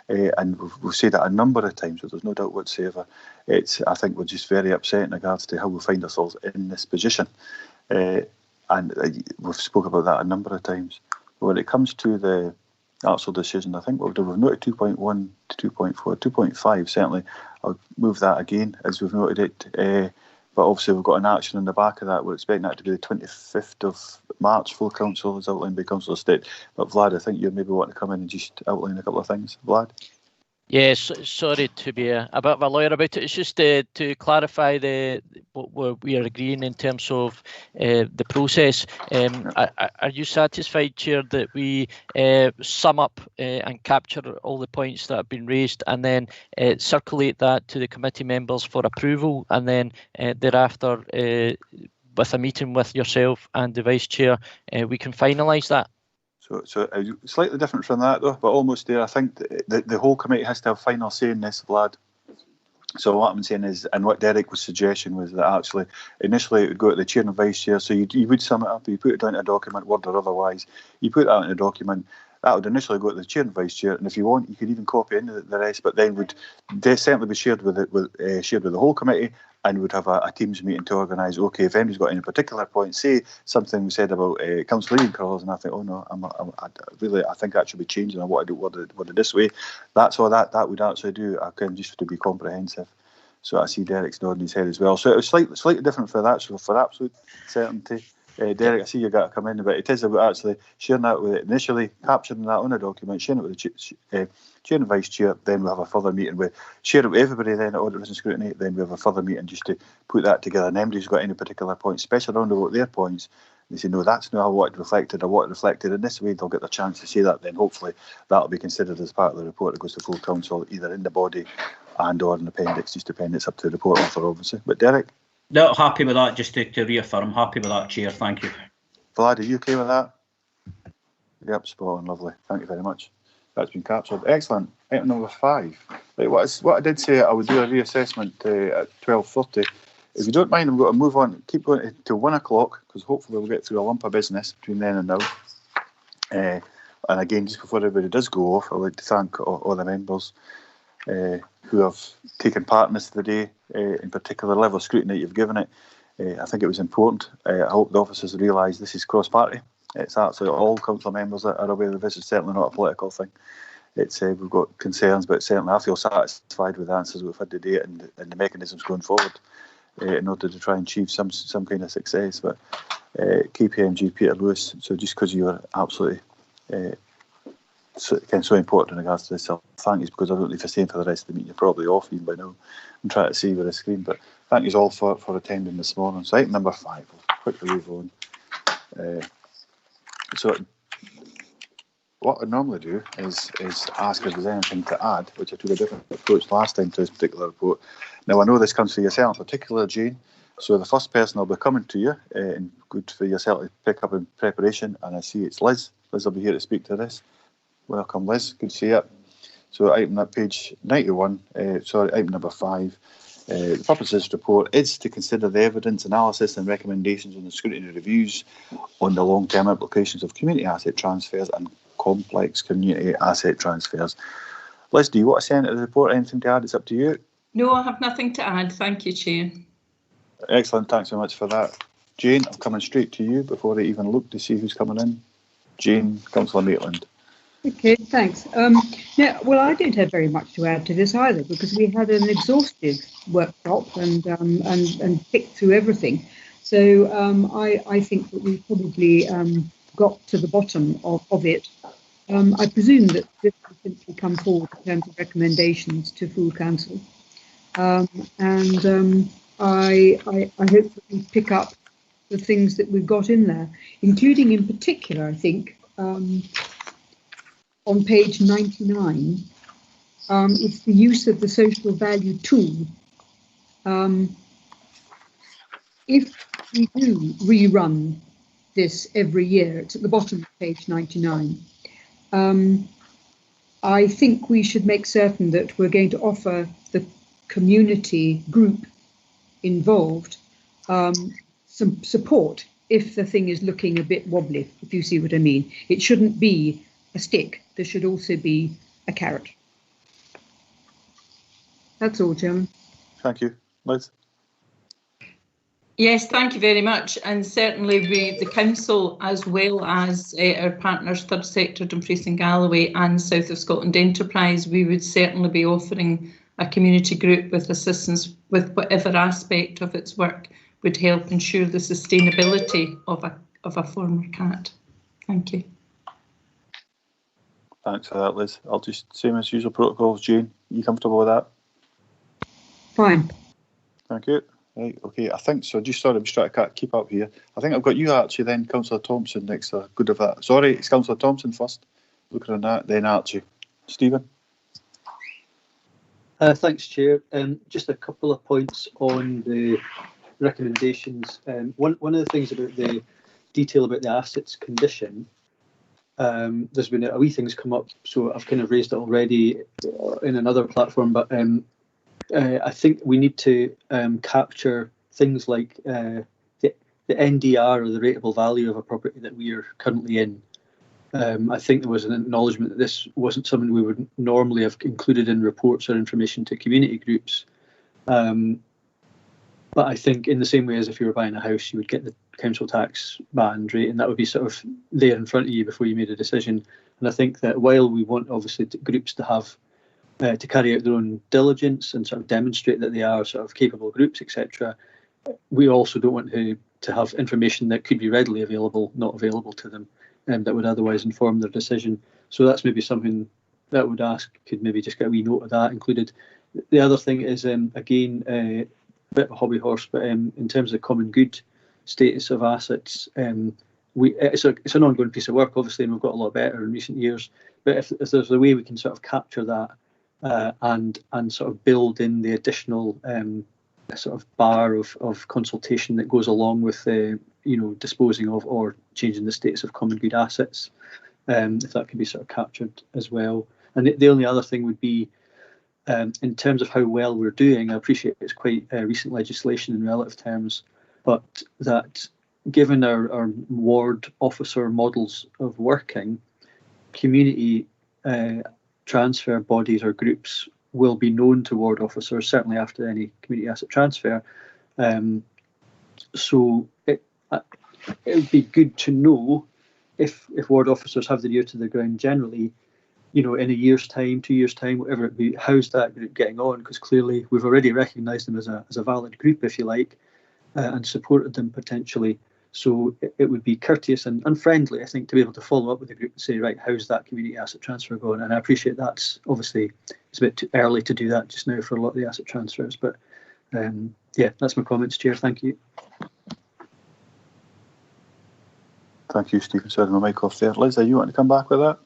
and we've said that a number of times, so there's no doubt whatsoever. I think we're just very upset in regards to how we find ourselves in this position. And we've spoke about that a number of times. But when it comes to the actual decision, I think we've noted 2.1 to 2.4, 2.5 certainly. I'll move that again as we've noted it. But obviously we've got an action on the back of that. We're expecting that to be the 25th of March, full council as outlined by Councillor Stitt. But Vlad, I think you maybe want to come in and just outline a couple of things. Vlad? Yes, sorry to be a bit of a lawyer about it. It's just to clarify what we are agreeing in terms of the process. Are you satisfied, Chair, that we sum up and capture all the points that have been raised and then circulate that to the committee members for approval, and then thereafter with a meeting with yourself and the Vice Chair, we can finalise that? So slightly different from that though, but almost there. I think the whole committee has to have final say in this, Vlad. So what I'm saying is, and what Derek was suggesting was that actually initially it would go to the chair and vice chair. So you would sum it up, you put it down in a document, word or otherwise. You put that in a document. That would initially go to the chair and vice chair, and if you want, you could even copy in the rest. But then would certainly be shared with the whole committee, and would have a Teams meeting to organise. Okay, if anybody's got any particular point, say something was said about council leading colours, and I think, oh no, I think that should be changed, and I want to word it this way. That's all that would actually do. I can just to be comprehensive. So I see Derek's nodding his head as well. So it was slightly different for that. So for absolute certainty. Derek, I see you got to come in, but it is about actually sharing that with it, initially capturing that on a document, sharing it with the chair and vice chair, then we'll have a further meeting share it with everybody then at Audit, Risk and Scrutiny, then we have a further meeting just to put that together. And anybody's got any particular points, especially around about their points, they say, no, that's not how what it reflected, or what it reflected in this way, they'll get the chance to say that, then hopefully that'll be considered as part of the report that goes to full council, either in the body and or an appendix, just depending, it's up to the report author obviously. But Derek? No, happy with that, just to reaffirm, happy with that, Chair, thank you. Vlad, are you okay with that? Yep, spot on, lovely. Thank you very much. That's been captured. Excellent. Item number 5. Right, what I did say, I would do a reassessment at 12:30. If you don't mind, I'm going to move on, keep going until 1 o'clock, because hopefully we'll get through a lump of business between then and now. And again, just before everybody does go off, I'd like to thank all the members who have taken part in this today, in particular the level of scrutiny that you've given it. I think it was important. I hope the officers realise this is cross-party. It's absolutely all council members that are aware of this. It's certainly not a political thing. It's we've got concerns, but certainly I feel satisfied with the answers we've had today and the mechanisms going forward in order to try and achieve some kind of success. But KPMG, Peter Lewis, so just because you are absolutely so important in regards to this, so thank you, because I don't know if you're staying for the rest of the meeting. You're probably off even by now. I'm trying to see with the screen, but thank you all for attending this morning. So item number 5, we'll quickly move on. So what I normally do is ask if there's anything to add, which I took a different approach last time to this particular report. Now I know this comes for yourself in particular, Jane, so the first person I'll be coming to you, and good for yourself to pick up in preparation, and I see it's Liz. Liz will be here to speak to this. Welcome, Liz. Good to see you. So item at page 91, item number 5. The purpose of this report is to consider the evidence, analysis and recommendations on the scrutiny reviews on the long-term implications of community asset transfers and complex community asset transfers. Liz, do you want to say into the report? Anything to add? It's up to you. No, I have nothing to add. Thank you, Chair. Excellent. Thanks very much for that. Jane, I'm coming straight to you before I even look to see who's coming in. Jane, Councillor Maitland. Okay, thanks. Yeah, well, I don't have very much to add to this either, because we had an exhaustive workshop and picked through everything. So I think that we probably got to the bottom of it. I presume that this will simply come forward in terms of recommendations to full council, and I hope that we pick up the things that we've got in there, including in particular, I think. On page 99, it's the use of the social value tool. If we do rerun this every year, it's at the bottom of page 99, I think we should make certain that we're going to offer the community group involved some support if the thing is looking a bit wobbly, if you see what I mean. It shouldn't be a stick. There should also be a carrot. That's all, Chairman. Thank you. Liz? Yes, thank you very much. And certainly the council, as well as our partners, Third Sector, Dumfries and Galloway and South of Scotland Enterprise, we would certainly be offering a community group with assistance with whatever aspect of its work would help ensure the sustainability of a former cat. Thank you. Thanks for that, Liz. I'll just, same as usual protocols. Jane, you comfortable with that? Fine. Thank you. Right, okay, I think so. Just sorry, I'm just trying to keep up here. I think I've got you, Archie, then Councillor Thompson next. Good of that. Sorry, it's Councillor Thompson first. Looking on that, then Archie. Stephen? Thanks, Chair. Just a couple of points on the recommendations. One of the things about the detail about the assets condition, there's been a wee things come up, so I've kind of raised it already in another platform, but I think we need to capture things like the NDR, or the rateable value of a property that we are currently in. I think there was an acknowledgement that this wasn't something we would normally have included in reports or information to community groups. But I think in the same way as if you were buying a house, you would get the council tax band rate, and that would be sort of there in front of you before you made a decision. And I think that while we want obviously groups to have to carry out their own diligence and sort of demonstrate that they are sort of capable groups, etc., we also don't want to have information that could be readily available not available to them, that would otherwise inform their decision. So that's maybe something that I would ask, could maybe just get a wee note of that included. The other thing is, again, a bit of a hobby horse, but in terms of common good status of assets, it's an ongoing piece of work, obviously, and we've got a lot better in recent years. But if there's a way we can sort of capture that and sort of build in the additional sort of bar of consultation that goes along with disposing of or changing the status of common good assets, if that can be sort of captured as well. And the only other thing would be, in terms of how well we're doing, I appreciate it's quite recent legislation in relative terms, but that given our ward officer models of working, community transfer bodies or groups will be known to ward officers, certainly after any community asset transfer. So it would be good to know if ward officers have their ear to the ground generally, in a year's time, 2 years' time, whatever it be, how's that group getting on? Because clearly we've already recognised them as a valid group, if you like, and supported them potentially. So it would be courteous and friendly, I think, to be able to follow up with the group and say, right, how's that community asset transfer going? And I appreciate that's obviously, it's a bit too early to do that just now for a lot of the asset transfers. But yeah, that's my comments, Chair. Thank you. Thank you, Stephen. Sorry, my mic off there. Liz, you want to come back with that?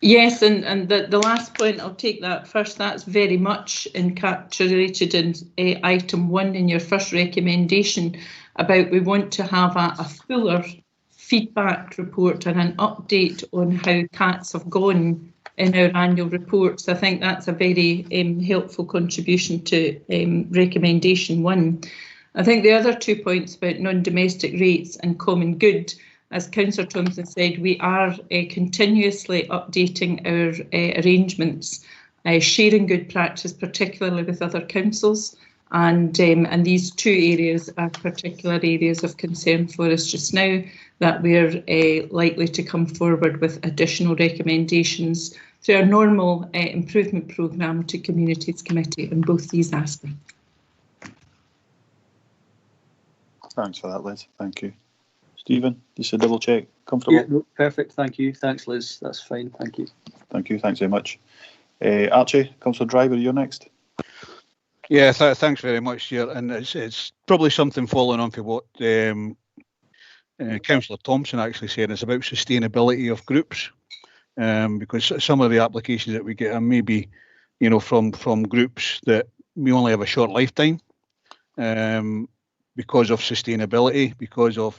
Yes, and the last point, I'll take that first. That's very much encapsulated in item 1 in your first recommendation about we want to have a fuller feedback report and an update on how CATs have gone in our annual reports. I think that's a very helpful contribution to recommendation 1. I think the other 2 points about non-domestic rates and common good, as Councillor Thompson said, we are continuously updating our arrangements, sharing good practice, particularly with other councils. And these 2 areas are particular areas of concern for us just now, that we're likely to come forward with additional recommendations through our normal improvement programme to Communities Committee on both these aspects. Thanks for that, Liz. Thank you. Stephen, just a double check. Comfortable? Yeah, no, perfect. Thank you. Thanks, Liz. That's fine. Thank you. Thank you. Thanks very much. Archie, Councillor Driver, you're next. Yeah, thanks very much, Chair. And it's probably something following on from what Councillor Thompson actually said. It's about sustainability of groups, because some of the applications that we get are maybe, from groups that we only have a short lifetime, because of sustainability, because of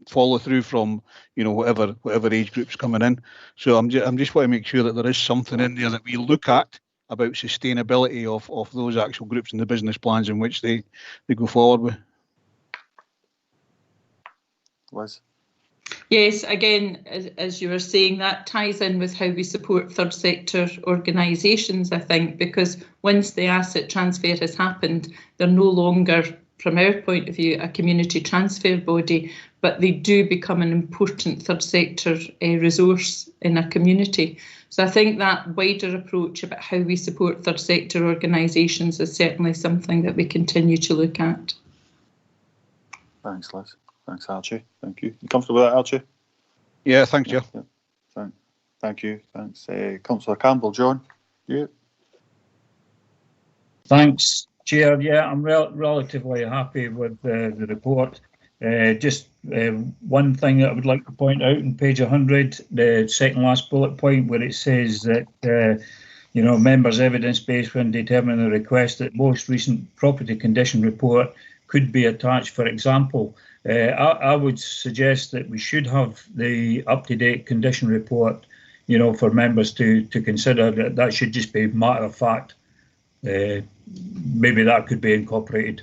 follow through from whatever age groups coming in. So I'm just want to make sure that there is something in there that we look at about sustainability of those actual groups and the business plans in which they go forward with. Liz? Yes, again, as you were saying, that ties in with how we support third sector organisations, I think, because once the asset transfer has happened, they're no longer, from our point of view, a community transfer body, but they do become an important third sector resource in a community. So I think that wider approach about how we support third sector organisations is certainly something that we continue to look at. Thanks, Liz. Thanks, Archie. Thank you. You comfortable with that, Archie? Yeah, thanks, Chair. Yeah. Thank you. Thanks. Councillor Campbell, John, you? Thanks, Chair. Yeah, I'm relatively happy with the report. Just one thing that I would like to point out on page 100, the second last bullet point, where it says that members' evidence base when determining the request that most recent property condition report could be attached. For example, I would suggest that we should have the up-to-date condition report, for members to consider. That should just be matter of fact. Maybe that could be incorporated.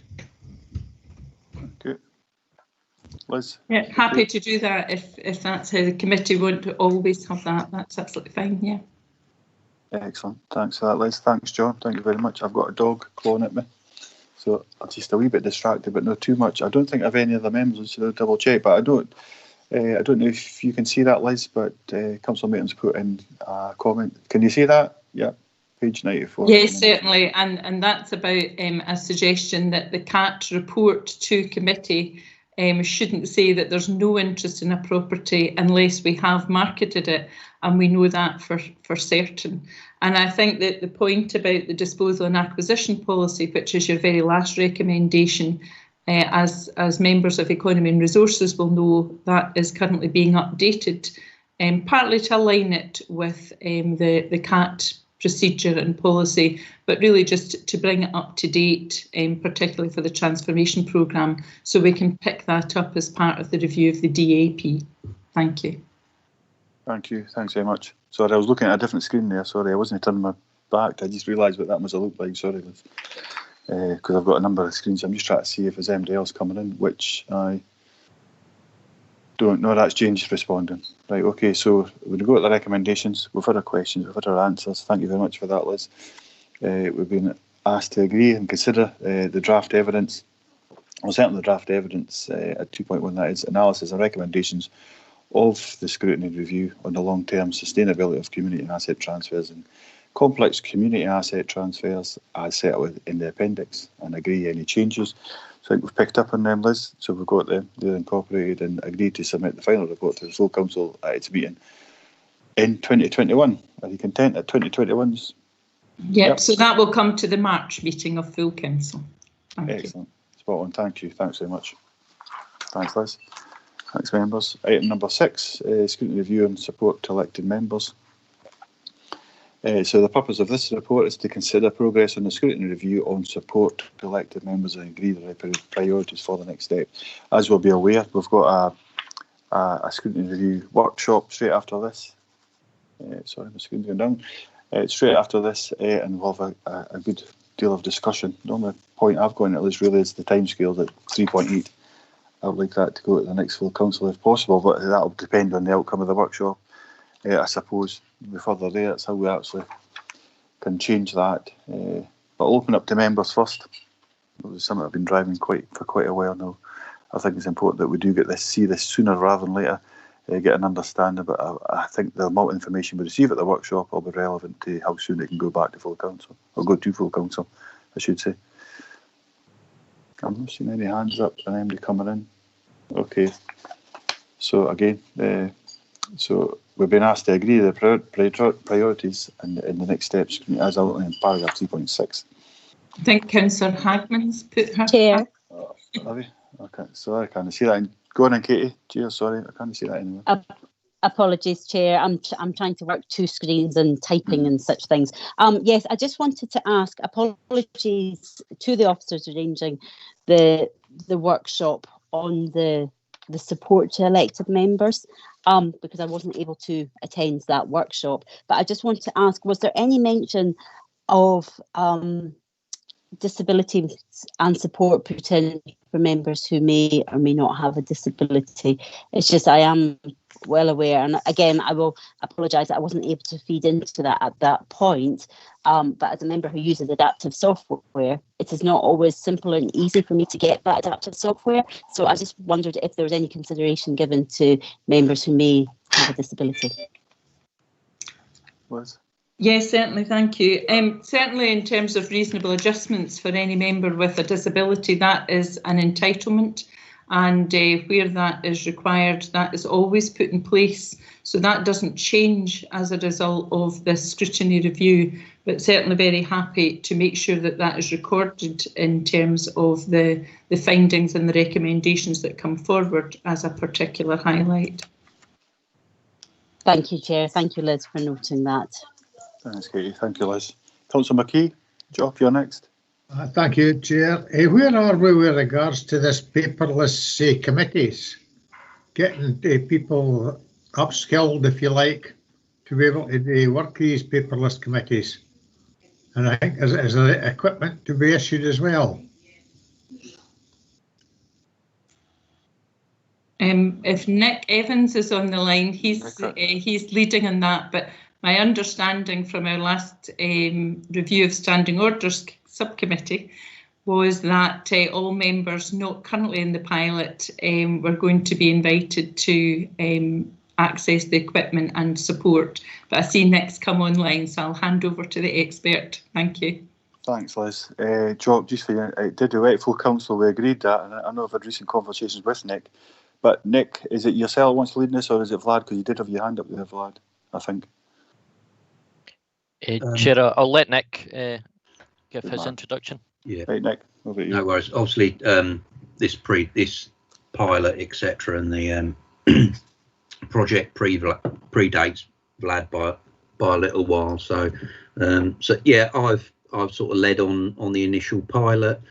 Good. Liz? Yeah, happy to do that if that's how the committee want to always have that. That's absolutely fine, yeah. Excellent. Thanks for that, Liz. Thanks, John. Thank you very much. I've got a dog clawing at me, so I'm just a wee bit distracted, but not too much. I don't think I have any other members, so I'll double check, but I don't know if you can see that, Liz, but Councillor Maitland's put in a comment. Can you see that? Yeah. Page 94. Yes, certainly, and that's about a suggestion that the CAT report to committee shouldn't say that there's no interest in a property unless we have marketed it, and we know that for certain. And I think that the point about the disposal and acquisition policy, which is your very last recommendation, as members of Economy and Resources will know, that is currently being updated, partly to align it with the CAT procedure and policy, but really just to bring it up to date, particularly for the transformation programme, so we can pick that up as part of the review of the DAP. Thank you. Thank you. Thanks very much. Sorry, I was looking at a different screen there. Sorry, I wasn't turning my back. I just realised what that must have looked like. Sorry, because I've got a number of screens. I'm just trying to see if there's anybody else coming in, which I Don't. No, that's James responding. Right, okay, so we'll go to the recommendations. We've had our questions, we've had our answers. Thank you very much for that, Liz. We've been asked to agree and consider the draft evidence. Well, certainly the draft evidence at 2.1, that is analysis and recommendations of the scrutiny review on the long-term sustainability of community asset transfers and complex community asset transfers as set out in the appendix, and agree any changes. So I think we've picked up on them, Liz. So we've got them, they're incorporated, and agreed to submit the final report to the full council at its meeting in 2021. Are you content at 2021's? Yep, so that will come to the March meeting of full council. Excellent. Spot on, thank you. Thanks very much. Thanks, Liz. Thanks, members. Item number 6, scrutiny review and support to elected members. So the purpose of this report is to consider progress on the scrutiny review on support to elected members and agree the priorities for the next step. As we'll be aware, we've got a scrutiny review workshop straight after this. Sorry, my screen's going down. Straight after this, and we'll have a good deal of discussion. The only point I've got in it really is the timescales at 3.8. I would like that to go to the next full council if possible, but that will depend on the outcome of the workshop. I suppose the further there, that's how we actually can change that. But I'll open up to members first. It was something I've been driving for quite a while now. I think it's important that we do see this sooner rather than later, get an understanding. But I think the amount of information we receive at the workshop will be relevant to how soon it can go back to full council, or go to full council, I should say. I'm not seeing any hands up and anybody coming in. Okay. So again, so we've been asked to agree the priorities and the next steps as outlined in paragraph 3.6. I think Councillor Hagman's put her Chair. Okay. Sorry, I can't see that. Go on, Katie. Cheers. Sorry, I can't see that anymore. Apologies, Chair. I'm trying to work 2 screens and typing and such things. Yes, I just wanted to ask. Apologies to the officers arranging the workshop on the support to elected members, because I wasn't able to attend that workshop. But I just want to ask: was there any mention of disability and support put in for members who may or may not have a disability? It's just I am well aware, and again I will apologise that I wasn't able to feed into that at that point, but as a member who uses adaptive software, it is not always simple and easy for me to get that adaptive software. So I just wondered if there was any consideration given to members who may have a disability. Liz? Yes, certainly, thank you. Certainly in terms of reasonable adjustments for any member with a disability, that is an entitlement, and where that is required, that is always put in place. So that doesn't change as a result of this scrutiny review, but certainly very happy to make sure that that is recorded in terms of the findings and the recommendations that come forward as a particular highlight. Thank you, Chair. Thank you, Liz, for noting that. Thanks, Katie. Thank you, Liz. Councillor McKee, Job, you're next. Thank you, Chair. Where are we with regards to this paperless committees? Getting people upskilled, if you like, to be able to work these paperless committees. And I think is there equipment to be issued as well? If Nick Evans is on the line, he's leading on that, but my understanding from our last review of Standing Orders Subcommittee was that all members not currently in the pilot were going to be invited to access the equipment and support. But I see Nick's come online, so I'll hand over to the expert. Thank you. Thanks, Liz. Job, just for you, did the Rightful Council, we agreed that, and I know I've had recent conversations with Nick, but Nick, is it yourself who wants to lead this, or is it Vlad? Because you did have your hand up there, Vlad, I think. Chair, I'll let Nick give his introduction. Yeah. Right, Nick, over to you. No worries. Obviously, this pilot, etc., and the project predates Vlad by a little while. So yeah, I've sort of led on the initial pilot.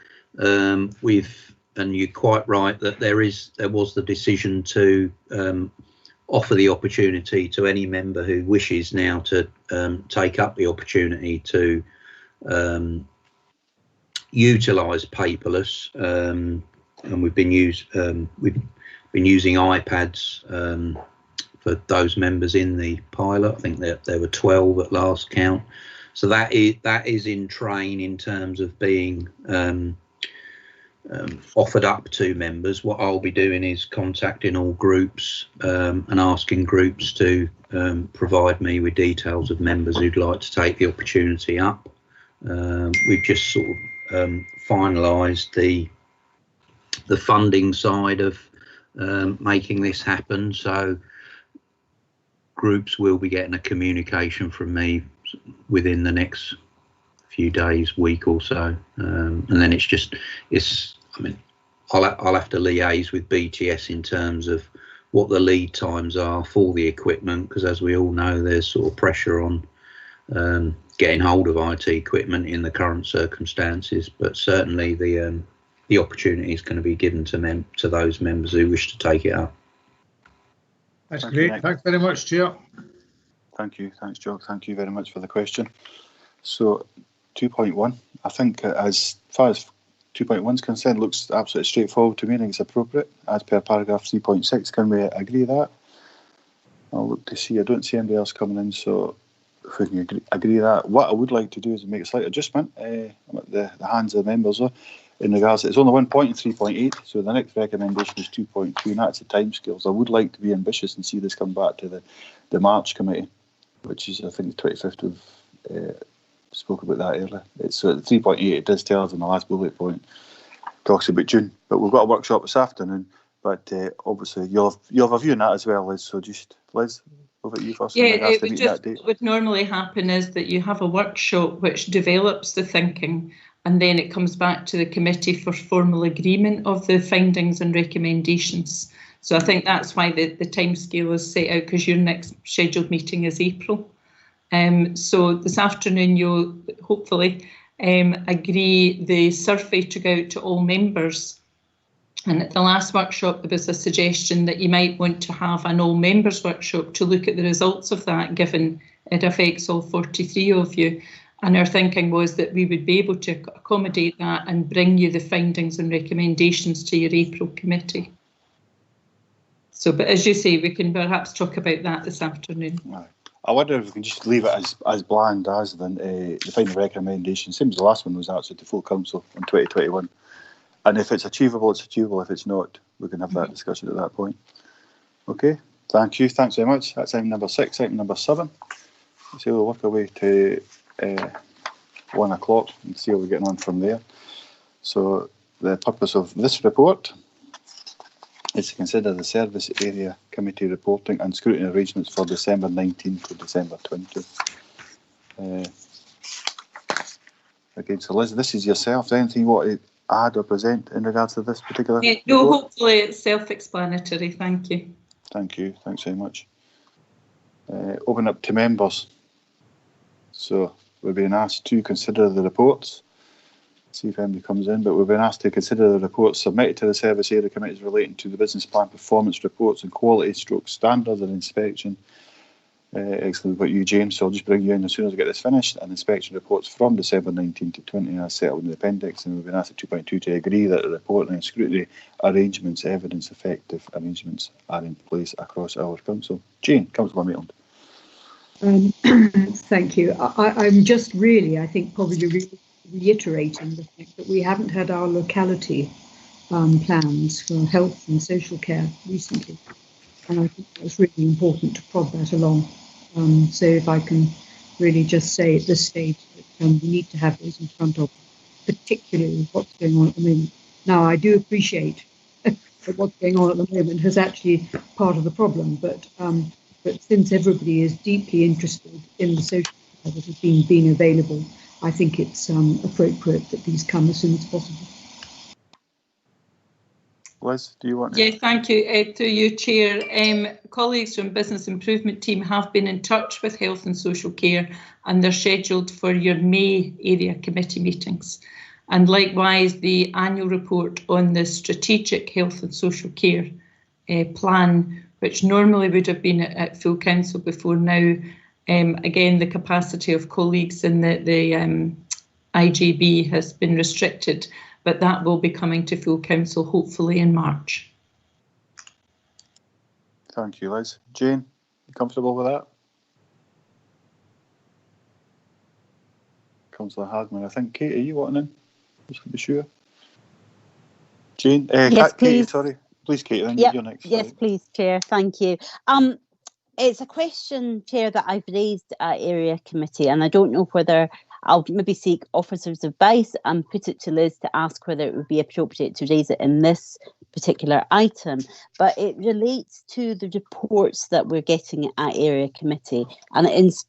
And you're quite right that there was the decision to offer the opportunity to any member who wishes now to take up the opportunity to utilise paperless, and we've been using iPads for those members in the pilot. I think there were 12 at last count. So that is in train in terms of being offered up to members. What I'll be doing is contacting all groups and asking groups to provide me with details of members who'd like to take the opportunity up. We've just sort of finalised the funding side of making this happen. So groups will be getting a communication from me within the next few days, week or so, and then I mean, I'll have to liaise with BTS in terms of what the lead times are for the equipment, because as we all know, there's sort of pressure on getting hold of IT equipment in the current circumstances. But certainly the opportunity is going to be given to those members who wish to take it up. That's great. Thanks very much, Chair. Thank you. Thanks, Jock. Thank you very much for the question. So 2.1, I think as far as 2.1 is concerned, looks absolutely straightforward to me. I think it's appropriate as per paragraph 3.6. Can we agree that? I'll look to see. I don't see anybody else coming in, so if we can agree that. What I would like to do is make a slight adjustment. I'm at the hands of the members in regards to, it's only 1 point in 3.8, so the next recommendation is 2.2, and that's the timescales. I would like to be ambitious and see this come back to the March committee, which is, I think, the 25th of, spoke about that earlier. It's 3.8, it does tell us in the last bullet point, talks about June, but we've got a workshop this afternoon, but obviously you'll have a view on that as well, Liz, so just, Liz, over to you first. Yeah, what would normally happen is that you have a workshop which develops the thinking, and then it comes back to the committee for formal agreement of the findings and recommendations. So I think that's why the timescale is set out, because your next scheduled meeting is April. So this afternoon you'll hopefully agree the survey to go out to all members. And at the last workshop there was a suggestion that you might want to have an all members workshop to look at the results of that, given it affects all 43 of you. And our thinking was that we would be able to accommodate that and bring you the findings and recommendations to your April committee. So, but as you say, we can perhaps talk about that this afternoon. Right. I wonder if we can just leave it as bland as the final recommendation. Same as the last one was actually to full council in 2021. And if it's achievable, it's achievable. If it's not, we can have that discussion at that point. Okay, thank you. Thanks very much. That's item number 6. Item number 7. So we'll work our way to 1 o'clock and see how we're getting on from there. So the purpose of this report is to consider the Service Area Committee reporting and scrutiny arrangements for December 19 to December 20. Again, so Liz, this is yourself. Is there anything you want to add or present in regards to this particular report? No, hopefully it's self-explanatory. Thank you. Thank you. Thanks very much. Open up to members. So we've been asked to consider the reports. See if anybody comes in, but we've been asked to consider the reports submitted to the Service Area Committees relating to the business plan performance reports and quality standards and inspection. Excellent, we've got you, James, so I'll just bring you in as soon as we get this finished. And inspection reports from December 19 to 20 are set out in the appendix, and we've been asked at 2.2 to agree that the reporting and scrutiny arrangements, evidence effective arrangements are in place across our council. Jane, Councillor Maitland. Thank you. I'm just really, I think, probably reiterating the fact that we haven't had our locality plans for health and social care recently, and I think it's really important to prod that along. So if I can really just say at this stage that we need to have those in front of, particularly what's going on at the moment. Now, I do appreciate that what's going on at the moment is actually part of the problem, but since everybody is deeply interested in the social care that has been available, I think it's appropriate that these come as soon as possible. Liz, do you want to? Yeah, thank you. To you, Chair. Colleagues from Business Improvement Team have been in touch with Health and Social Care, and they're scheduled for your May Area Committee meetings. And likewise, the annual report on the Strategic Health and Social Care plan, which normally would have been at full council before now. Again, the capacity of colleagues in the IJB has been restricted, but that will be coming to full council hopefully in March. Thank you, Liz. Jane, you comfortable with that? Councillor Hagman, I think. Katie, you wanting in? Just to be sure. Jane? Yes, please. Katie, sorry. Please, Katie, then yep. you're next. Yes, sorry. please, Chair. Thank you. It's a question, Chair, that I've raised at Area Committee, and I don't know whether I'll maybe seek officers' advice and put it to Liz to ask whether it would be appropriate to raise it in this particular item. But it relates to the reports that we're getting at Area Committee, and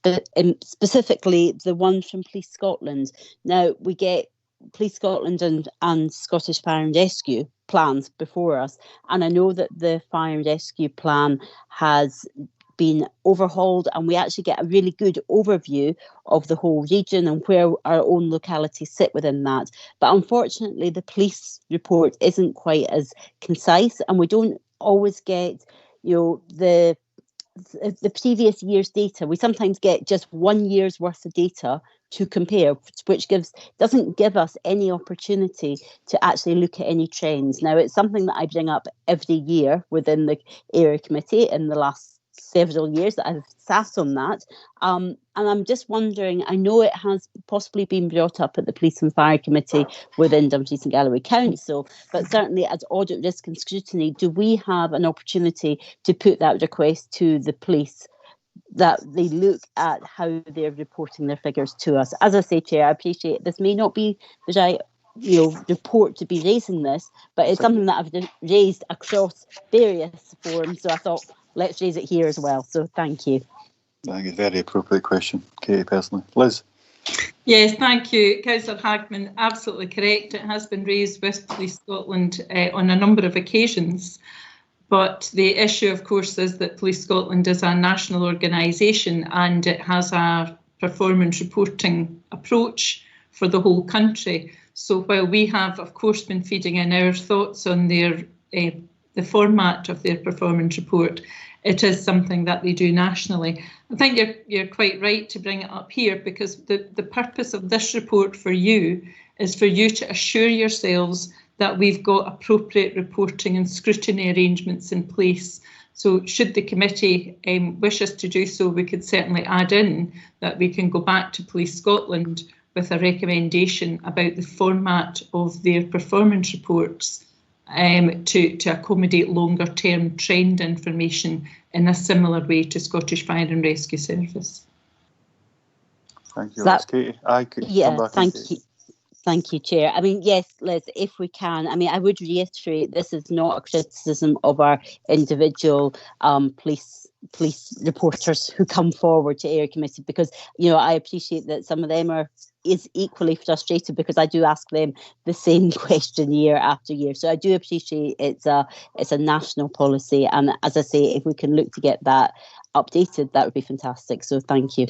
specifically the one from Police Scotland. Now, we get Police Scotland and Scottish Fire and Rescue plans before us, and I know that the Fire and Rescue plan has been overhauled, and we actually get a really good overview of the whole region and where our own localities sit within that. But unfortunately, the police report isn't quite as concise, and we don't always get, the previous year's data. We sometimes get just 1 year's worth of data to compare, which doesn't give us any opportunity to actually look at any trends. Now, it's something that I bring up every year within the Area Committee in the last several years that I've sat on that. And I'm just wondering, I know it has possibly been brought up at the Police and Fire Committee within Dumfries and Galloway Council, but certainly as Audit, Risk and Scrutiny, do we have an opportunity to put that request to the police, that they look at how they're reporting their figures to us? As I say, Chair, I appreciate this may not be the right report to be raising this, but it's something that I've raised across various forums, so I thought let's raise it here as well. So thank you. I think it's a very appropriate question, Katie, personally. Liz? Yes, thank you. Councillor Hagman, absolutely correct. It has been raised with Police Scotland on a number of occasions. But the issue, of course, is that Police Scotland is a national organisation and it has a performance reporting approach for the whole country. So while we have, of course, been feeding in our thoughts on their the format of their performance report, it is something that they do nationally. I think you're quite right to bring it up here, because the purpose of this report for you is for you to assure yourselves that we've got appropriate reporting and scrutiny arrangements in place. So should the committee wish us to do so, we could certainly add in that we can go back to Police Scotland with a recommendation about the format of their performance reports to accommodate longer term trend information in a similar way to Scottish Fire and Rescue Service. Thank you, Katie. Thank you, Chair. I mean, yes, Liz, if we can, I mean, I would reiterate this is not a criticism of our individual police reporters who come forward to Area Committee, because, I appreciate that some of them is equally frustrated, because I do ask them the same question year after year. So I do appreciate it's a national policy, and as I say, if we can look to get that updated, that would be fantastic. So thank you.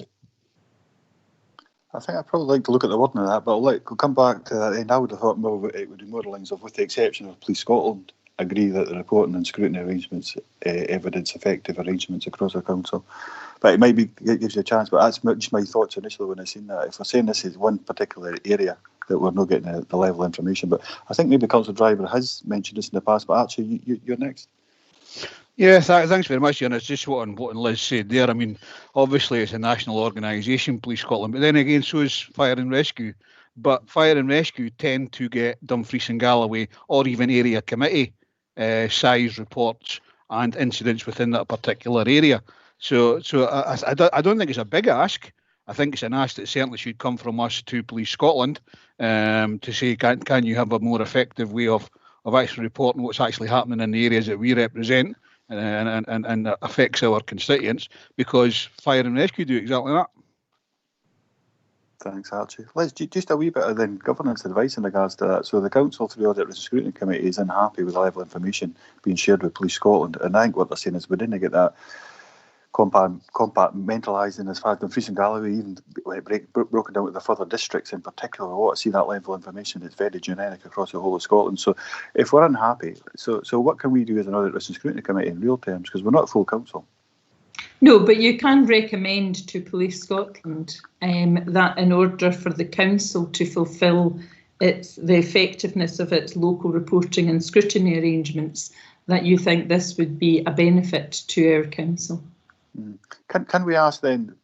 I think I'd probably like to look at the wording of that, but we'll come back to that. And I would have thought it would be more lines of, with the exception of Police Scotland, agree that the reporting and scrutiny arrangements evidence effective arrangements across the council. But it gives you a chance, but that's just my thoughts initially when I seen that. If we're saying this is one particular area that we're not getting the level of information, but I think maybe Councillor Driver has mentioned this in the past, but actually you're next. Yeah, thanks very much, Ian. It's just what Liz said there. I mean, obviously it's a national organisation, Police Scotland, but then again, so is Fire and Rescue. But Fire and Rescue tend to get Dumfries and Galloway or even Area Committee size reports and incidents within that particular area. So I don't think it's a big ask. I think it's an ask that certainly should come from us to Police Scotland to say, can you have a more effective way of actually reporting what's actually happening in the areas that we represent and affects our constituents, because Fire and Rescue do exactly that. Thanks, Archie. Liz, just a wee bit of then governance advice in regards to that. So the Council, through the Audit, Risk and Scrutiny Committee, is unhappy with the level of information being shared with Police Scotland, and I think what they're saying is we didn't get that compartmentalising as far as Dumfries and Galloway, even broken down to the further districts in particular. We want to see that level of information. It's very generic across the whole of Scotland. So if we're unhappy, so what can we do as an Audit, Risk and Scrutiny Committee in real terms? Because we're not a full council. No, but you can recommend to Police Scotland that in order for the council to fulfil the effectiveness of its local reporting and scrutiny arrangements, that you think this would be a benefit to our council. Can we ask then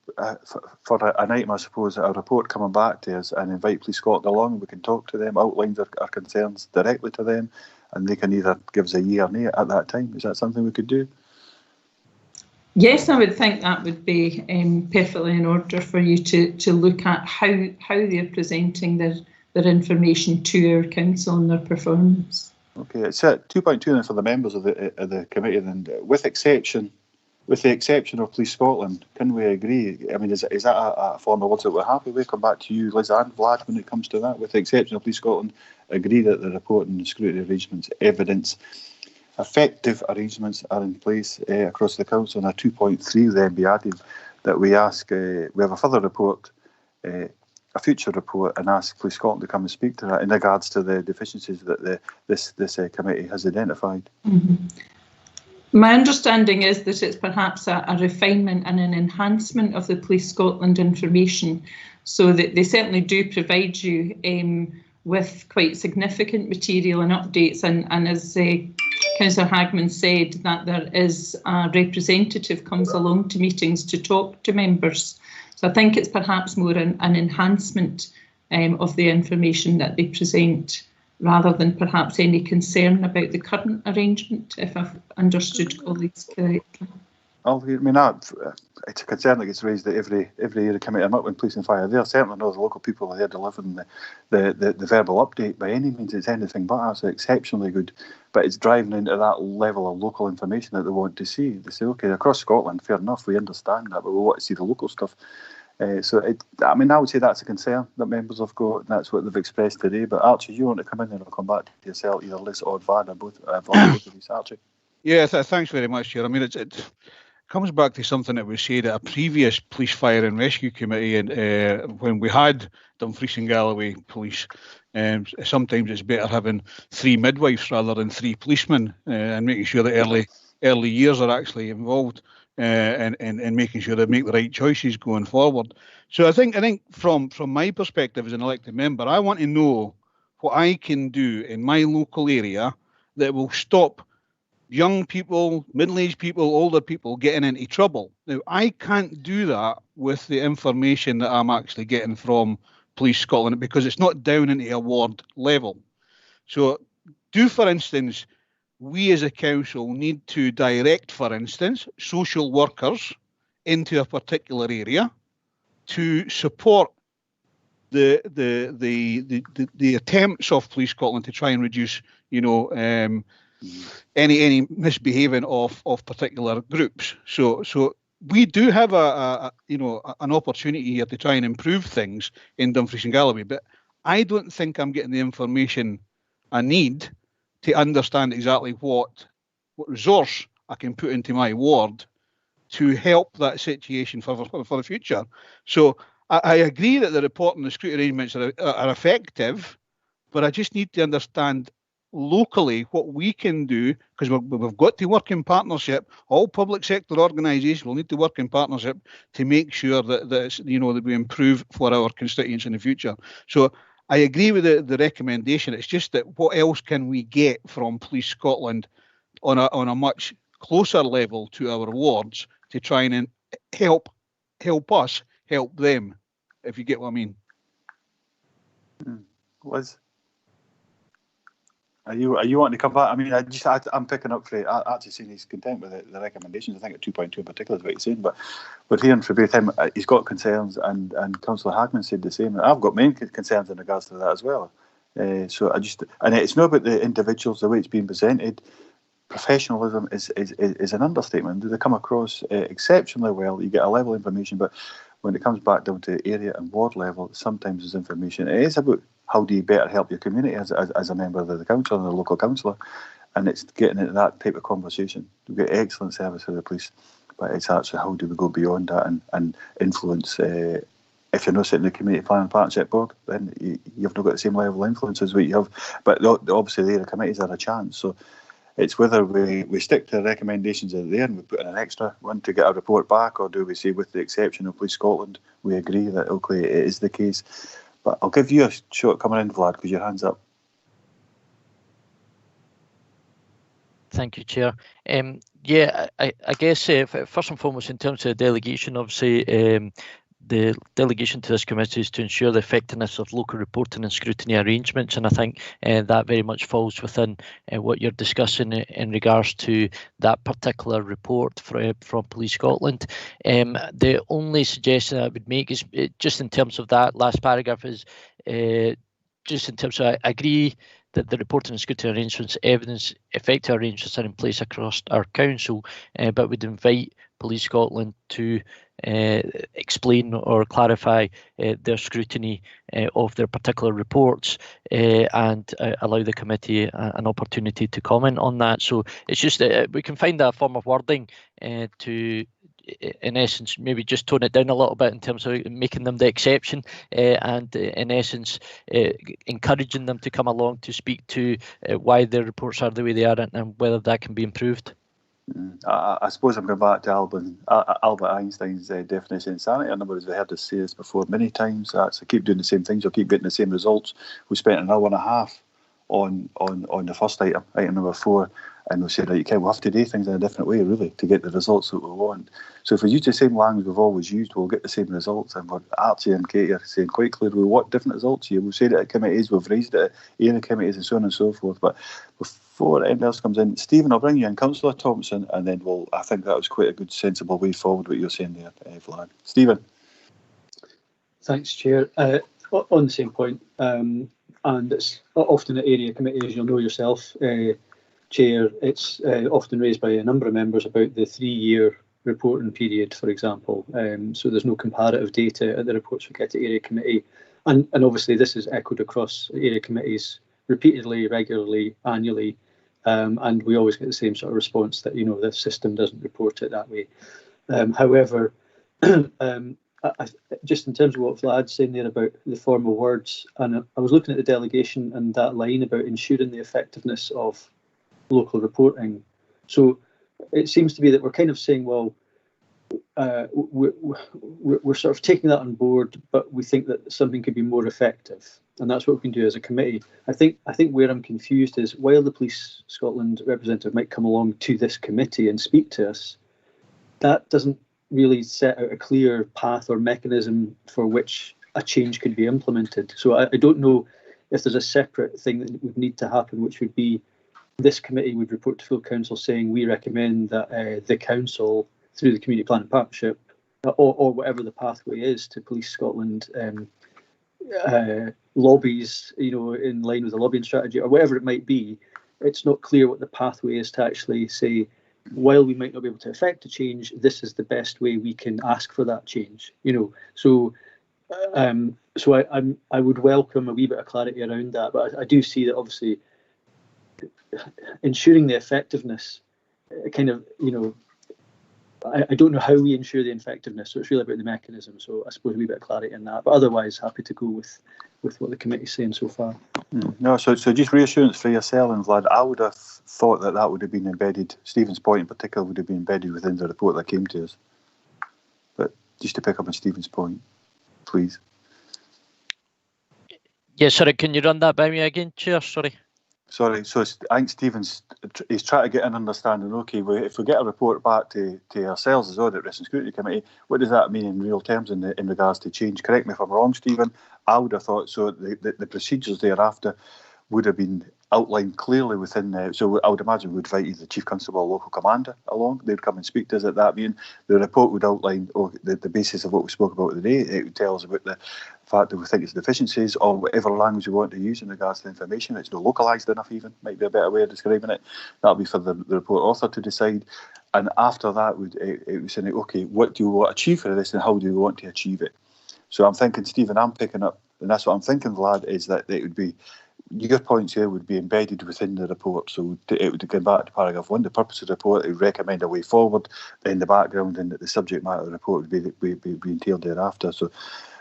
for an item, I suppose, a report coming back to us, and invite Police Scotland along, and we can talk to them, outline our concerns directly to them, and they can either give us a yea or nay at that time? Is that something we could do? Yes, I would think that would be perfectly in order for you to look at how they're presenting their information to our council and their performance. Okay, it's 2.2 then for the members of the committee. Then, with the exception of Police Scotland, can we agree? I mean, is that a form of words that we're happy with? Come back to you, Liz and Vlad, when it comes to that. With the exception of Police Scotland, agree that the report and scrutiny arrangements evidence effective arrangements are in place across the council, and a 2.3 then be added that we ask, we have a further report, a future report, and ask Police Scotland to come and speak to that in regards to the deficiencies that this committee has identified. Mm-hmm. My understanding is that it's perhaps a refinement and an enhancement of the Police Scotland information, so that they certainly do provide you with quite significant material and updates, and as Councillor Hagman said, that there is a representative comes along to meetings to talk to members. So I think it's perhaps more an enhancement of the information that they present, rather than perhaps any concern about the current arrangement, if I've understood colleagues correctly. Well, I mean, it's a concern that gets raised at every year committee I'm up with Police and Fire. There certainly know the local people are there delivering the verbal update. By any means, it's anything but absolutely exceptionally good. But it's driving into that level of local information that they want to see. They say, okay, across Scotland, fair enough, we understand that, but we want to see the local stuff. I would say that's a concern that members have got, and that's what they've expressed today. But Archie, you want to come in and I'll come back to yourself, either Liz or Vlad, or both of these. Archie. Yeah, thanks very much, Chair. I mean, it comes back to something that was said at a previous Police, Fire and Rescue Committee, and when we had Dumfries and Galloway Police. Sometimes it's better having 3 midwives rather than 3 policemen, and making sure that early years are actually involved, and making sure they make the right choices going forward. So I think from my perspective as an elected member, I want to know what I can do in my local area that will stop young people, middle-aged people, older people getting into trouble. Now, I can't do that with the information that I'm actually getting from Police Scotland, because it's not down into a ward level. So for instance, we as a council need to direct, for instance, social workers into a particular area to support the attempts of Police Scotland to try and reduce, any misbehaving of particular groups. So we do have an opportunity here to try and improve things in Dumfries and Galloway, but I don't think I'm getting the information I need to understand exactly what resource I can put into my ward to help that situation for the future. So I agree that the report and the scrutiny arrangements are effective, but I just need to understand locally what we can do, because we've got to work in partnership. All public sector organisations will need to work in partnership to make sure that we improve for our constituents in the future. So I agree with the recommendation. It's just that what else can we get from Police Scotland on a much closer level to our wards to try and help us help them, if you get what I mean. Liz? Are you wanting to come back? I mean, I'm picking up for actually saying he's content with the recommendations. I think at 2.2 in particular is what he's saying, but we're hearing from both him. He's got concerns, and Councillor Hagman said the same. I've got main concerns in regards to that as well. So and it's not about the individuals, the way it's being presented. Professionalism is an understatement. They come across exceptionally well. You get a level of information, but when it comes back down to area and ward level, sometimes there's information. It is about how do you better help your community as a member of the council and the local councillor, and it's getting into that type of conversation. We've got excellent service for the police, but it's actually how do we go beyond that and influence. If you're not sitting in the Community Planning Partnership Board, then you've not got the same level of influence as what you have. But obviously the area committees are a chance. So it's whether we stick to the recommendations that are there and we put in an extra one to get a report back, or do we say, with the exception of Police Scotland, we agree that, okay, it is the case. But I'll give you a shot coming in, Vlad, because your hand's up. Thank you, Chair. Yeah, I guess first and foremost, in terms of the delegation, obviously, the delegation to this committee is to ensure the effectiveness of local reporting and scrutiny arrangements, and I think that very much falls within what you're discussing in regards to that particular report from Police Scotland. The only suggestion I would make is just in terms of that last paragraph is just in terms of I agree that the reporting and scrutiny arrangements, evidence effective arrangements are in place across our council, but would invite Police Scotland to explain or clarify their scrutiny of their particular reports and allow the committee an opportunity to comment on that. So it's just that we can find a form of wording to, in essence, maybe just tone it down a little bit in terms of making them the exception and in essence encouraging them to come along to speak to why their reports are the way they are and whether that can be improved. I suppose I'm going back to Albert Einstein's definition of insanity. In other words, we heard us say this before many times. So keep doing the same things, you'll keep getting the same results. We spent an hour and a half on the first item number 4, and we said, right, okay, we'll have to do things in a different way, really, to get the results that we want. So if we use the same language we've always used, we'll get the same results. And Archie and Katie are saying quite clearly what different results here. We've said it at committees, we've raised it at area committees, and so on and so forth. But before anything else comes in, Stephen, I'll bring you in, Councillor Thompson, and then I think that was quite a good, sensible way forward, what you're saying there, Vlad. Stephen. Thanks, Chair. On the same point, and it's often at area committees, you'll know yourself, Chair, it's often raised by a number of members about the 3-year reporting period, for example. So there's no comparative data at the reports we get to area committee. And obviously this is echoed across area committees repeatedly, regularly, annually. And we always get the same sort of response that, the system doesn't report it that way. However, just in terms of what Vlad's saying there about the formal words, and I was looking at the delegation and that line about ensuring the effectiveness of local reporting. So it seems to be that we're kind of saying, well, we're sort of taking that on board, but we think that something could be more effective, and that's what we can do as a committee. I think where I'm confused is while the Police Scotland representative might come along to this committee and speak to us, that doesn't really set out a clear path or mechanism for which a change could be implemented. So I don't know if there's a separate thing that would need to happen, which would be this committee would report to full council saying we recommend that the council, through the community planning partnership, or whatever the pathway is to Police Scotland, lobbies, in line with the lobbying strategy or whatever it might be. It's not clear what the pathway is to actually say, while we might not be able to effect a change, this is the best way we can ask for that change. So I would welcome a wee bit of clarity around that, but I do see that obviously ensuring the effectiveness kind of, I don't know how we ensure the effectiveness, so it's really about the mechanism. So I suppose a wee bit of clarity in that, but otherwise happy to go with what the committee's saying so far. No, so just reassurance for yourself and Vlad, I would have thought that would have been embedded, Stephen's point in particular would have been embedded within the report that came to us. But just to pick up on Stephen's point, please. Yeah, sorry, can you run that by me again, Chair? Sorry, so I think he's trying to get an understanding. Okay, if we get a report back to ourselves as Audit, Risk and Scrutiny Committee, what does that mean in real terms in regards to change? Correct me if I'm wrong, Stephen. I would have thought so. The procedures thereafter would have been outlined clearly within. So I would imagine we'd invite either the Chief Constable or local commander along. They'd come and speak to us at that meeting. The report would outline the basis of what we spoke about today. It would tell us about the fact that we think it's deficiencies or whatever language we want to use in regards to information. It's not localised enough even, might be a better way of describing it. That'll be for the report author to decide. And after that, it would say, okay, what do you want to achieve for this and how do you want to achieve it? So I'm thinking, Stephen, I'm picking up, and that's what I'm thinking, Vlad, is that it would be, your points here would be embedded within the report. So it would go back to paragraph 1, the purpose of the report, it would recommend a way forward, then the background and the subject matter of the report would be entailed thereafter. So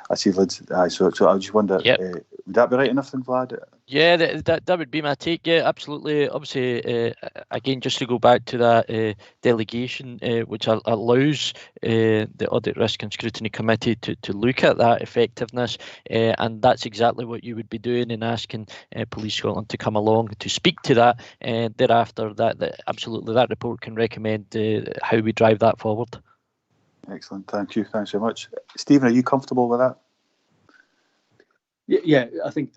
I see Lids. So I just wonder, would that be right enough then, Vlad? Yeah, that would be my take. Yeah, absolutely. Obviously, again, just to go back to that delegation, which allows the Audit, Risk and Scrutiny Committee to look at that effectiveness, and that's exactly what you would be doing in asking Police Scotland to come along to speak to that. Thereafter, that absolutely that report can recommend how we drive that forward. Excellent. Thank you. Thanks very much. Stephen, are you comfortable with that? Yeah, I think,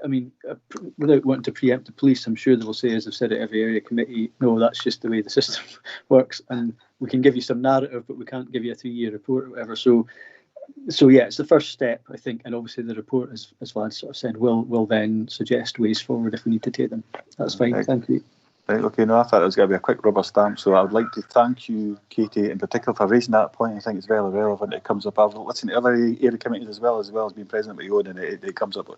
without wanting to preempt the police, I'm sure they will say, as I've said at every area committee, no, that's just the way the system works, and we can give you some narrative, but we can't give you a 3-year report or whatever. So yeah, it's the first step, I think, and obviously the report, as Vlad sort of said, will then suggest ways forward if we need to take them. That's fine. Right. Thank you. Right, okay, no, I thought it was going to be a quick rubber stamp, so I would like to thank you, Katie, in particular for raising that point. I think it's very relevant. It comes up. I've listened to other area committees as well as being present with you, and it comes up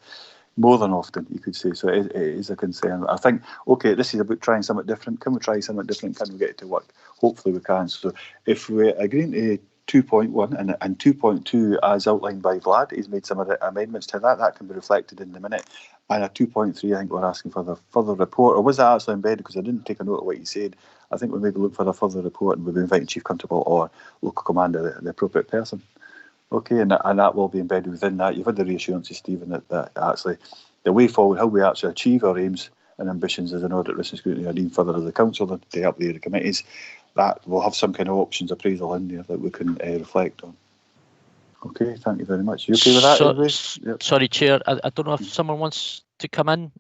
more than often, you could say. So it is a concern. I think, okay, this is about trying something different. Can we try something different? Can we get it to work? Hopefully we can. So if we agree to 2.1 and 2.2 as outlined by Vlad, he's made some amendments to that can be reflected in the minute. And at 2.3, I think we're asking for the further report. Or was that actually embedded? Because I didn't take a note of what you said. I think we maybe look for a further report and we'll be inviting Chief Constable or local commander, the appropriate person. Okay, and that will be embedded within that. You've had the reassurances, Stephen, that actually the way forward, how we actually achieve our aims and ambitions as an Audit, Risk and Scrutiny, and even further as a council to help the area committees, that we'll have some kind of options appraisal in there that we can reflect on. Okay, thank you very much. You okay with that? Yep. Sorry, Chair. I don't know if someone wants to come in.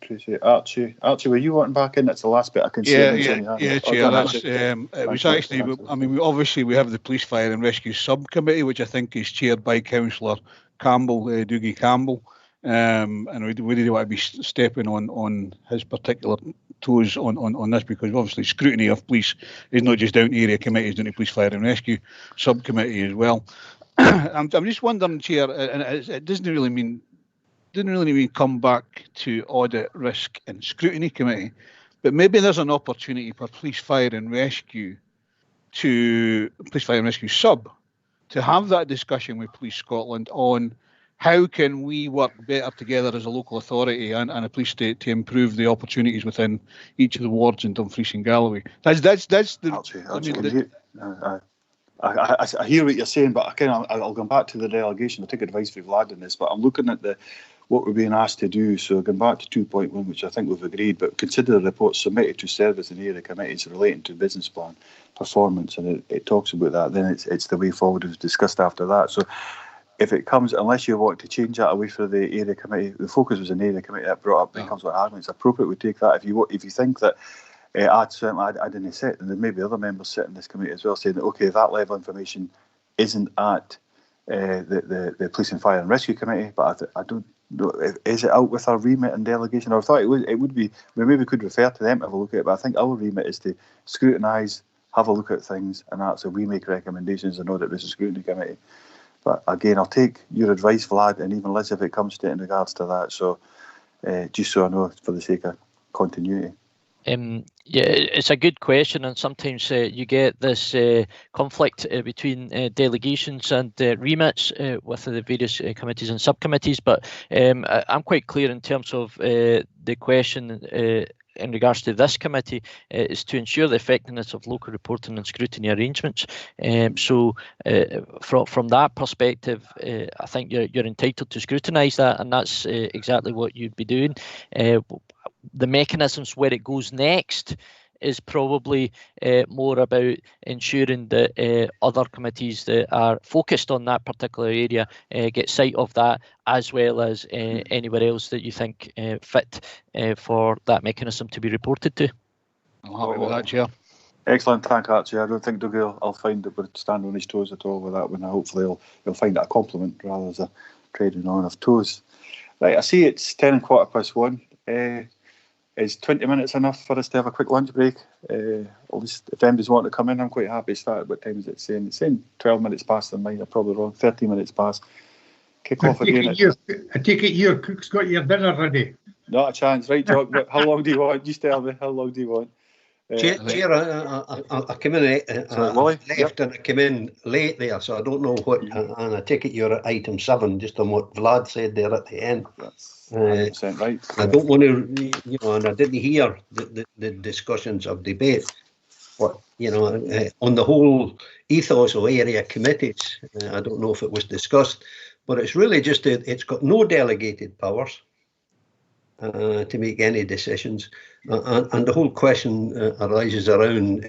Tracy, Archie, were you wanting back in? That's the last bit I can see. Yeah, Chair. It was actually, we have the Police, Fire and Rescue Subcommittee, which I think is chaired by Councillor Campbell, Dougie Campbell, and we really want to be stepping on his particular toes on this, because obviously scrutiny of police is not just down to area committees, down to Police, Fire and Rescue Subcommittee as well. I'm just wondering, Chair, and it doesn't really mean come back to Audit, Risk and Scrutiny Committee, but maybe there's an opportunity for Police, Fire and Rescue Sub to have that discussion with Police Scotland on how can we work better together as a local authority and a police state to improve the opportunities within each of the wards in Dumfries and Galloway. That's the. I hear what you're saying, but I'll go back to the delegation. I'll take advice from Vlad on this, but I'm looking at what we're being asked to do. So going back to 2.1, which I think we've agreed, but consider the report submitted to service and area committees relating to business plan performance, and it talks about that. Then it's the way forward is discussed after that. So if it comes, unless you want to change that away for the area committee, the focus was an area committee that brought up, it comes with arguments. It's appropriate we take that. If you think that I didn't sit, and there may be other members sitting in this committee as well saying that, okay, that level of information isn't at the Police and Fire and Rescue Committee, but I don't know, is it out with our remit and delegation? Or I thought it would be, we maybe could refer to them to have a look at it, but I think our remit is to scrutinise, have a look at things, and actually we make recommendations and Audit, Risk and Scrutiny Committee. But again, I'll take your advice, Vlad, and even Liz, if it comes to it in regards to that. So just so I know, for the sake of continuity. Yeah, it's a good question, and sometimes you get this conflict between delegations and remits with the various committees and subcommittees. But I'm quite clear in terms of the question in regards to this committee is to ensure the effectiveness of local reporting and scrutiny arrangements. So from that perspective, I think you're entitled to scrutinise that, and that's exactly what you'd be doing. The mechanisms where it goes next is probably more about ensuring that other committees that are focused on that particular area get sight of that, as well as anywhere else that you think fit for that mechanism to be reported to. I'm happy with that, Chair. Excellent, thank you, Chair. I don't think Dougie will find that we're standing on his toes at all with that one. Hopefully he'll find that a compliment rather than a trading on of toes. Right, I see it's 10:15. Is 20 minutes enough for us to have a quick lunch break? At least if anybody's wanting to come in, I'm quite happy to start. What time is it saying? It's saying 12 minutes past than mine. I'm probably wrong. 13 minutes past. Kick off again. I take it your cook's got your dinner ready. Not a chance. Right, Jock. How long do you want? Just tell me. How long do you want? Chair, I came in left and I came in late there, so I don't know what. And I take it you're at item 7, just on what Vlad said there at the end. That's 100% right. I don't want to, and I didn't hear the discussions of debate. But on the whole ethos of area committees, I don't know if it was discussed, but it's really just it's got no delegated powers to make any decisions, and the whole question arises around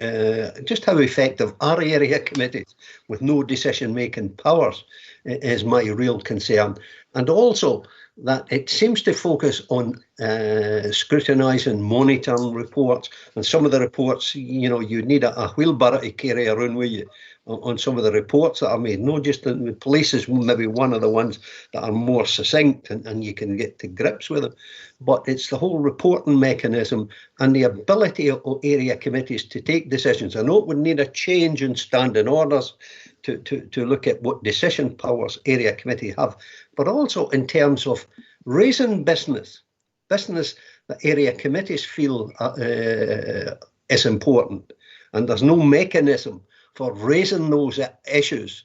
just how effective are area committees with no decision-making powers is my real concern, and also that it seems to focus on scrutinising, monitoring reports, and some of the reports, you need a wheelbarrow to carry around with you on some of the reports that are made. Not just the police is maybe one of the ones that are more succinct and you can get to grips with them, but it's the whole reporting mechanism and the ability of area committees to take decisions. I know it would need a change in standing orders to look at what decision powers area committee have, but also in terms of raising business that area committees feel is important, and there's no mechanism for raising those issues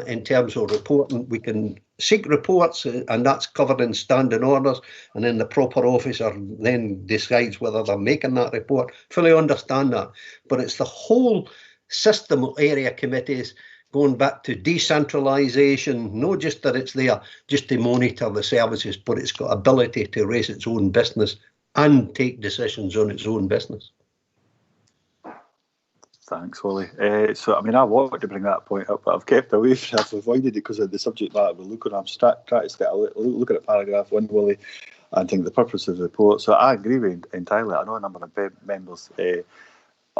in terms of reporting. We can seek reports, and that's covered in standing orders, and then the proper officer then decides whether they're making that report. Fully understand that, but it's the whole system of area committees going back to decentralisation, not just that it's there just to monitor the services, but it's got ability to raise its own business and take decisions on its own business. Thanks, Willie. I wanted to bring that point up, but I've kept away from it. I've avoided it because of the subject matter we're looking at. I'm trying to look at paragraph 1, Willie, and think the purpose of the report. So I agree with you entirely. I know a number of members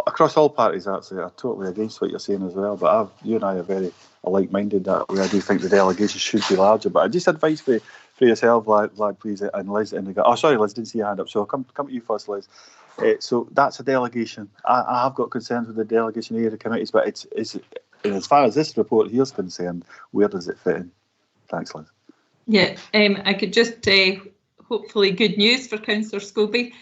across all parties actually are totally against what you're saying as well, but you and I are very like-minded that way. I do think the delegation should be larger, but I just advice for yourself, Vlad, please, and Liz. Sorry, Liz, didn't see your hand up, so I'll come to you first, Liz. So that's a delegation. I have got concerns with the delegation area committees, but it's as far as this report here is concerned, where does it fit in? Thanks, Liz. Yeah, I could just hopefully good news for Councillor Scobie.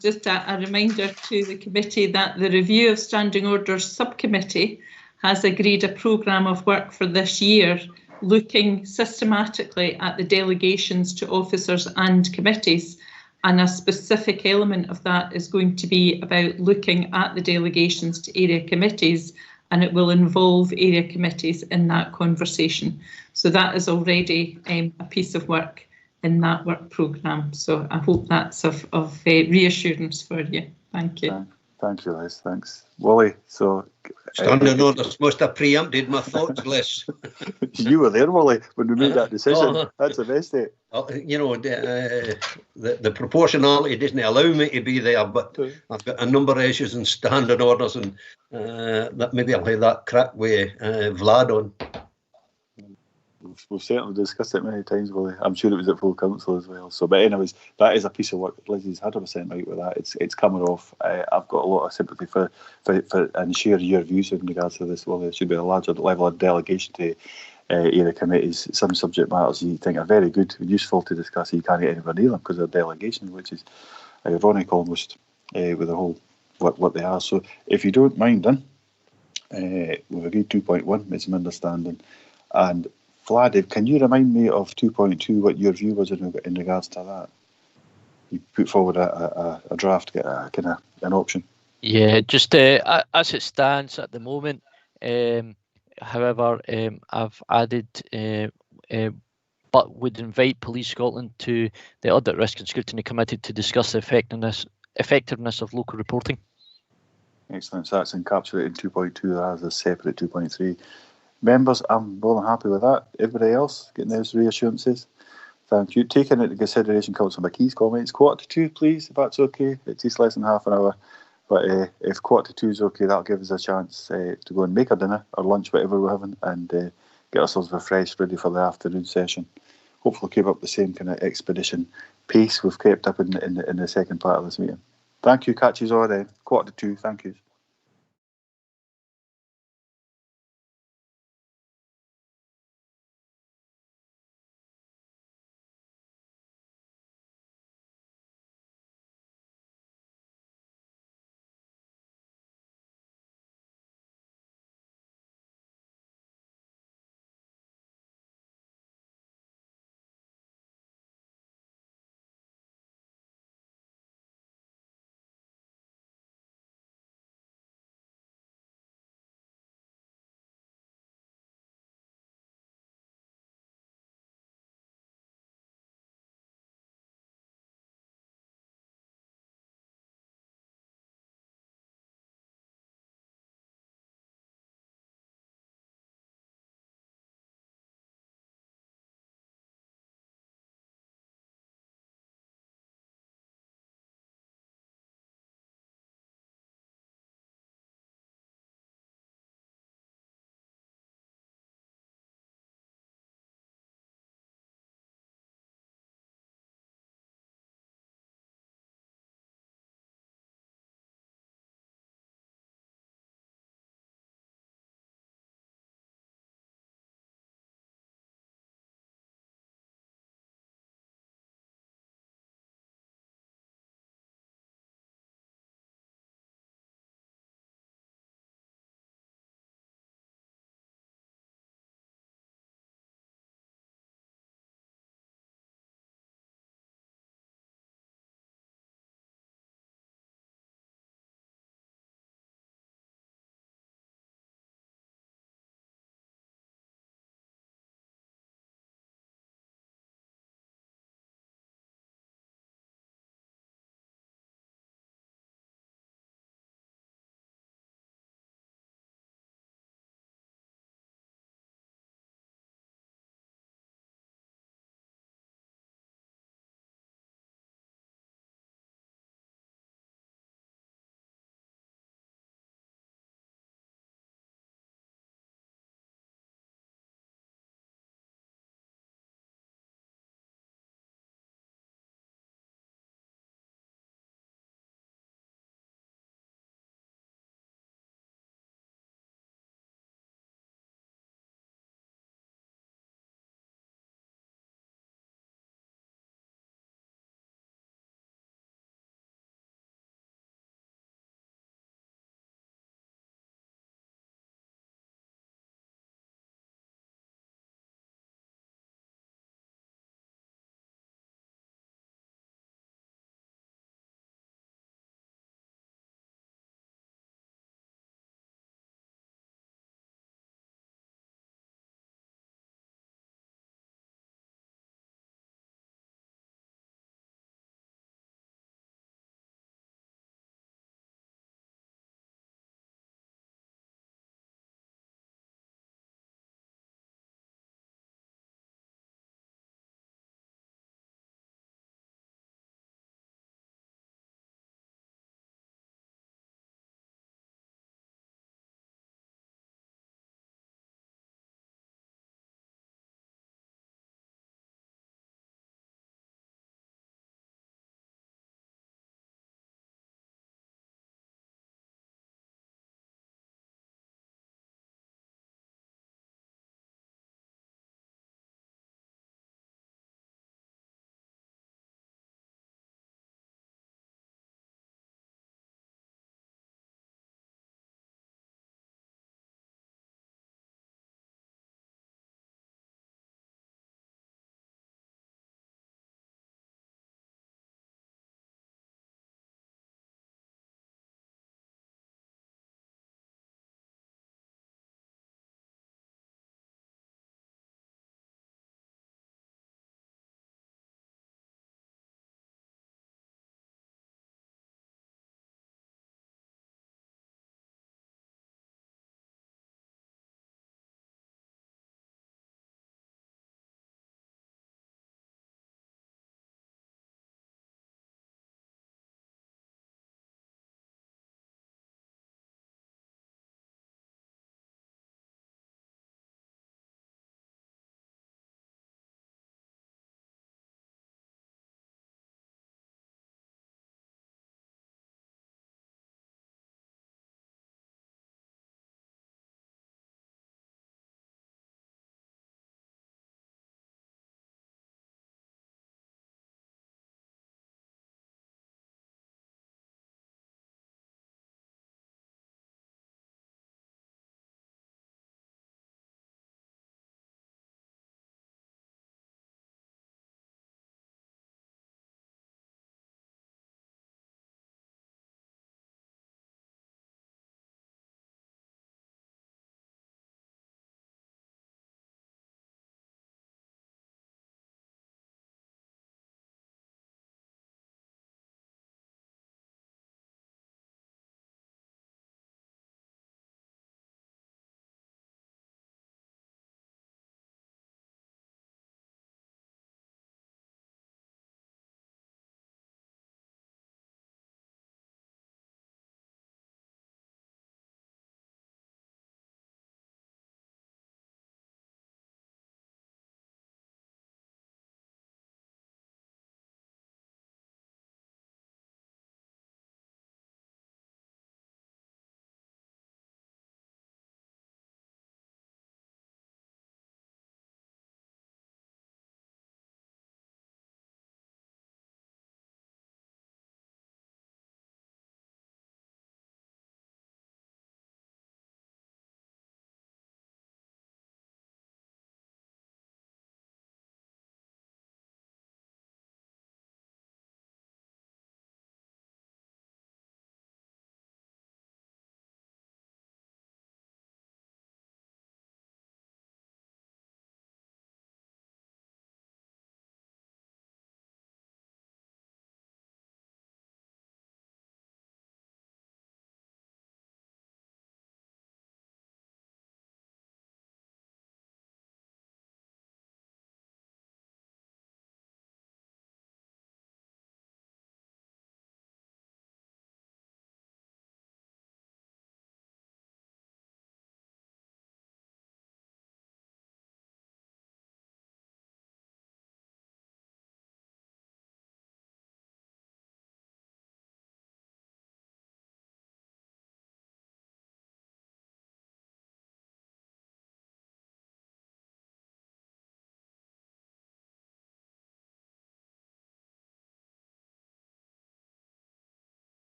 Just a reminder to the committee that the Review of Standing Orders Subcommittee has agreed a programme of work for this year looking systematically at the delegations to officers and committees, and a specific element of that is going to be about looking at the delegations to area committees, and it will involve area committees in that conversation. So that is already a piece of work in that work programme. So I hope that's of reassurance for you. Thank you. Thank you, Liz. Thanks. Willie, so... Standing orders must have preempted my thoughts, Liz. You were there, Willie, when we made that decision. That's the best it. The proportionality doesn't allow me to be there, but I've got a number of issues in standing orders, and that maybe I'll have that crack with Vlad on. We've certainly discussed it many times, Willie. I'm sure it was at full council as well. So, but anyways, that is a piece of work. Lizzie's 100% right with that. It's coming off. I've got a lot of sympathy for and share your views in regards to this. Well, there should be a larger level of delegation to area committees. Some subject matters you think are very good and useful to discuss. You can't get anywhere near them because they're delegation, which is ironic almost with the whole what they are. So, if you don't mind, then we've agreed 2.1. It's an understanding. And Vlad, can you remind me of 2.2, what your view was in regards to that? You put forward a draft, get a kind of an option. Yeah, just as it stands at the moment. However, I've added, but would invite Police Scotland to the Audit, Risk and Scrutiny Committee to discuss the effectiveness of local reporting. Excellent. So that's encapsulated in 2.2 as a separate 2.3. Members, I'm more than happy with that. Everybody else getting those reassurances? Thank you. Taking into consideration Councillor McKee's comments, 1:45, please, if that's okay. It takes less than half an hour. But if 1:45 is okay, that'll give us a chance to go and make our dinner or lunch, whatever we're having, and get ourselves refreshed, ready for the afternoon session. Hopefully keep up the same kind of expedition pace we've kept up in the second part of this meeting. Thank you. Catch you all then. 1:45. Thank you.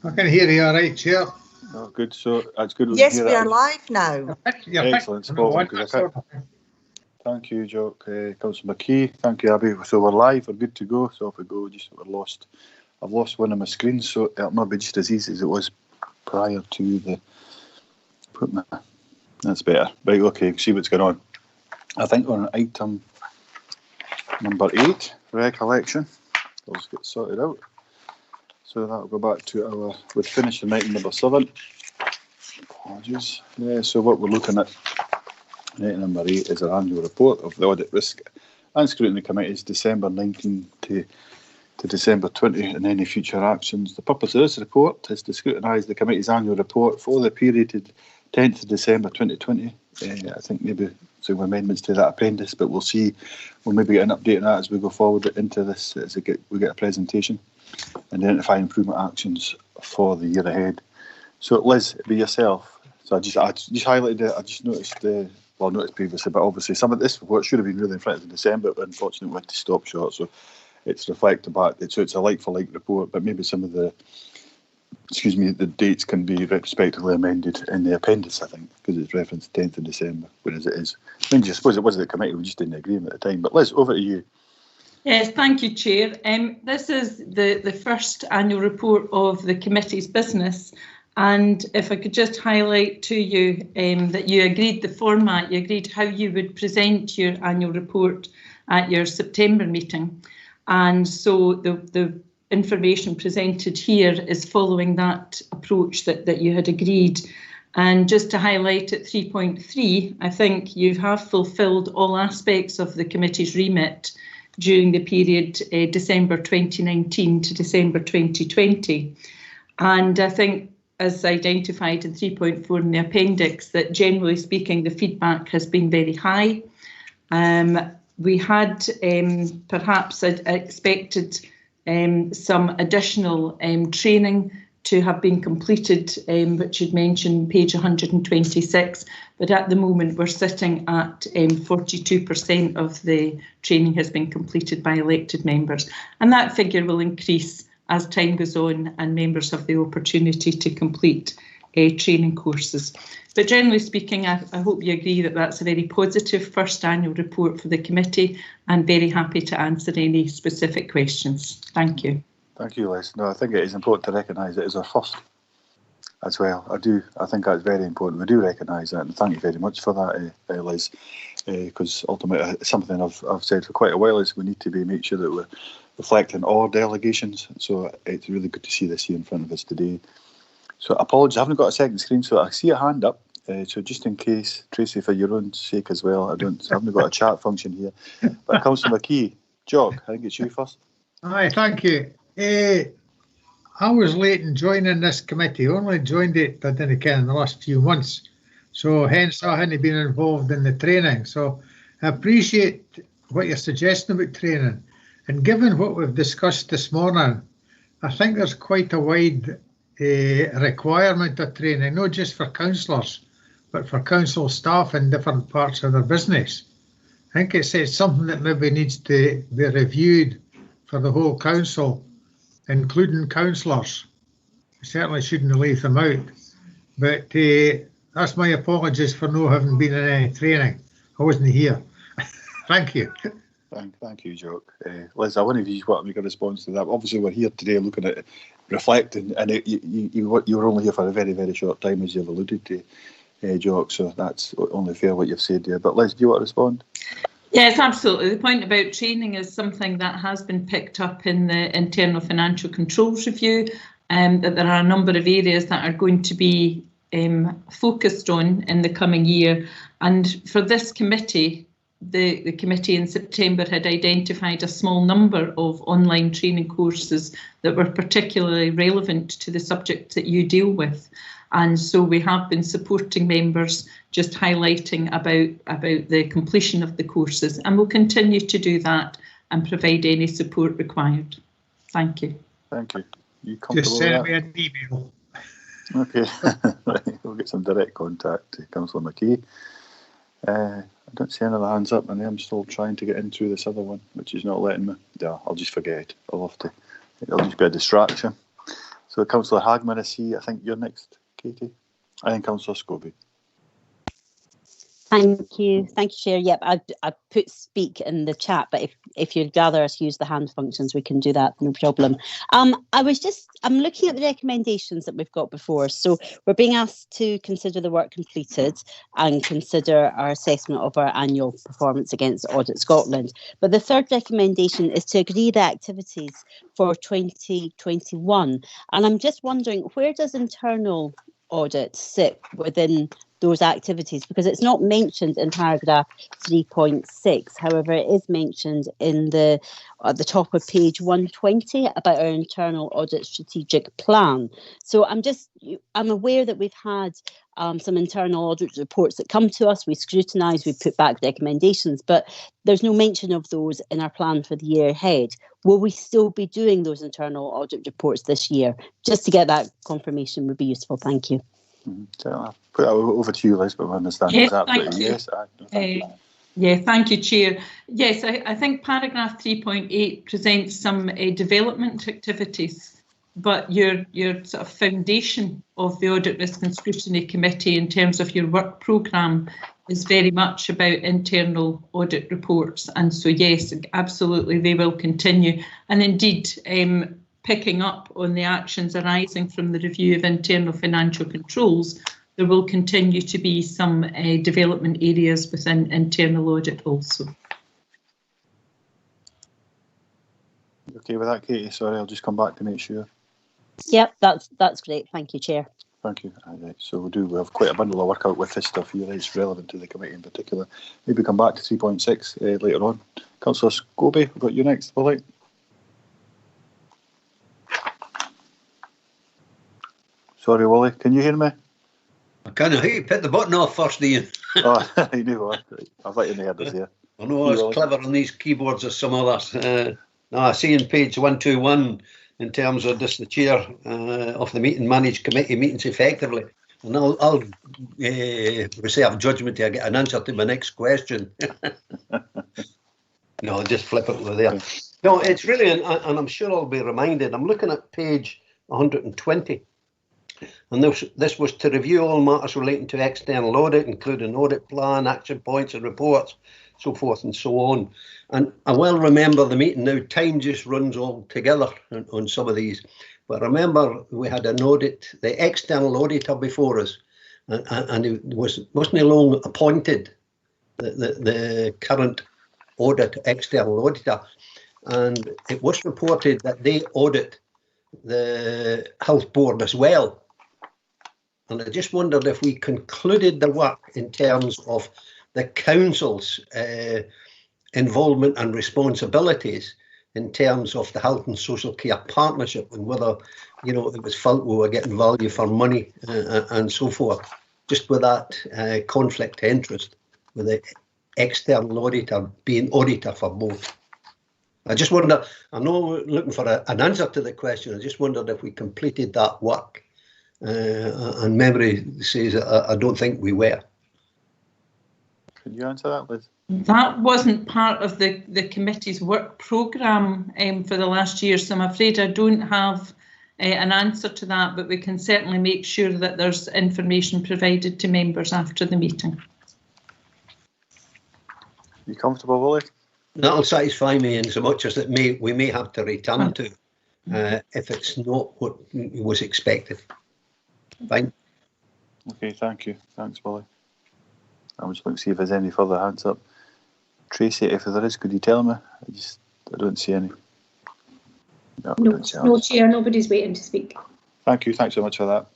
I can hear you all right, Chair. Oh, good. So that's good. Yes, we are live now. Excellent. Spot on. Thank you, Jock. Councillor McKee. Thank you, Abby. So we're live. We're good to go. So if we go, I've lost one of my screens, so it'll not be just as easy as it was prior to the. That's better. Right. Okay. See what's going on. I think we're on item number 8, recollection. Let's get sorted out. So that'll go back to we're finishing item number 7. Apologies. Yeah, so what we're looking at, item number 8, is our annual report of the Audit, Risk and Scrutiny Committees, December 19 to December 20, and any future actions. The purpose of this report is to scrutinise the committee's annual report for the period 10th of December 2020. I think maybe some amendments to that appendice, but we'll see. We'll maybe get an update on that as we go forward into this, as we get a presentation. Identify improvement actions for the year ahead. So Liz, be yourself. So I just highlighted it. I just noticed noticed previously, but obviously some of this report should have been really in front of December, but unfortunately we had to stop short. So it's reflected back. So it's a like-for-like report, but maybe some of the dates can be respectively amended in the appendix, I think, because it's referenced 10th of December, whereas it is. I suppose it was the committee, we just didn't agree on it at the time. But Liz, over to you. Yes, thank you, Chair. This is the first annual report of the committee's business, and if I could just highlight to you that you agreed the format, you agreed how you would present your annual report at your September meeting, and so the information presented here is following that approach that you had agreed. And just to highlight at 3.3, I think you have fulfilled all aspects of the committee's remit during the period December 2019 to December 2020. And I think, as identified in 3.4 in the appendix, that generally speaking, the feedback has been very high. We had perhaps expected some additional training to have been completed, which you'd mentioned, page 126, but at the moment we're sitting at 42% of the training has been completed by elected members, and that figure will increase as time goes on and members have the opportunity to complete training courses. But generally speaking, I hope you agree that that's a very positive first annual report for the committee, and very happy to answer any specific questions. Thank you. Thank you, Liz. No, I think it is important to recognise it as our first as well. I think that's very important. We do recognise that, and thank you very much for that, Liz, because ultimately it's something I've said for quite a while, is we need to make sure that we're reflecting all delegations. So it's really good to see this here in front of us today. So apologies, I haven't got a second screen, so I see a hand up. So just in case, Tracy, for your own sake as well, I haven't got a chat function here. But Councillor McKee, Jock, I think it's you first. Aye, thank you. I was late in joining this committee. Only joined it, I didn't care, in the last few months. So hence I hadn't been involved in the training. So I appreciate what you're suggesting about training. And given what we've discussed this morning, I think there's quite a wide requirement of training, not just for councillors, but for council staff in different parts of their business. I think it's something that maybe needs to be reviewed for the whole council, including councillors. We certainly shouldn't leave them out. But that's my apologies for not having been in any training. I wasn't here. Thank you. Thank you, Jock. Liz, I wonder if you want to make a response to that. Obviously, we're here today looking at reflecting, and you were only here for a very, very short time, as you've alluded to, Jock, so that's only fair what you've said there. But Liz, do you want to respond? Yes, absolutely. The point about training is something that has been picked up in the Internal Financial Controls Review, that there are a number of areas that are going to be focused on in the coming year. And for this committee, the committee in September had identified a small number of online training courses that were particularly relevant to the subject that you deal with. And so we have been supporting members, just highlighting about the completion of the courses, and we'll continue to do that and provide any support required. Thank you. Thank you. You comfortable just send me an email. Okay, right. We'll get some direct contact to Councillor McKee. I don't see any other hands up, and I'm still trying to get in through this other one, which is not letting me. Yeah, I'll just forget it. It'll just be a distraction. So Councillor Hagman, I see. I think you're next, Katie. And then Councillor Scobie. Thank you, Chair. Yep, I put speak in the chat, but if you'd rather us use the hand functions, we can do that, no problem. I'm looking at the recommendations that we've got before us. So we're being asked to consider the work completed and consider our assessment of our annual performance against Audit Scotland. But the third recommendation is to agree the activities for 2021. And I'm just wondering, where does internal audit sit within those activities, because it's not mentioned in paragraph 3.6. However, it is mentioned in the at the top of page 120 about our internal audit strategic plan. So I'm aware that we've had some internal audit reports that come to us, we scrutinise, we put back recommendations, but there's no mention of those in our plan for the year ahead. Will we still be doing those internal audit reports this year? Just to get that confirmation would be useful. Thank you. So I'll put that over to you, Liz, but I understand Yes, absolutely. yes. Yes, yeah, thank you, Chair. Yes, I think paragraph 3.8 presents some development activities, but your sort of foundation of the Audit, Risk and Scrutiny Committee in terms of your work programme is very much about internal audit reports. And so, yes, absolutely, they will continue. And indeed, picking up on the actions arising from the review of internal financial controls, there will continue to be some development areas within internal audit also. Okay with that, Katie? Sorry, I'll just come back to make sure. Yep, that's great. Thank you, Chair. Thank you. Right, so we have quite a bundle of work out with this stuff here. It's relevant to the committee in particular. Maybe come back to 3.6 later on. Councillor Scobie, we've got you next, Willie. Sorry, Wally, can you hear me? I can't hear you. Put the button off first, Ian. Oh, you knew what? I've let you know others here. I know I was clever on these keyboards as some others. No, I see in page 121 in terms of this, the chair of the meeting manage committee meetings effectively. And I'll reserve judgment till I get an answer to my next question. No, I'll just flip it over there. No, it's really, and I'm sure I'll be reminded, I'm looking at page 120. And this was to review all matters relating to external audit, including audit plan, action points and reports, so forth and so on. And I well remember the meeting now. Time just runs all together on some of these. But remember, we had an audit, the external auditor before us, and it wasn't long appointed, the current external auditor. And it was reported that they audit the health board as well. And I just wondered if we concluded the work in terms of the council's involvement and responsibilities in terms of the health and social care partnership, and whether, it was felt we were getting value for money and so forth, just with that conflict of interest with the external auditor being auditor for both. I just wonder, I know we're looking for an answer to the question, I just wondered if we completed that work. And memory says I don't think we were. Can you answer that, Liz? That wasn't part of the committee's work programme for the last year, so I'm afraid I don't have an answer to that, but we can certainly make sure that there's information provided to members after the meeting. You comfortable, Willie? That'll satisfy me in so much as that we may have to return to if it's not what was expected. Fine. Okay, thank you. Thanks, Willie. I'm just looking to see if there's any further hands up. Tracy, if there is, could you tell me? I don't see any. No, Chair, nobody's waiting to speak. Thank you. Thanks so much for that.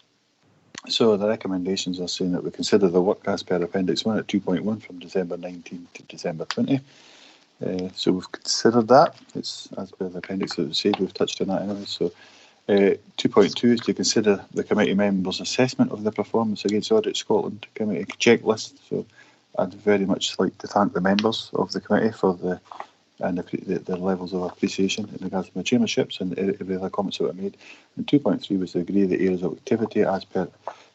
So the recommendations are saying that we consider the work as per Appendix 1 at 2.1 from December 19 to December 20. So we've considered that. It's as per the appendix that was said, we've touched on that anyway. So 2.2 is to consider the committee members' assessment of the performance against Audit Scotland committee checklist. So I'd very much like to thank the members of the committee for the levels of appreciation in regards to the chairmanships and every other comments that were made. And 2.3 was to agree the areas of activity as per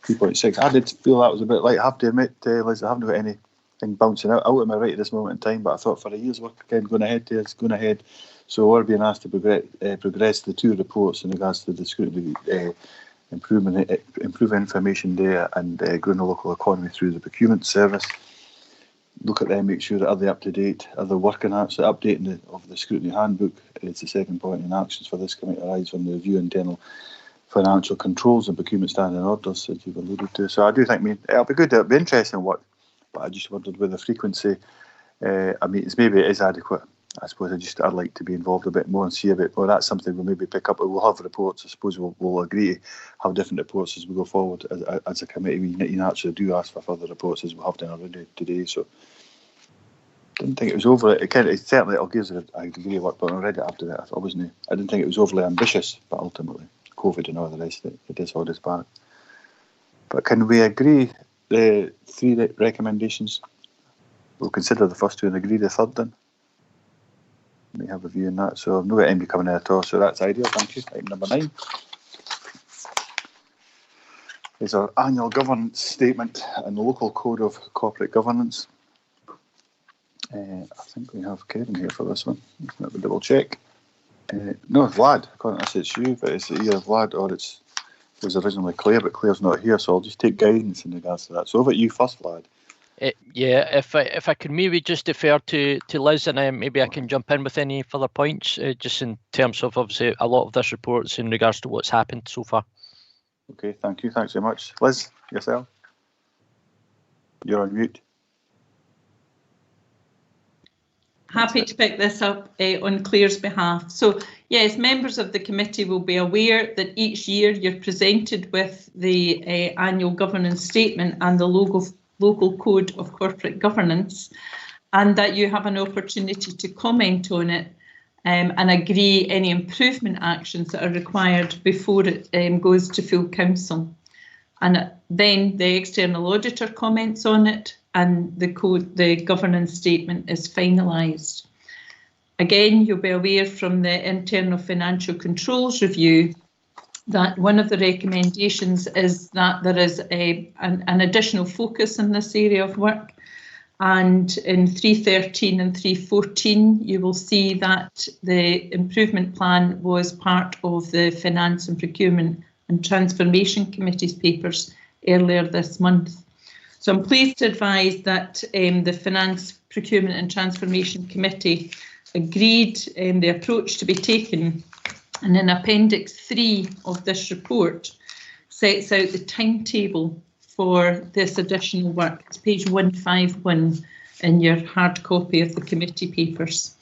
3.6. I did feel that was a bit light. I have to admit, Liz, I haven't got anything bouncing out of my right at this moment in time, but I thought for a year's work again going ahead, So we're being asked to progress the 2 reports in regards to the scrutiny, improve information there and growing the local economy through the procurement service. Look at them, make sure that are they up to date, are they working out, so updating of the scrutiny handbook is the second point, and actions for this committee arise from the review internal financial controls and procurement standing orders that you've alluded to. So I do think, it'll be good, it'll be interesting work, but I just wondered with the frequency, maybe it is adequate. I suppose I'd like to be involved a bit more and see a bit more. That's something we'll maybe pick up. We'll have reports. I suppose we'll agree to have different reports as we go forward. As a committee, we naturally do ask for further reports as we have done already today. So I didn't think it was over. Certainly it'll give us a degree of work, but already after that, I didn't think it was overly ambitious, but ultimately COVID and all the rest, it is hold us back. But can we agree the 3 recommendations? We'll consider the first 2 and agree the third then. We have a view on that. So I've not got anybody coming in at all, so that's ideal. Thank you. Item number 9 is our annual governance statement and the local code of corporate governance. I think we have Karen here for this one. Let me double check. No, Vlad. According to this, it's you, but it's either Vlad or it was originally Claire, but Claire's not here, so I'll just take guidance in regards to that. So over to you first, Vlad. Yeah, if I could maybe just defer to Liz, and maybe I can jump in with any further points, just in terms of obviously a lot of this report's in regards to what's happened so far. Okay, thank you. Thanks very much. Liz, yourself? You're on mute. Happy to pick this up on Claire's behalf. So yes, members of the committee will be aware that each year you're presented with the annual governance statement and the local code of corporate governance, and that you have an opportunity to comment on it and agree any improvement actions that are required before it goes to full council. And then the external auditor comments on it and the governance statement is finalised. Again, you'll be aware from the internal financial controls review that one of the recommendations is that there is an additional focus in this area of work. And in 313 and 314, you will see that the improvement plan was part of the Finance and Procurement and Transformation Committee's papers earlier this month. So I'm pleased to advise that the Finance, Procurement and Transformation Committee agreed the approach to be taken, and in Appendix 3 of this report sets out the timetable for this additional work. It's page 151 in your hard copy of the committee papers.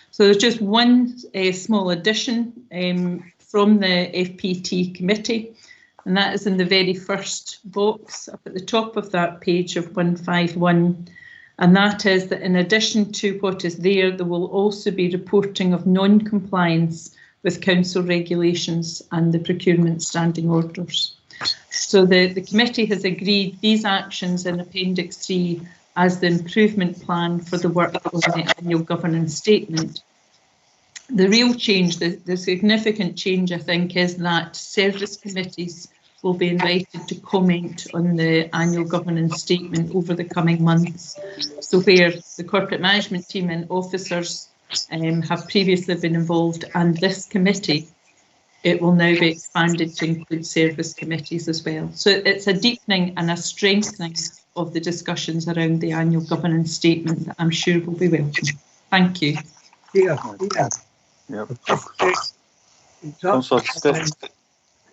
So there's just one small addition from the FPT committee, and that is in the very first box up at the top of that page of 151. And that is that in addition to what is there will also be reporting of non-compliance with council regulations and the procurement standing orders. So the committee has agreed these actions in Appendix 3 as the improvement plan for the work on the annual governance statement. The real change, the significant change, I think, is that service committees will be invited to comment on the annual governance statement over the coming months. So where the corporate management team and officers have previously been involved, and this committee, it will now be expanded to include service committees as well. So it's a deepening and a strengthening of the discussions around the annual governance statement that I'm sure will be welcome. Thank you.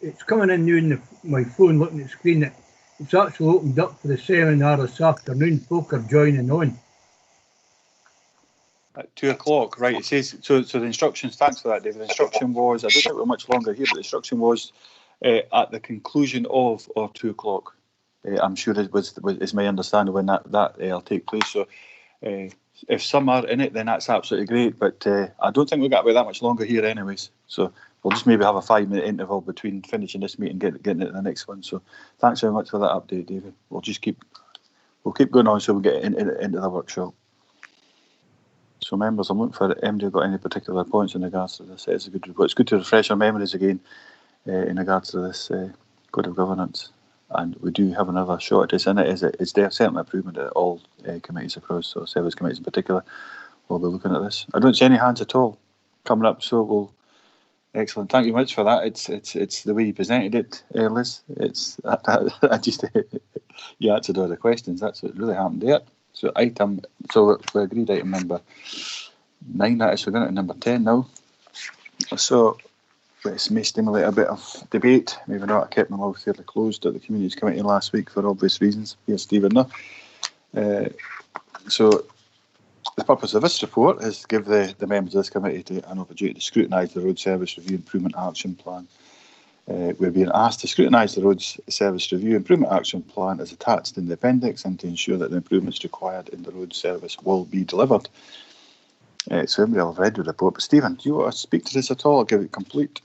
It's coming in new on my phone, looking at the screen. It's actually opened up for the seminar this afternoon. Folk are joining on. At 2 o'clock, right? It says so. The instructions. Thanks for that, David. The instruction was. I don't think we're much longer here, but the instruction was at the conclusion of 2 o'clock. I'm sure it was. Is my understanding when that'll take place. So, if some are in it, then that's absolutely great. But I don't think we've got that much longer here, anyways. So we'll just maybe have a 5-minute interval between finishing this meeting and getting into the next one. So thanks very much for that update, David. We'll keep going on so we get into the workshop. So members, I'm looking for MD got any particular points in regards to this. It's a good report. It's good to refresh our memories again in regards to this code of governance. And we do have another shot at this in it. It's certainly improvement at all committees across, so service committees in particular. We'll be looking at this. I don't see any hands at all. coming up. So we'll. Excellent. Thank you much for that. It's the way you presented it, Liz. I just you answered all the questions. That's what really happened there. So we agreed item number 9. That is, we're going to number 10 now. So this may stimulate a bit of debate. Maybe not. I kept my mouth fairly closed at the Communities Committee last week for obvious reasons. Here, Stephen. No. So the purpose of this report is to give the members of this committee an opportunity to scrutinise the Road Service Review Improvement Action Plan. We're being asked to scrutinise the Road Service Review Improvement Action Plan as attached in the appendix and to ensure that the improvements required in the road service will be delivered. So everybody will have read the report, but Stephen, do you want to speak to this at all? I'll give it complete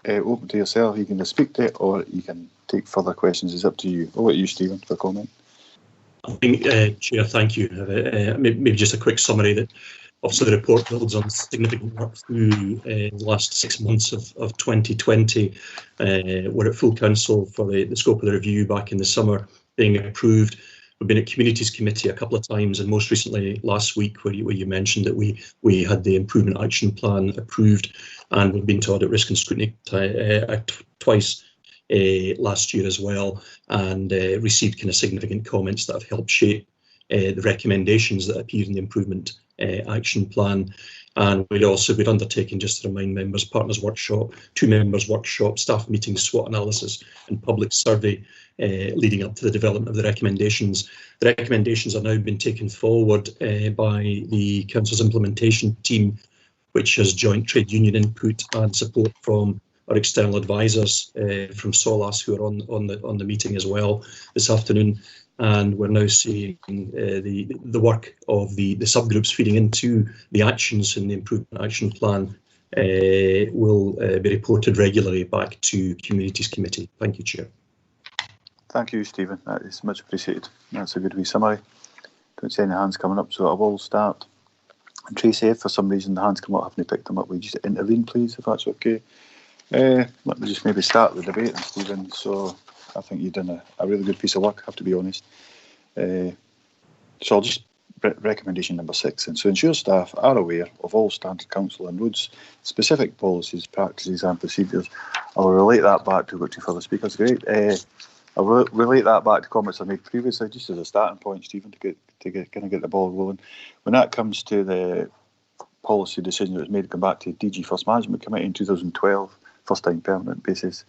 open to yourself. You can just speak to it or you can take further questions. It's up to you. Over to you, Stephen, for comment. I think, Chair, thank you. Maybe just a quick summary that obviously the report builds on significant work through the last 6 months of 2020. We're at full council for the scope of the review back in the summer being approved. We've been at Communities Committee a couple of times, and most recently last week where you mentioned that we had the Improvement Action Plan approved, and we've been to Audit, Risk and Scrutiny twice last year as well, and received kind of significant comments that have helped shape the recommendations that appear in the Improvement Action Plan. And we'd undertaken, just to remind members, partners workshop, 2 members workshop, staff meetings, SWOT analysis and public survey leading up to the development of the recommendations. The recommendations have now been taken forward by the Council's implementation team, which has joint trade union input and support from our external advisors from SOLAS, who are on the meeting as well this afternoon. And we're now seeing the work of the subgroups feeding into the actions in the Improvement Action Plan will be reported regularly back to Communities Committee. Thank you, Chair. Thank you, Stephen. That is much appreciated. That's a good wee summary. Don't see any hands coming up, so I will start. And Tracy, if for some reason the hands come up, I haven't picked them up, will you just intervene, please, if that's okay? Let me just maybe start the debate, Stephen. So I think you've done a really good piece of work, I have to be honest. So I'll just recommendation number 6. And so ensure staff are aware of all standard council and roads specific policies, practices and procedures. I'll relate that back to what 2 further speakers. Great. I'll relate that back to comments I made previously, just as a starting point, Stephen, to get the ball rolling. When that comes to the policy decision that was made to come back to DG First Management Committee in 2012, first time permanent basis,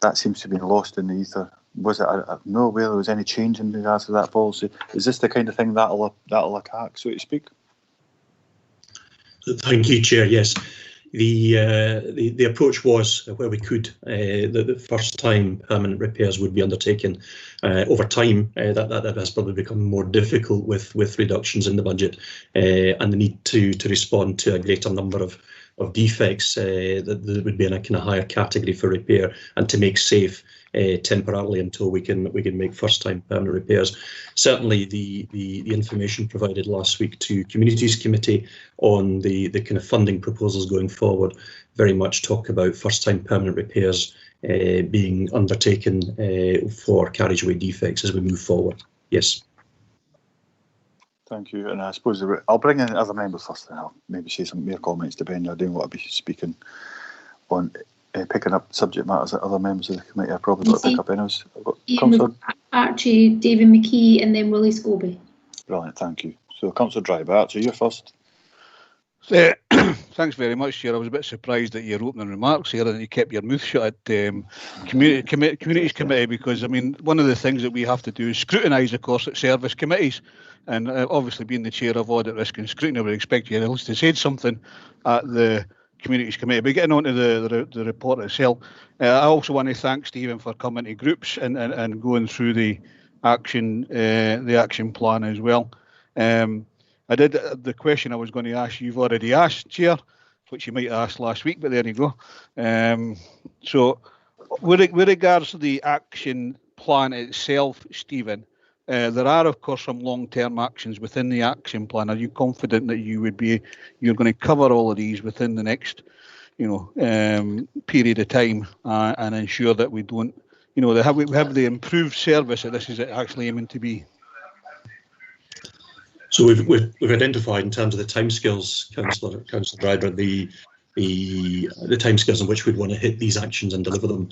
that seems to have been lost in the ether. Was it? I don't know whether there was any change in regards to that policy. Is this the kind of thing that'll attack, so to speak? Thank you, Chair. Yes, the approach was where we could that the first time permanent repairs would be undertaken. Over time, that has probably become more difficult with reductions in the budget and the need to respond to a greater number of defects that would be in a kind of higher category for repair and to make safe temporarily until we can make first-time permanent repairs. Certainly, the information provided last week to Communities Committee on the kind of funding proposals going forward very much talk about first-time permanent repairs being undertaken for carriageway defects as we move forward. Yes. Thank you. And I suppose I'll bring in other members first, and I'll maybe say some more comments depending on what I'll be speaking on. Picking up subject matters that other members of the committee are probably got to pick up anyways. I've got Councillor Archie, David McKee, and then Willie Scobie. Brilliant, thank you. So Councillor Dryber, Archie, you're first. Thanks very much, Chair. I was a bit surprised at your opening remarks here and you kept your mouth shut at Communities Committee, because I mean one of the things that we have to do is scrutinise, of course, at service committees, and obviously being the chair of Audit, Risk and Scrutiny, I would expect you at least to say something at the Communities Committee. But getting on to the report itself, I also want to thank Stephen for coming to groups and going through the action plan as well. I did the question I was going to ask, you've already asked, Chair, which you might have asked last week, but there you go. So with regards to the action plan itself, Stephen, there are, of course, some long-term actions within the action plan. Are you confident that you're going to cover all of these within the next, period of time and ensure that we don't, we have the improved service that this is actually aiming to be? So we've identified in terms of the timescales, Councillor Driver, the timescales in which we'd want to hit these actions and deliver them.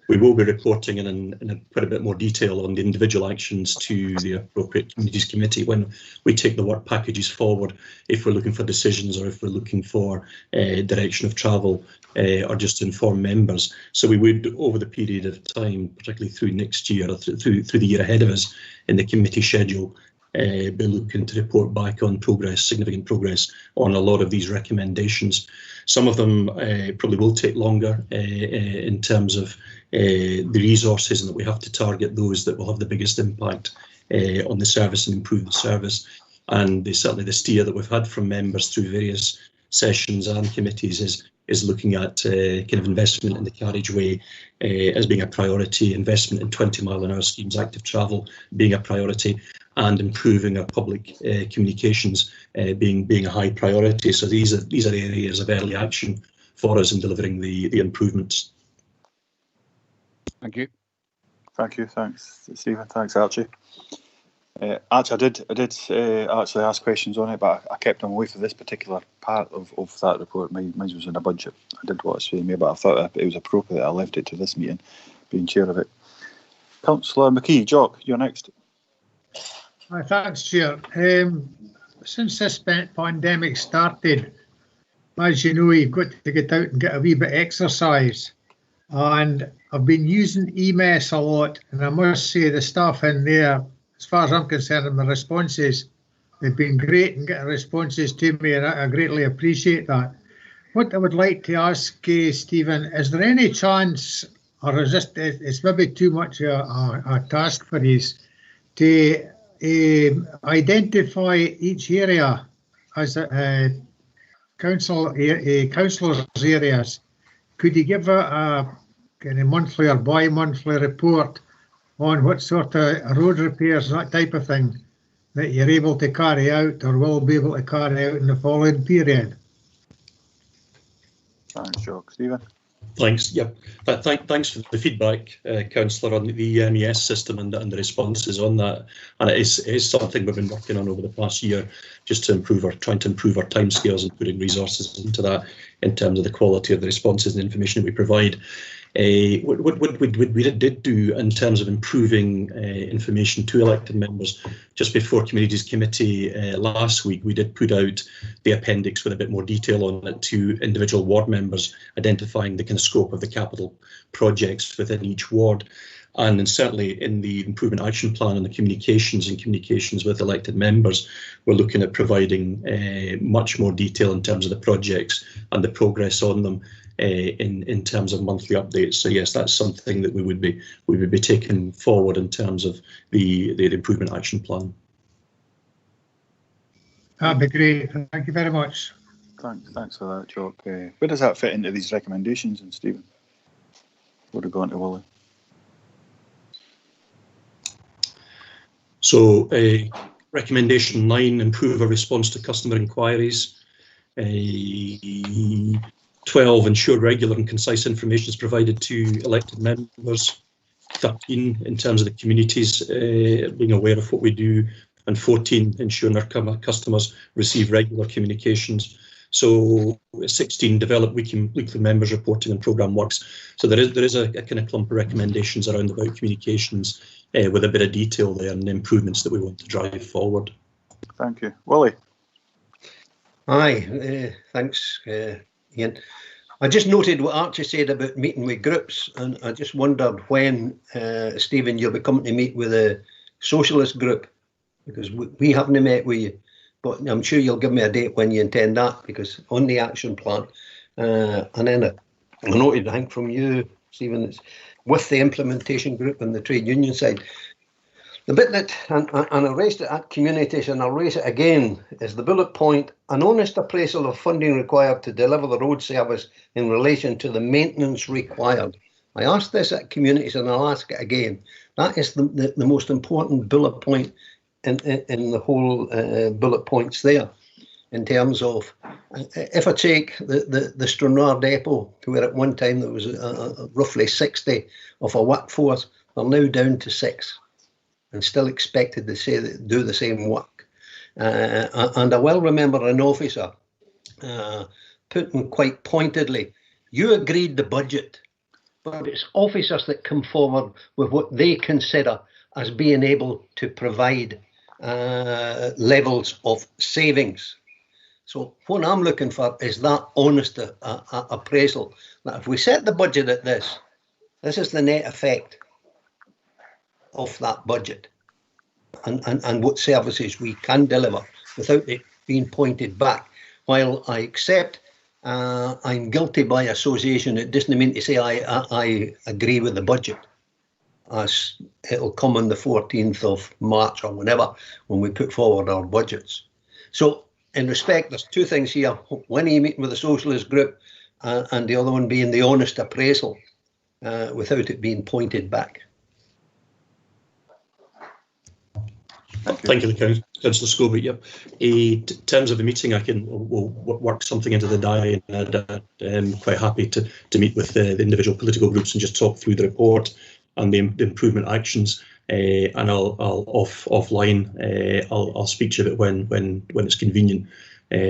We will be reporting in quite a bit more detail on the individual actions to the appropriate communities committee when we take the work packages forward, if we're looking for decisions or if we're looking for direction of travel or just to inform members. So we would, over the period of time, particularly through next year or through the year ahead of us in the committee schedule, be looking to report back on progress, significant progress on a lot of these recommendations. Some of them probably will take longer in terms of the resources, and that we have to target those that will have the biggest impact on the service and improve the service. And certainly the steer that we've had from members through various sessions and committees is looking at kind of investment in the carriageway as being a priority, investment in 20-mile-an-hour schemes, active travel being a priority, and improving our public communications being a high priority. So these are areas of early action for us in delivering the improvements. Thank you. Thank you. Thanks, Stephen. Thanks, Archie. Actually, I did actually ask questions on it, but I kept them away for this particular part of that report. Mine was in a budget. I did want to say me, but I thought it was appropriate that I left it to this meeting, being chair of it. Councillor McKee, Jock, you're next. Thanks, Chair. Since this pandemic started, as you know, you've got to get out and get a wee bit of exercise. And I've been using EMS a lot, and I must say the staff in there, as far as I'm concerned, and the responses, they've been great in getting responses to me, and I greatly appreciate that. What I would like to ask Stephen, is there any chance, or is this, it's maybe too much a task for you, to identify each area as councillors' areas? Could you give a kind of monthly or bi-monthly report on what sort of road repairs and that type of thing that you're able to carry out or will be able to carry out in the following period? Thanks, Jock. Stephen? Thanks. Yep. Thanks for the feedback, Councillor, on the MES system and the responses on that. And it is something we've been working on over the past year, just to trying to improve our timescales and putting resources into that in terms of the quality of the responses and information that we provide. What we did do in terms of improving information to elected members, just before Communities Committee last week, we did put out the appendix with a bit more detail on it to individual ward members, identifying the kind of scope of the capital projects within each ward. And then certainly in the improvement action plan and the communications with elected members, we're looking at providing much more detail in terms of the projects and the progress on them in terms of monthly updates. So yes, that's something that we would be taking forward in terms of the improvement action plan. That'd be great. Thank you very much. Thanks for that, Jock. Where does that fit into these recommendations, and Stephen? Would have gone to Willie. So recommendation 9, improve a response to customer inquiries. 12, ensure regular and concise information is provided to elected members. 13, in terms of the communities being aware of what we do. And 14, ensuring our customers receive regular communications. So 16, develop weekly members reporting and programme works. So there is a kind of clump of recommendations around about communications with a bit of detail there and the improvements that we want to drive forward. Thank you. Willie? Aye, thanks, Ian. I just noted what Archie said about meeting with groups, and I just wondered when, Stephen, you'll be coming to meet with a socialist group, because we haven't met with you, but I'm sure you'll give me a date when you intend that, because on the action plan, and then I noted, I think from you, Stephen, it's with the implementation group and the trade union side. The bit that, and I raised it at communities, and I'll raise it again, is the bullet point, an honest appraisal of funding required to deliver the road service in relation to the maintenance required. I asked this at communities and I'll ask it again. That is the most important bullet point in the whole bullet points there, in terms of, if I take the Stranraer depot, where at one time there was roughly 60 of a workforce, they're now down to 6. And still expected to do the same work. And I well remember an officer putting quite pointedly, you agreed the budget, but it's officers that come forward with what they consider as being able to provide levels of savings. So what I'm looking for is that honest appraisal, that if we set the budget at this is the net effect of that budget, and what services we can deliver without it being pointed back. While I accept I'm guilty by association, it doesn't mean to say I agree with the budget, as it'll come on the 14th of March or whenever, when we put forward our budgets. So in respect, there's two things here. When are you meeting with the socialist group, and the other one being the honest appraisal without it being pointed back. Thank you, Councillor Scobie. Yep. In terms of the meeting, we'll work something into the diary, and I'm quite happy to meet with the individual political groups and just talk through the report and the improvement actions. And I'll offline. I'll speak to you about when it's convenient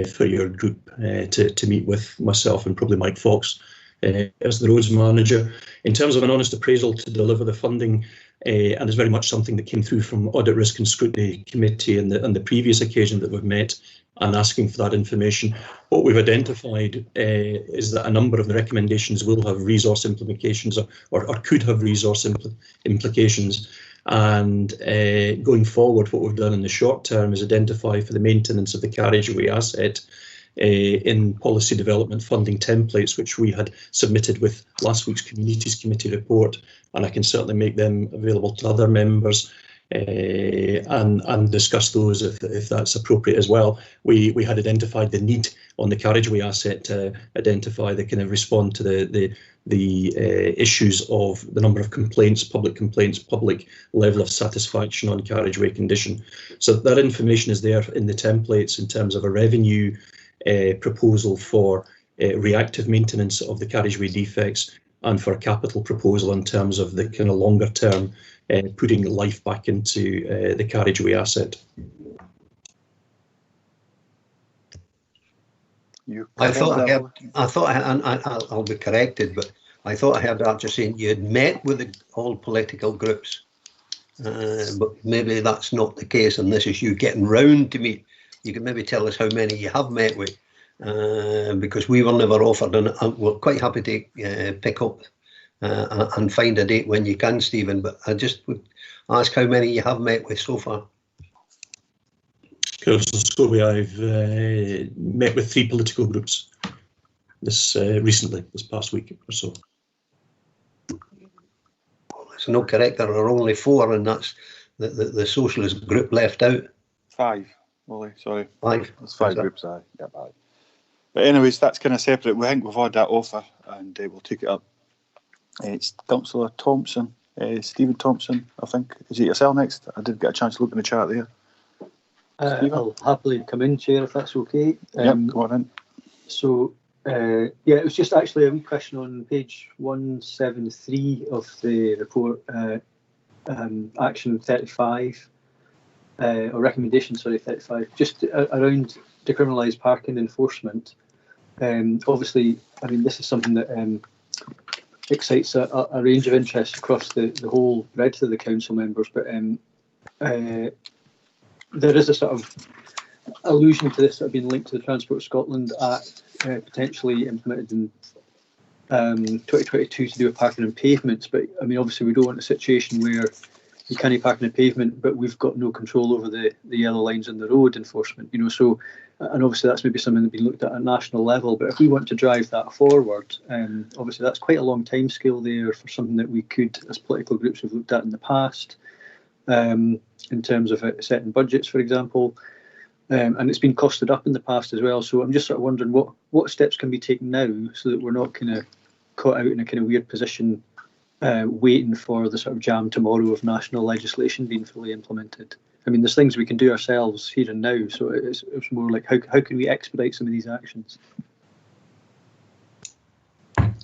for your group to meet with myself and probably Mike Fox as the roads manager. In terms of an honest appraisal to deliver the funding, and it's very much something that came through from Audit, Risk and Scrutiny Committee on the previous occasion that we've met and asking for that information. What we've identified is that a number of the recommendations will have resource implications or could have resource implications. And going forward, what we've done in the short term is identify for the maintenance of the carriageway asset in policy development funding templates, which we had submitted with last week's Communities Committee report, and I can certainly make them available to other members and discuss those if that's appropriate as well. We had identified the need on the carriageway asset to identify the kind of respond to the issues of the number of complaints, public level of satisfaction on carriageway condition. So that information is there in the templates in terms of a revenue proposal for reactive maintenance of the carriageway defects, and for a capital proposal in terms of the kind of longer term putting life back into the carriageway asset. I'll be corrected, but I thought I heard Archer saying you had met with all political groups, but maybe that's not the case, and this is you getting round to meet. You can maybe tell us how many you have met with, because we were never offered, and we're quite happy to pick up and find a date when you can, Stephen, but I just would ask how many you have met with so far. Councillor Scobie, I've met with 3 political groups recently, this past week or so. It's not correct, there are only 4, and that's the socialist group left out. 5, Willie, sorry. 5. There's 5 groups, aye. Yeah, aye. But anyways, that's kind of separate. We think we've had that offer, and we'll take it up. It's Councillor Thompson, Stephen Thompson, I think. Is it yourself next? I did get a chance to look in the chat there. I'll happily come in, Chair, if that's okay. Yep, go on in. So, yeah, it was just actually a wee question on page 173 of the report, action 35, or recommendation, sorry, 35, just around decriminalise parking enforcement. Obviously, I mean, this is something that excites a range of interests across the whole breadth of the council members, but there is a sort of allusion to this that have been linked to the Transport Scotland Act, potentially implemented in 2022 to do with parking on pavements. But I mean, obviously, we don't want a situation where you can't park on a pavement, but we've got no control over the yellow lines on the road enforcement. You know, so, and obviously that's maybe something that's been looked at national level. But if we want to drive that forward, obviously that's quite a long time scale there for something that we could, as political groups, have looked at in the past. In terms of setting budgets, for example, and it's been costed up in the past as well. So I'm just sort of wondering what steps can be taken now so that we're not kind of caught out in a kind of weird position, waiting for the sort of jam tomorrow of national legislation being fully implemented. I mean, there's things we can do ourselves here and now. So it's more like how can we expedite some of these actions?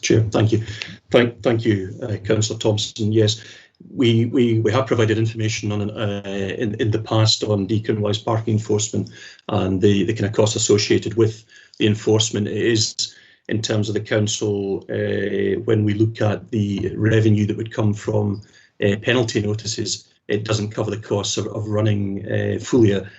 Sure, thank you. Thank you, Councillor Thompson. Yes, we have provided information on in the past on decriminalised parking enforcement and the kind of costs associated with the enforcement. It is, in terms of the council, when we look at the revenue that would come from penalty notices, it doesn't cover the costs of running fully a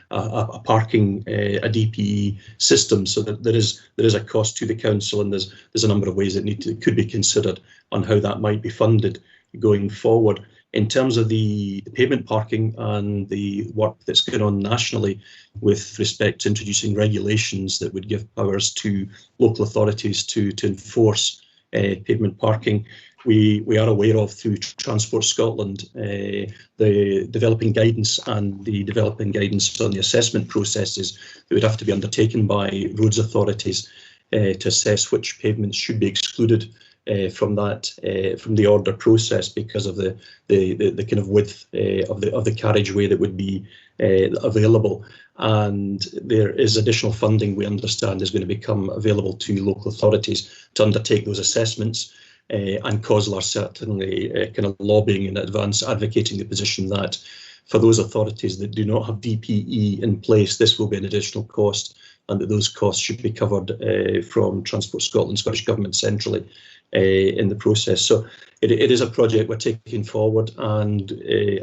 parking a DPE system. So that there is a cost to the council, and there's a number of ways that could be considered on how that might be funded going forward. In terms of the pavement parking and the work that's going on nationally with respect to introducing regulations that would give powers to local authorities to enforce pavement parking, we are aware of, through Transport Scotland, the developing guidance and the developing guidance on the assessment processes that would have to be undertaken by roads authorities to assess which pavements should be excluded from the order process because of the kind of width of the carriageway that would be available. And there is additional funding, we understand, is going to become available to local authorities to undertake those assessments. And COSL are certainly kind of lobbying in advance, advocating the position that for those authorities that do not have DPE in place, this will be an additional cost, and that those costs should be covered from Transport Scotland, Scottish Government centrally in the process. So it is a project we're taking forward, and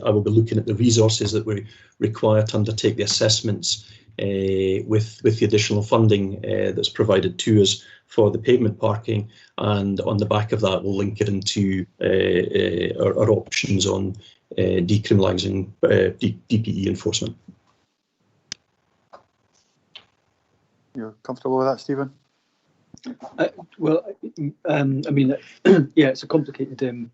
I will be looking at the resources that we require to undertake the assessments with the additional funding that's provided to us for the pavement parking, and on the back of that we'll link it into our options on decriminalising DPE enforcement. You're comfortable with that, Stephen? Well, I mean, yeah, it's a complicated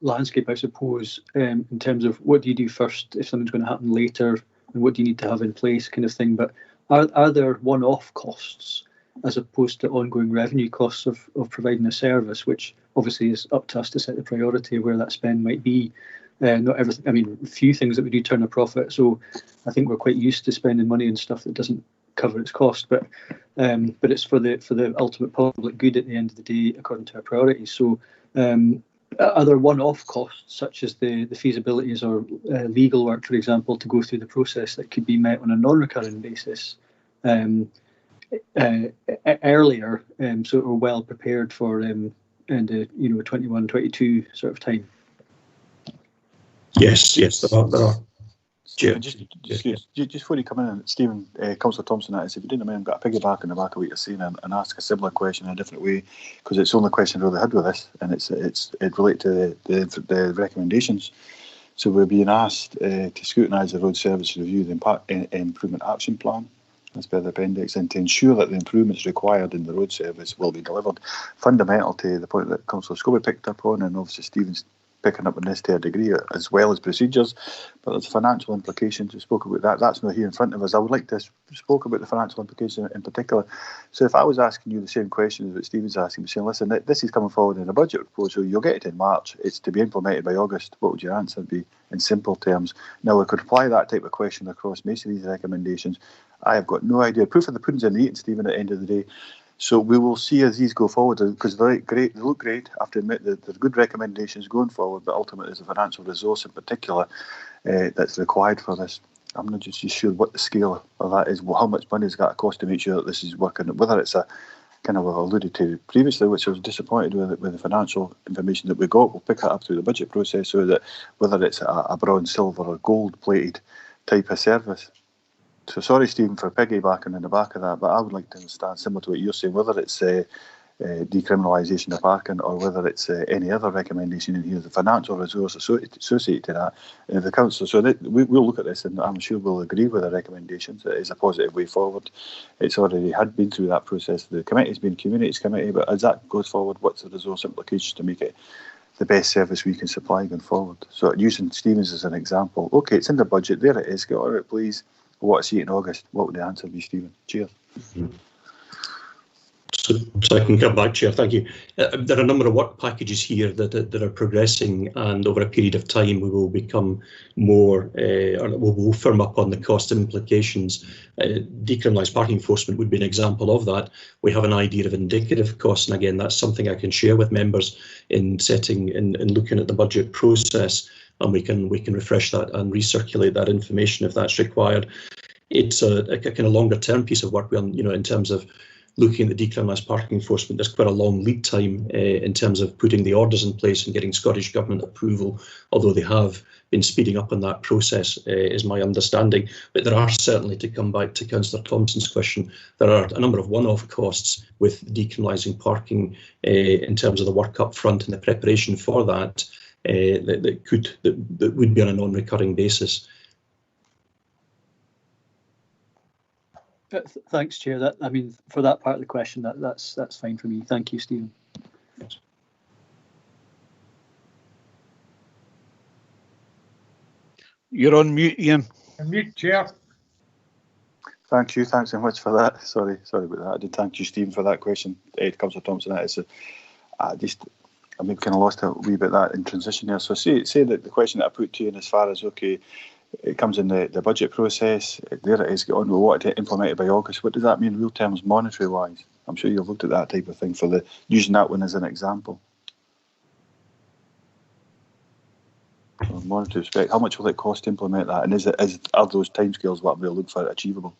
landscape, I suppose, in terms of what do you do first if something's going to happen later, and what do you need to have in place, kind of thing. But are there one-off costs as opposed to ongoing revenue costs of providing a service, which obviously is up to us to set the priority of where that spend might be? Not everything. I mean, few things that we do turn a profit, so I think we're quite used to spending money on stuff that doesn't cover its cost, but it's for the ultimate public good at the end of the day, according to our priorities. So are there one-off costs, such as the feasibilities or legal work, for example, to go through the process that could be met on a non-recurring basis earlier, so we're well prepared for the 21-22 sort of time? Yes, there are. Just before you come in, Stephen, Councillor Thompson, if you didn't mind, I've got a piggyback on the back of what you're saying and ask a similar question in a different way, because it's the only question I really had with this, and it relates to the recommendations. So we're being asked to scrutinise the road service review, the improvement action plan, as per the appendix, and to ensure that the improvements required in the road service will be delivered. Fundamental to the point that Councillor Scobie picked up on, and obviously Stephen's picking up on this to a degree, as well as procedures, but there's financial implications. We spoke about that. That's not here in front of us. I would like to spoke about the financial implications in particular. So if I was asking you the same questions that Stephen's asking, saying, listen, this is coming forward in a budget proposal, you'll get it in March, it's to be implemented by August, what would your answer be in simple terms? Now, we could apply that type of question across most of these recommendations. I have got no idea. Proof of the pudding's in the eating, Stephen, at the end of the day. So we will see as these go forward, because they're great, they look great. I have to admit that they're good recommendations going forward, but ultimately there's a financial resource in particular that's required for this. I'm not just sure what the scale of that is, how much money has got to cost to make sure that this is working, whether it's a kind of, I've alluded to previously, which I was disappointed with the financial information that we got. We'll pick that up through the budget process, so that whether it's a bronze, silver or gold plated type of service. So sorry, Stephen, for piggybacking in the back of that, but I would like to understand, similar to what you're saying, whether it's decriminalisation of parking or whether it's any other recommendation in here, the financial resource associated to that. The council, so we'll look at this, and I'm sure we'll agree with the recommendations. It is a positive way forward. It's already had been through that process. The committee's been communities committee, but as that goes forward, what's the resource implications to make it the best service we can supply going forward? So using Stevens as an example, okay, it's in the budget, there it is, get on it, please. What I see in August, what would the answer be, Stephen? Cheers. So I can come back, Chair. Thank you. There are a number of work packages here that are progressing, and over a period of time we will become more, or we'll firm up on the cost implications. Decriminalised parking enforcement would be an example of that. We have an idea of indicative costs, and again, that's something I can share with members in setting and looking at the budget process, and we can refresh that and recirculate that information if that's required. It's a kind of longer term piece of work, in terms of looking at the decriminalised parking enforcement. There's quite a long lead time in terms of putting the orders in place and getting Scottish Government approval, although they have been speeding up on that process, is my understanding. But there are certainly, to come back to Councillor Thompson's question, there are a number of one-off costs with decriminalising parking in terms of the work up front and the preparation for that, that would be on a non-recurring basis. Thanks, Chair. For that part of the question, that's fine for me. Thank you, Stephen. You're on mute, Ian. Mute, Chair. Thank you. Thanks very much for that. Sorry about that. I did thank you, Stephen, for that question. Councillor Thompson, that is I maybe kind of lost a wee bit of that in transition there. So say that the question that I put to you, in as far as it comes in the budget process, there it is, get on, we want to implement it by August. What does that mean in real terms, monetary wise? I'm sure you've looked at that type of thing for using that one as an example. From a monetary respect, how much will it cost to implement that? And are those timescales what we'll look for achievable?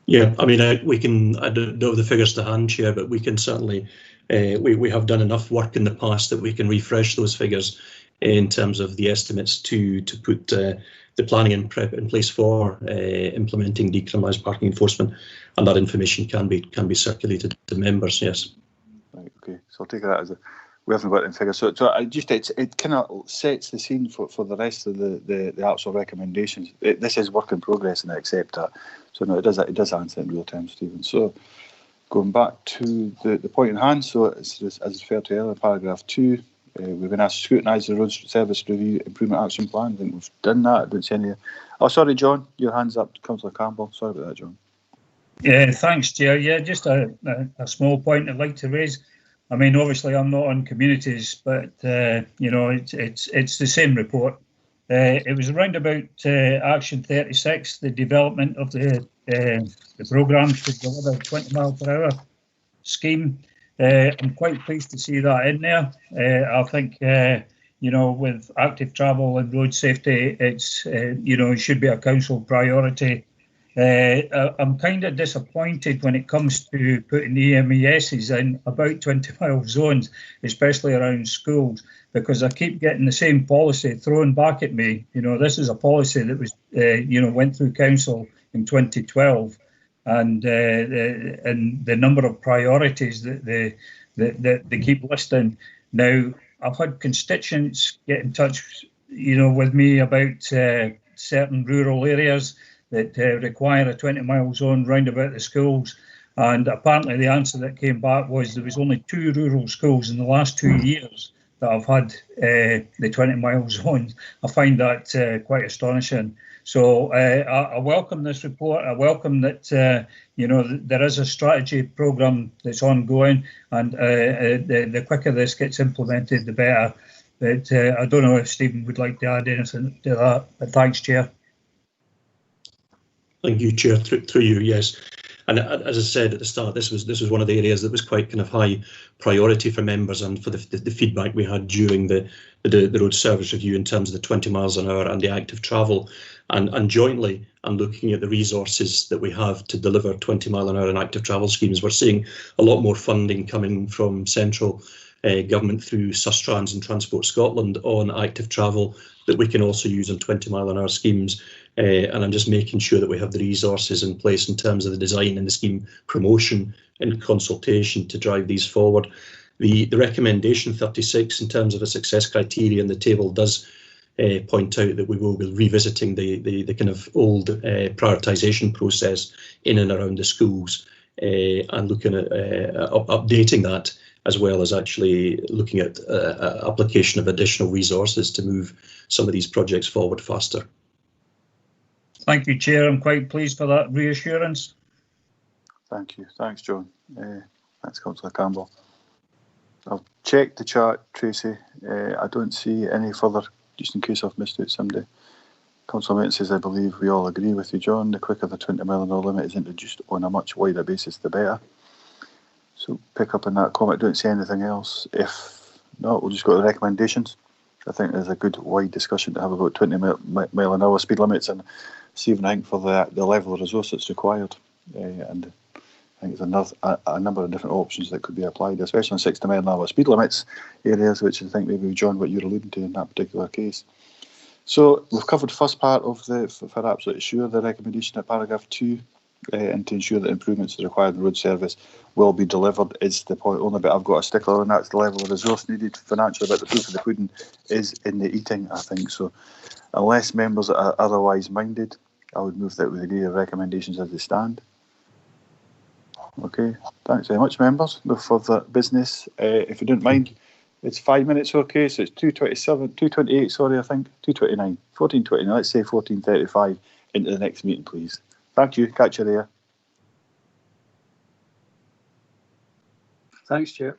Yeah, I mean, we can, I don't know the figures to hand, Chair, but we can certainly, we have done enough work in the past that we can refresh those figures in terms of the estimates to put the planning and prep in place for implementing decriminalised parking enforcement, and that information can be circulated to members. Yes. Right. Okay. So I'll take that as we haven't got it in figures. So it kind of sets the scene for the rest of the actual recommendations. This is work in progress, and I accept that. So no, it does answer in real time, Stephen. So going back to the point in hand. So as referred to earlier, paragraph 2. We've been asked to scrutinise the road service review improvement action plan. I think we've done that. I don't see any. Oh, sorry, John, your hand's up, Councillor Campbell. Sorry about that, John. Yeah, thanks, Chair. Yeah, just a small point I'd like to raise. I mean, obviously, I'm not on communities, but it's the same report. It was around about Action 36, the development of the programme to deliver 20 mile per hour scheme. I'm quite pleased to see that in there. I think, with active travel and road safety, it's, it should be a council priority. I'm kind of disappointed when it comes to putting EMESs in about 20-mile zones, especially around schools, because I keep getting the same policy thrown back at me. This is a policy that was, went through council in 2012. And the number of priorities that they keep listing. Now, I've had constituents get in touch, with me about certain rural areas that require a 20-mile zone round about the schools. And apparently the answer that came back was there was only 2 rural schools in the last 2 years that have had the 20-mile zones. I find that quite astonishing. So I welcome this report. I welcome that, there is a strategy programme that's ongoing, and the quicker this gets implemented, the better. But I don't know if Stephen would like to add anything to that. But thanks, Chair. Thank you, Chair. Through you, yes. And as I said at the start, this was one of the areas that was quite kind of high priority for members, and for the feedback we had during the road service review in terms of the 20 miles an hour and the active travel, and jointly and looking at the resources that we have to deliver 20 mile an hour and active travel schemes. We're seeing a lot more funding coming from central government through Sustrans and Transport Scotland on active travel that we can also use on 20 mile an hour schemes. And I'm just making sure that we have the resources in place in terms of the design and the scheme promotion and consultation to drive these forward. The recommendation 36 in terms of a success criteria in the table does point out that we will be revisiting the kind of old prioritisation process in and around the schools and looking at updating that, as well as actually looking at application of additional resources to move some of these projects forward faster. Thank you, Chair. I'm quite pleased for that reassurance. Thank you. Thanks, John. Thanks, Councillor Campbell. I'll check the chat, Tracy. I don't see any further, just in case I've missed out somebody. Councillor Mitten says, I believe we all agree with you, John. The quicker the 20 mile an hour limit is introduced on a much wider basis, the better. So pick up on that comment. Don't see anything else. If not, we'll just go to the recommendations. I think there's a good wide discussion to have about 20 mile an hour speed limits, and Stephen, I think for the level of resource that's required. And I think there's a number of different options that could be applied, especially on 60 mile an hour speed limits areas, which I think maybe, John, what you're alluding to in that particular case. So we've covered the first part of for absolutely sure, the recommendation at paragraph 2, and to ensure that improvements as required in road service will be delivered is the point. Only bit I've got a stickler on, that's the level of resource needed financially, but the proof of the pudding is in the eating, I think. So unless members are otherwise minded, I would move that we agree the recommendations as they stand. Okay, thanks very much, members. No further business. If you don't mind, it's 5 minutes, okay? So it's 2:28, sorry, I think. 2:29, 14:29, let's say 14:35 into the next meeting, please. Thank you, catch you there. Thanks, Chair.